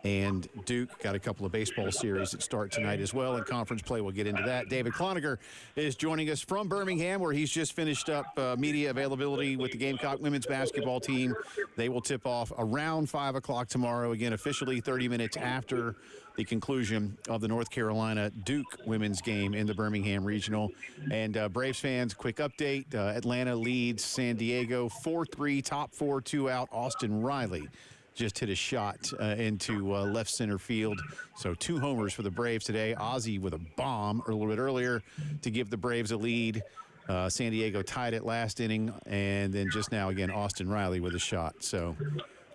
C: and Duke. Got a couple of baseball series that start tonight as well in conference play. We'll get into that. David Cloninger is joining us from Birmingham, where he's just finished up media availability with the Gamecock women's basketball team. They will tip off around 5 o'clock tomorrow, again officially 30 minutes after the conclusion of the North Carolina Duke women's game in the Birmingham Regional. And Braves fans, quick update. Atlanta leads San Diego 4-3, top 4, 2 out. Austin Riley just hit a shot into left center field. So 2 homers for the Braves today. Ozzie with a bomb a little bit earlier to give the Braves a lead. San Diego tied it last inning. And then just now, again, Austin Riley with a shot. So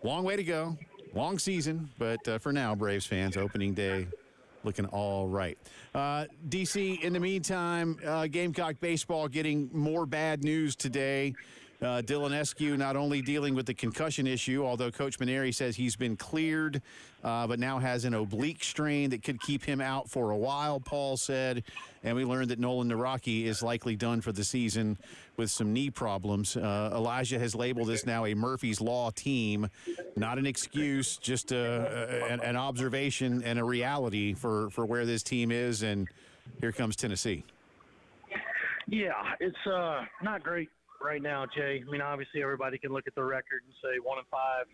C: long way to go. Long season. But for now, Braves fans, opening day looking all right. DC, in the meantime, Gamecock baseball getting more bad news today. Dylan Eskew not only dealing with the concussion issue, although Coach Maneri says he's been cleared, but now has an oblique strain that could keep him out for a while, Paul said. And we learned that Nolan Naraki is likely done for the season with some knee problems. Elijah has labeled this now a Murphy's Law team. Not an excuse, just an observation and a reality for where this team is. And here comes Tennessee.
E: Yeah, it's not great right now, Jay. I mean, obviously everybody can look at the record and say 1-5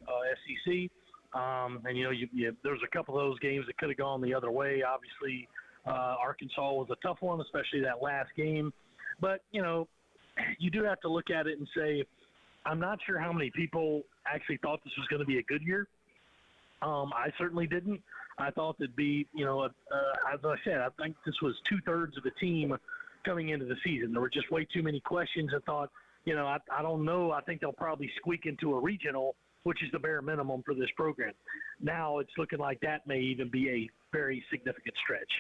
E: SEC. And, there's a couple of those games that could have gone the other way. Obviously, Arkansas was a tough one, especially that last game. But, you do have to look at it and say, I'm not sure how many people actually thought this was going to be a good year. I certainly didn't. I thought it'd be, as I said, I think this was 2/3 of the team coming into the season. There were just way too many questions. I thought, I don't know. I think they'll probably squeak into a regional, which is the bare minimum for this program. Now it's looking like that may even be a very significant stretch.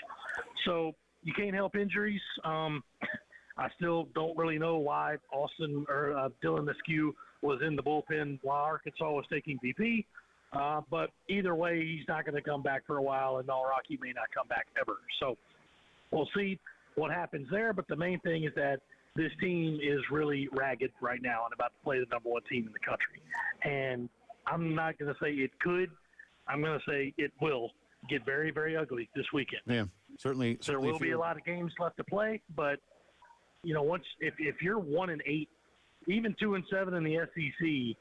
E: So you can't help injuries. I still don't really know why Austin or Dylan Eskew was in the bullpen while Arkansas was taking VP. But either way, he's not going to come back for a while, and Rocky may not come back ever. So we'll see what happens there. But the main thing is that this team is really ragged right now and about to play the number 1 team in the country. And I'm not going to say it could. I'm going to say it will get very, very ugly this weekend.
C: Yeah, certainly.
E: There will be a lot of games left to play, but once if you're 1-8, even 2-7 in the SEC,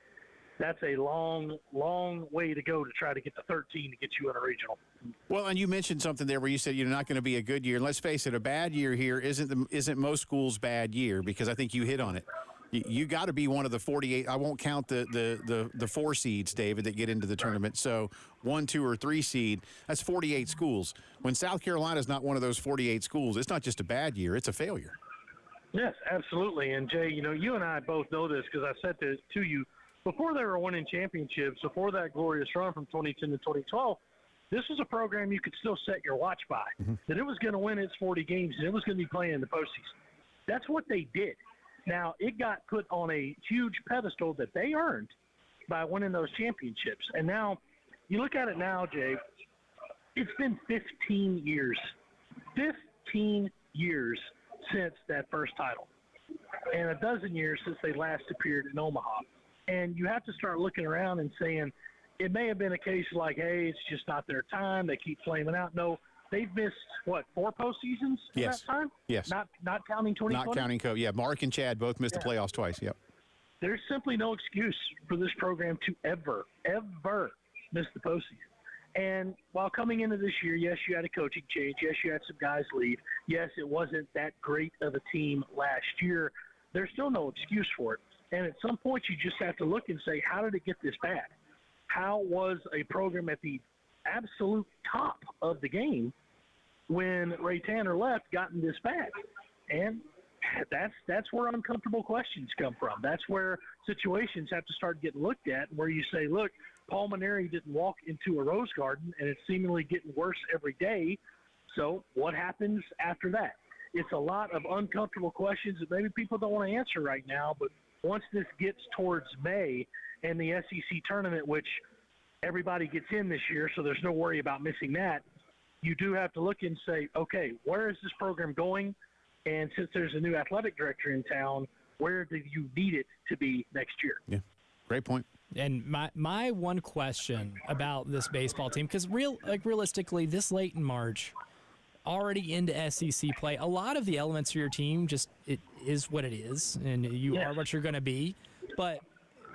E: that's a long, long way to go to try to get to 13 to get you in a regional.
C: Well, and you mentioned something there where you said you're not going to be a good year. And let's face it, a bad year here isn't most schools' bad year, because I think you hit on it. You got to be one of the 48. I won't count the 4 seeds, David, that get into the tournament. So 1, 2, or 3 seed, that's 48 schools. When South Carolina is not one of those 48 schools, it's not just a bad year, it's a failure.
E: Yes, absolutely. And Jay, you and I both know this because I said this to you before they were winning championships, before that glorious run from 2010 to 2012. This was a program you could still set your watch by, that it was going to win its 40 games and it was going to be playing in the postseason. That's what they did. Now, it got put on a huge pedestal that they earned by winning those championships. And now, you look at it now, Jay, it's been 15 years. 15 years since that first title. And a dozen years since they last appeared in Omaha. And you have to start looking around and saying, it may have been a case like, hey, it's just not their time. They keep flaming out. No, they've missed, 4 postseasons in that time?
C: Yes.
E: Not counting 2020?
C: Not counting COVID. Yeah, Mark and Chad both missed the playoffs twice. Yep.
E: There's simply no excuse for this program to ever miss the postseason. And while coming into this year, yes, you had a coaching change. Yes, you had some guys leave. Yes, it wasn't that great of a team last year. There's still no excuse for it. And at some point, you just have to look and say, how did it get this bad? How was a program at the absolute top of the game when Ray Tanner left gotten this bad? And that's where uncomfortable questions come from. That's where situations have to start getting looked at, where you say, look, Paul Maneri didn't walk into a rose garden, and it's seemingly getting worse every day. So what happens after that? it's a lot of uncomfortable questions that maybe people don't want to answer right now. But once this gets towards May and the SEC tournament, which everybody gets in this year, so there's no worry about missing that, you do have to look and say, okay, where is this program going? And since there's a new athletic director in town, where do you need it to be next year?
C: Yeah, great point.
B: And my one question about this baseball team, because realistically, this late in March, already into SEC play, a lot of the elements of your team it is what it is, and you are what you're going to be. But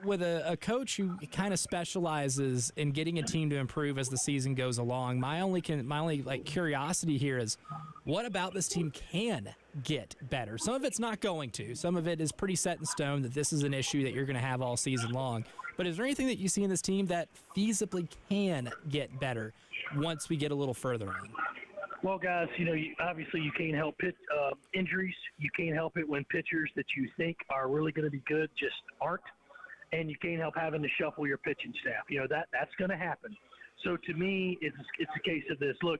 B: with a coach who kind of specializes in getting a team to improve as the season goes along, my only curiosity here is, what about this team can get better? Some of it's not going to. Some of it is pretty set in stone that this is an issue that you're going to have all season long. But is there anything that you see in this team that feasibly can get better once we get a little further in?
E: Well, guys, obviously you can't help injuries. You can't help it when pitchers that you think are really going to be good just aren't. And you can't help having to shuffle your pitching staff. That's going to happen. So to me, it's a case of this. Look,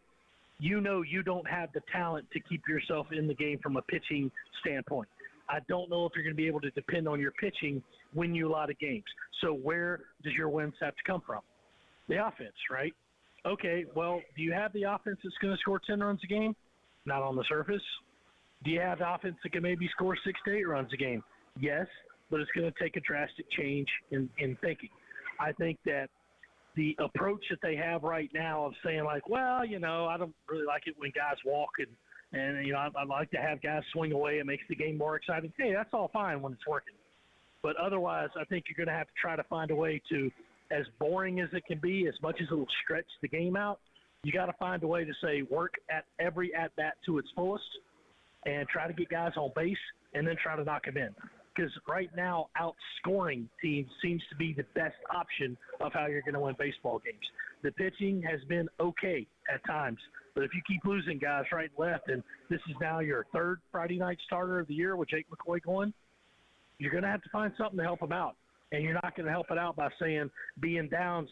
E: you don't have the talent to keep yourself in the game from a pitching standpoint. I don't know if you're going to be able to depend on your pitching win you a lot of games. So where does your wins have to come from? The offense, right? Okay, well, do you have the offense that's going to score 10 runs a game? Not on the surface. Do you have the offense that can maybe score 6 to 8 runs a game? Yes, but it's going to take a drastic change in thinking. I think that the approach that they have right now of saying like, well, I don't really like it when guys walk and I like to have guys swing away. It makes the game more exciting. Hey, that's all fine when it's working. But otherwise, I think you're going to have to try to find a way to, as boring as it can be, as much as it will stretch the game out, you got to find a way to say work at every at-bat to its fullest and try to get guys on base and then try to knock them in. Because right now, outscoring teams seems to be the best option of how you're going to win baseball games. The pitching has been okay at times, but if you keep losing guys right and left, and this is now your third Friday night starter of the year with Jake McCoy going, you're going to have to find something to help him out. And you're not going to help it out by saying being down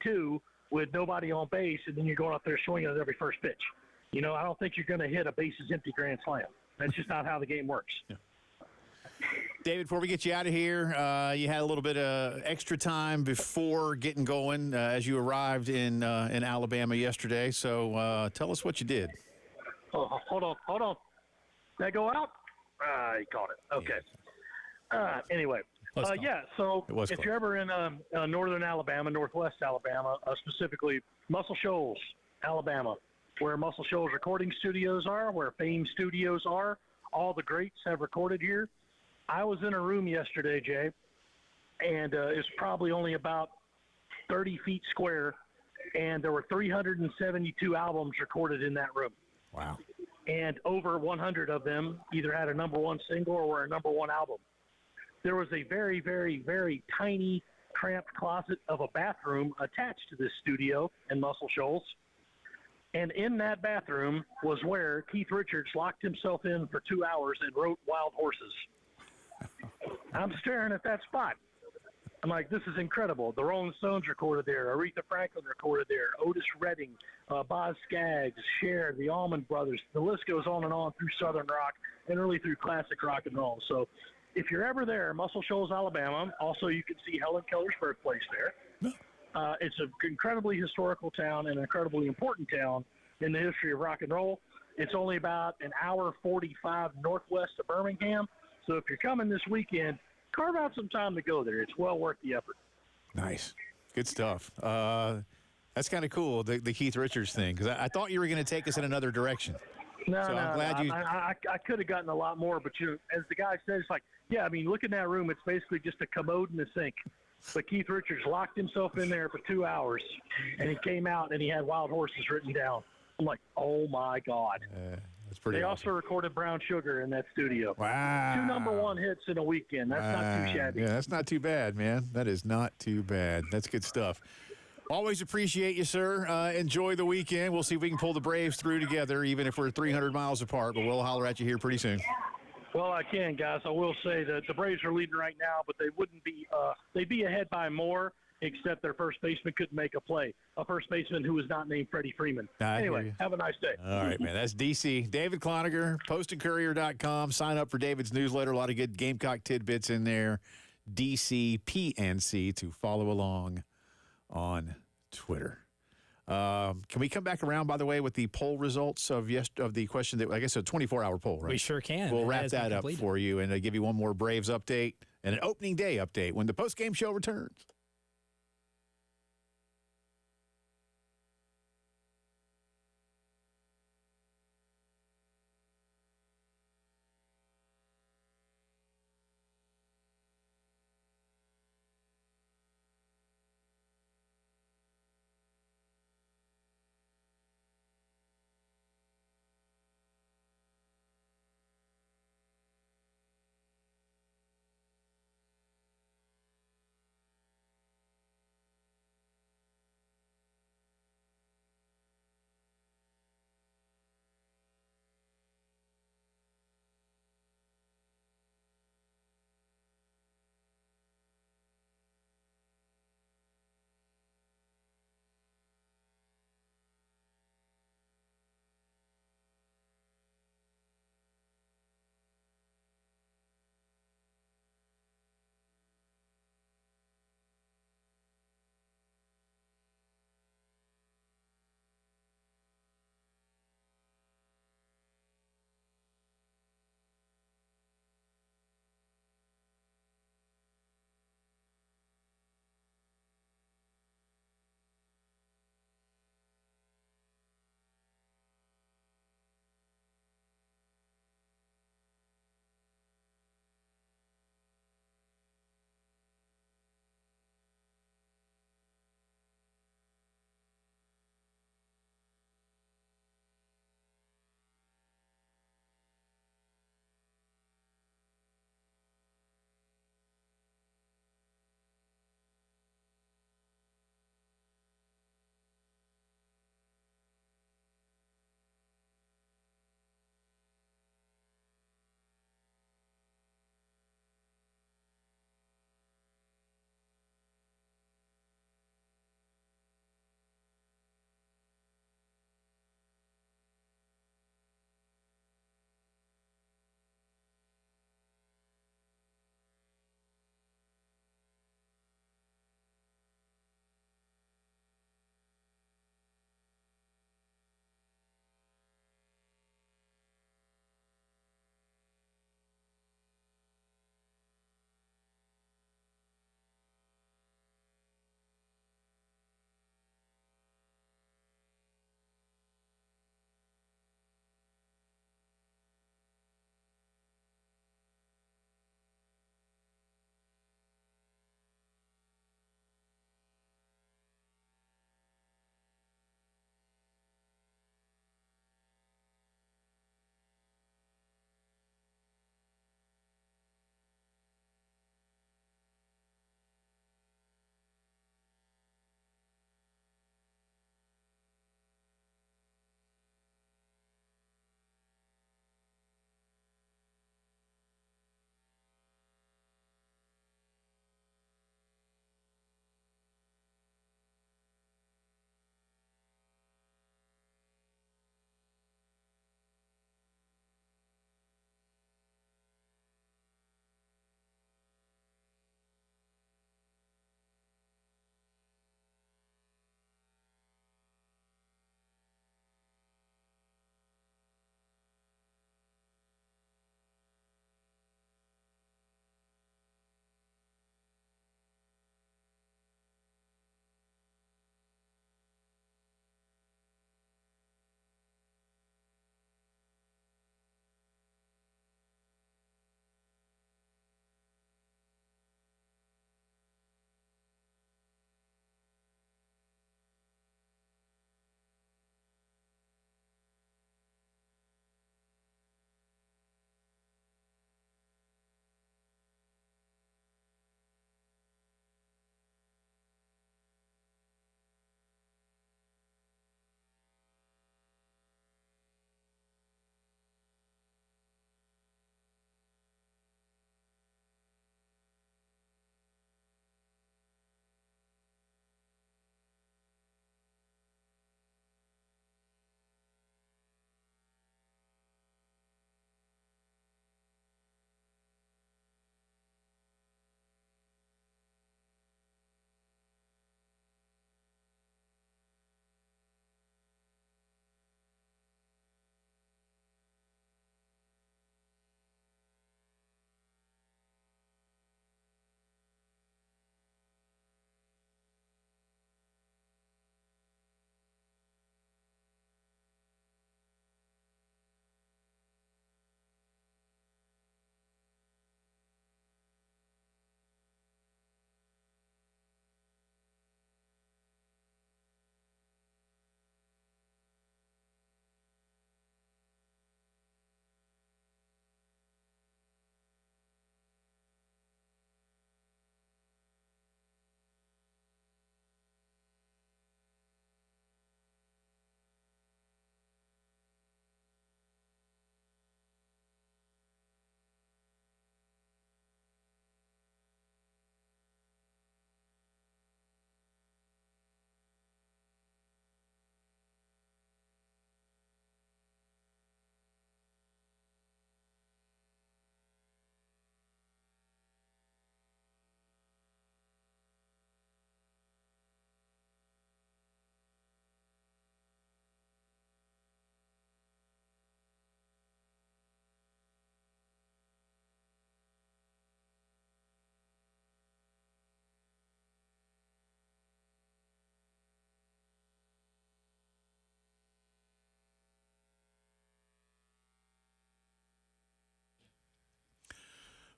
E: 6-2 with nobody on base, and then you're going out there swinging at every first pitch. I don't think you're going to hit a bases empty grand slam. That's just not how the game works.
C: Yeah. David, before we get you out of here, you had a little bit of extra time before getting going as you arrived in Alabama yesterday. So tell us what you did.
E: Oh, hold on. Did that go out? He caught it. Okay. Anyway. So if you're ever in northern Alabama, northwest Alabama, specifically Muscle Shoals, Alabama, where Muscle Shoals recording studios are, where Fame Studios are, all the greats have recorded here. I was in a room yesterday, Jay, and it's probably only about 30 feet square, and there were 372 albums recorded in that room.
C: Wow.
E: And over 100 of them either had a number one single or were a number one album. There was a very, very, very tiny, cramped closet of a bathroom attached to this studio in Muscle Shoals. And in that bathroom was where Keith Richards locked himself in for 2 hours and wrote Wild Horses. I'm staring at that spot. I'm like, this is incredible. The Rolling Stones recorded there. Aretha Franklin recorded there. Otis Redding, Boz Scaggs, Cher, the Allman Brothers. The list goes on and on through Southern rock and really through classic rock and roll. So if you're ever there, Muscle Shoals, Alabama, also you can see Helen Keller's birthplace there. It's an incredibly historical town and an incredibly important town in the history of rock and roll. It's only about an hour 45 northwest of Birmingham. So if you're coming this weekend, carve out some time to go there. It's well worth the effort.
C: Nice. Good stuff. That's kind of cool, the Keith Richards thing, because I thought you were going to take us in another direction.
E: I'm glad I could have gotten a lot more, but as the guy said, it's like, yeah, I mean, look in that room. It's basically just a commode and a sink. But Keith Richards locked himself in there for 2 hours, and he came out, and he had Wild Horses written down. I'm like, oh, my God.
C: That's pretty
E: They
C: awesome.
E: also recorded Brown Sugar in that studio.
C: Wow.
E: 2 number one hits in a weekend. That's not too shabby.
C: Yeah, that's not too bad, man. That is not too bad. That's good stuff. Always appreciate you, sir. Enjoy the weekend. We'll see if we can pull the Braves through together, even if we're 300 miles apart, but we'll holler at you here pretty soon.
E: Well, I can, guys. I will say that the Braves are leading right now, but they wouldn't be they'd be ahead by more except their first baseman couldn't make a play. A first baseman who was not named Freddie Freeman. Anyway, have a nice day.
C: All right, man. That's DC. David Cloninger, postandcourier.com. Sign up for David's newsletter. A lot of good Gamecock tidbits in there. DCPNC to follow along on Twitter. Can we come back around, by the way, with the poll results of the question that I guess a 24-hour poll, right?
B: We sure can.
C: We'll wrap that up for you and give you one more Braves update and an opening day update when the postgame show returns.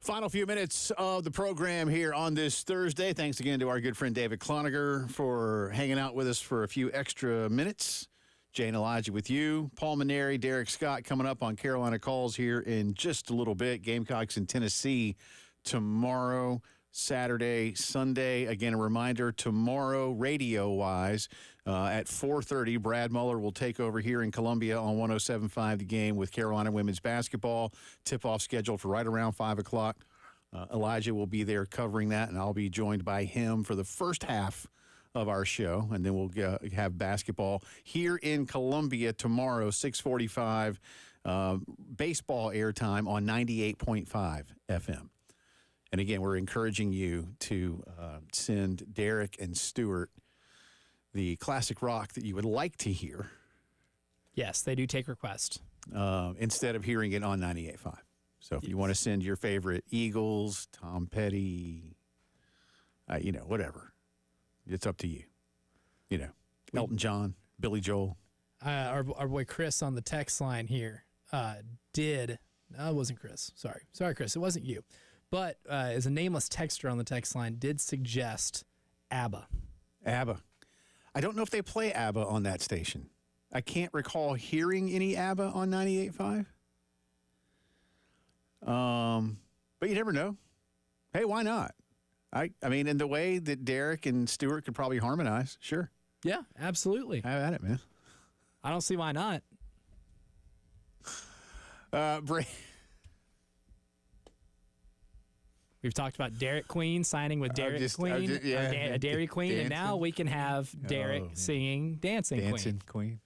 C: Final few minutes of the program here on this Thursday. Thanks again to our good friend David Cloninger for hanging out with us for a few extra minutes. Jay and Elijah with you. Paul Maneri, Derek Scott coming up on Carolina Calls here in just a little bit. Gamecocks in Tennessee tomorrow, Saturday, Sunday. Again, a reminder, tomorrow, radio-wise, at 4:30, Brad Muller will take over here in Columbia on 107.5 The Game with Carolina women's basketball. Tip-off scheduled for right around 5 o'clock. Elijah will be there covering that, and I'll be joined by him for the first half of our show, and then we'll have basketball here in Columbia tomorrow, 6:45, baseball airtime on 98.5 FM. And again, we're encouraging you to send Derek and Stuart the classic rock that you would like to hear.
B: Yes, they do take requests.
C: Instead of hearing it on 98.5. So if you want to send your favorite Eagles, Tom Petty, whatever, it's up to you. Elton John, Billy Joel.
B: Our boy Chris on the text line here it wasn't Chris. Sorry, Chris, it wasn't you. But as a nameless texter on the text line did suggest ABBA.
C: ABBA. I don't know if they play ABBA on that station. I can't recall hearing any ABBA on 98.5. But you never know. Hey, why not? I mean, in the way that Derek and Stuart could probably harmonize, sure.
B: Yeah, absolutely.
C: Have at it, man.
B: I don't see why not. We've talked about Derek Queen signing with Derek Queen, Dairy Queen, dancing. And now we can have Derek singing Dancing
C: Queen.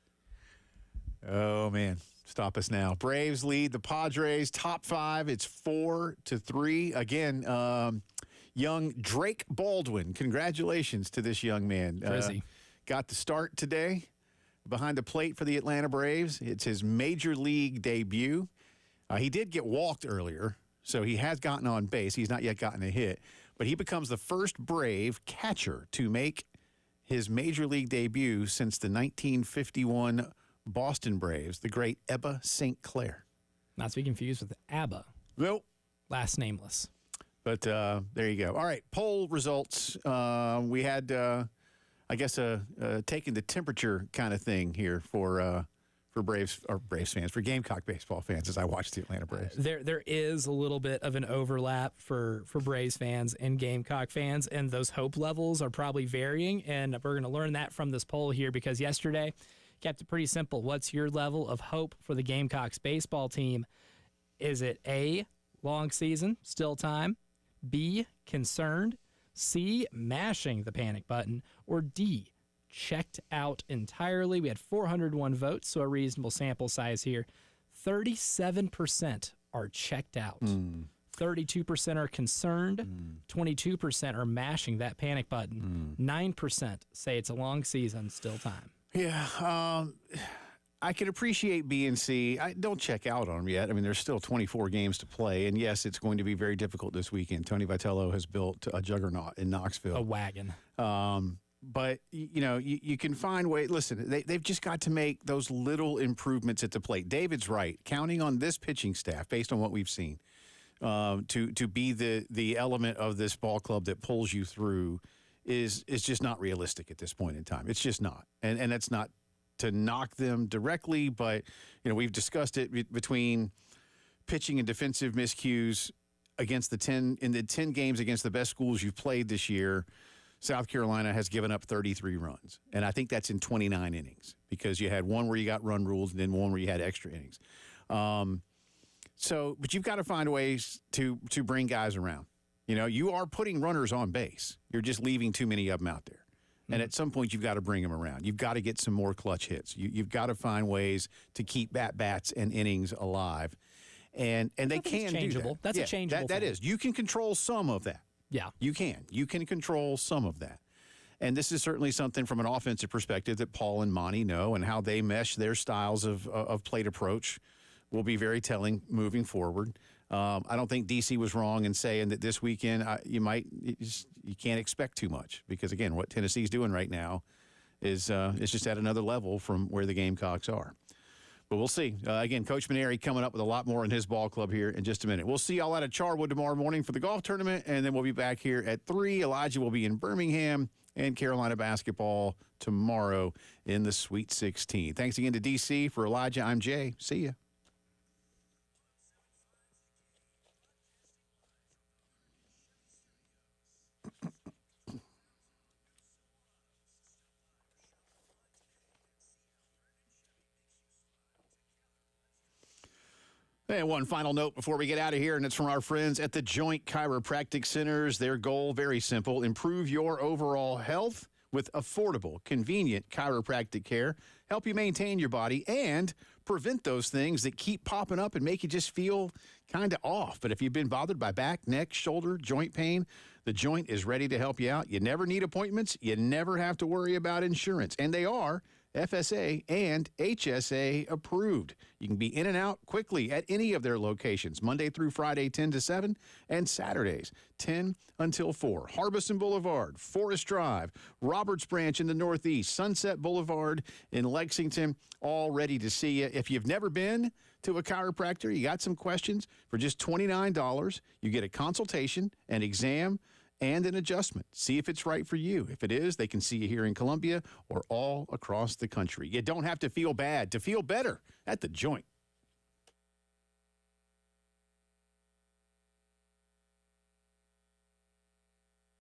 C: Oh, man. Stop us now. Braves lead the Padres, top 5. It's 4-3. Again, young Drake Baldwin. Congratulations to this young man. Got the start today behind the plate for the Atlanta Braves. It's his major league debut. He did get walked earlier, so he has gotten on base. He's not yet gotten a hit, but he becomes the first Brave catcher to make his major league debut since the 1951 Boston Braves, the great Ebba St. Clair.
B: Not to be confused with ABBA.
C: Nope.
B: Last nameless.
C: But there you go. All right, poll results. We had, I guess, taking the temperature kind of thing here for Braves fans, for Gamecock baseball fans, as I watched the Atlanta Braves.
B: There is a little bit of an overlap for Braves fans and Gamecock fans, and those hope levels are probably varying, and we're going to learn that from this poll here, because yesterday kept it pretty simple. What's your level of hope for the Gamecocks baseball team? Is it A, long season, still time, B, concerned, C, mashing the panic button, or D, checked out entirely? We had 401 votes, so a reasonable sample size here. 37% are checked out. 32% are concerned. 22% are mashing that panic button. 9% say it's a long season, still time.
C: Yeah, I can appreciate B and C. I don't check out on them yet. I mean, there's still 24 games to play, and yes, it's going to be very difficult this weekend. Tony Vitello has built a juggernaut in Knoxville.
B: A wagon.
C: But, you can find ways. Listen, they've just got to make those little improvements at the plate. David's right. Counting on this pitching staff, based on what we've seen, to be the element of this ball club that pulls you through is just not realistic at this point in time. It's just not. And that's not to knock them directly, but, we've discussed it between pitching and defensive miscues against the 10 games against the best schools you've played this year. South Carolina has given up 33 runs, and I think that's in 29 innings, because you had one where you got run rules and then one where you had extra innings. But you've got to find ways to bring guys around. You are putting runners on base. You're just leaving too many of them out there. And at some point, you've got to bring them around. You've got to get some more clutch hits. You've got to find ways to keep bats and innings alive. And they can do that.
B: That's a changeable
C: that is. You can control some of that.
B: Yeah.
C: You can. You can control some of that. And this is certainly something from an offensive perspective that Paul and Monty know, and how they mesh their styles of plate approach will be very telling moving forward. I don't think DC was wrong in saying that this weekend you can't expect too much, because, again, what Tennessee's doing right now is just at another level from where the Gamecocks are.
A: But we'll see. Again, Coach Maneri coming up with a lot more in his ball club here in just a minute. We'll see y'all out at Charwood tomorrow morning for the golf tournament, and then we'll be back here at 3. Elijah will be in Birmingham and Carolina basketball tomorrow in the Sweet 16. Thanks again to DC. For Elijah, I'm Jay. See ya. And one final note before we get out of here, and it's from our friends at the Joint Chiropractic Centers. Their goal, very simple: improve your overall health with affordable, convenient chiropractic care, help you maintain your body, and prevent those things that keep popping up and make you just feel kind of off. But if you've been bothered by back, neck, shoulder, joint pain, the Joint is ready to help you out. You never need appointments. You never have to worry about insurance. And they are FSA and HSA approved. You can be in and out quickly at any of their locations, Monday through Friday, 10 to 7, and Saturdays, 10 until 4. Harbison Boulevard, Forest Drive, Roberts Branch in the Northeast, Sunset Boulevard in Lexington, all ready to see you. If you've never been to a chiropractor, you got some questions, for just $29, you get a consultation, an exam, and an adjustment. See if it's right for you. If it is, they can see you here in Columbia or all across the country. You don't have to feel bad to feel better at the Joint.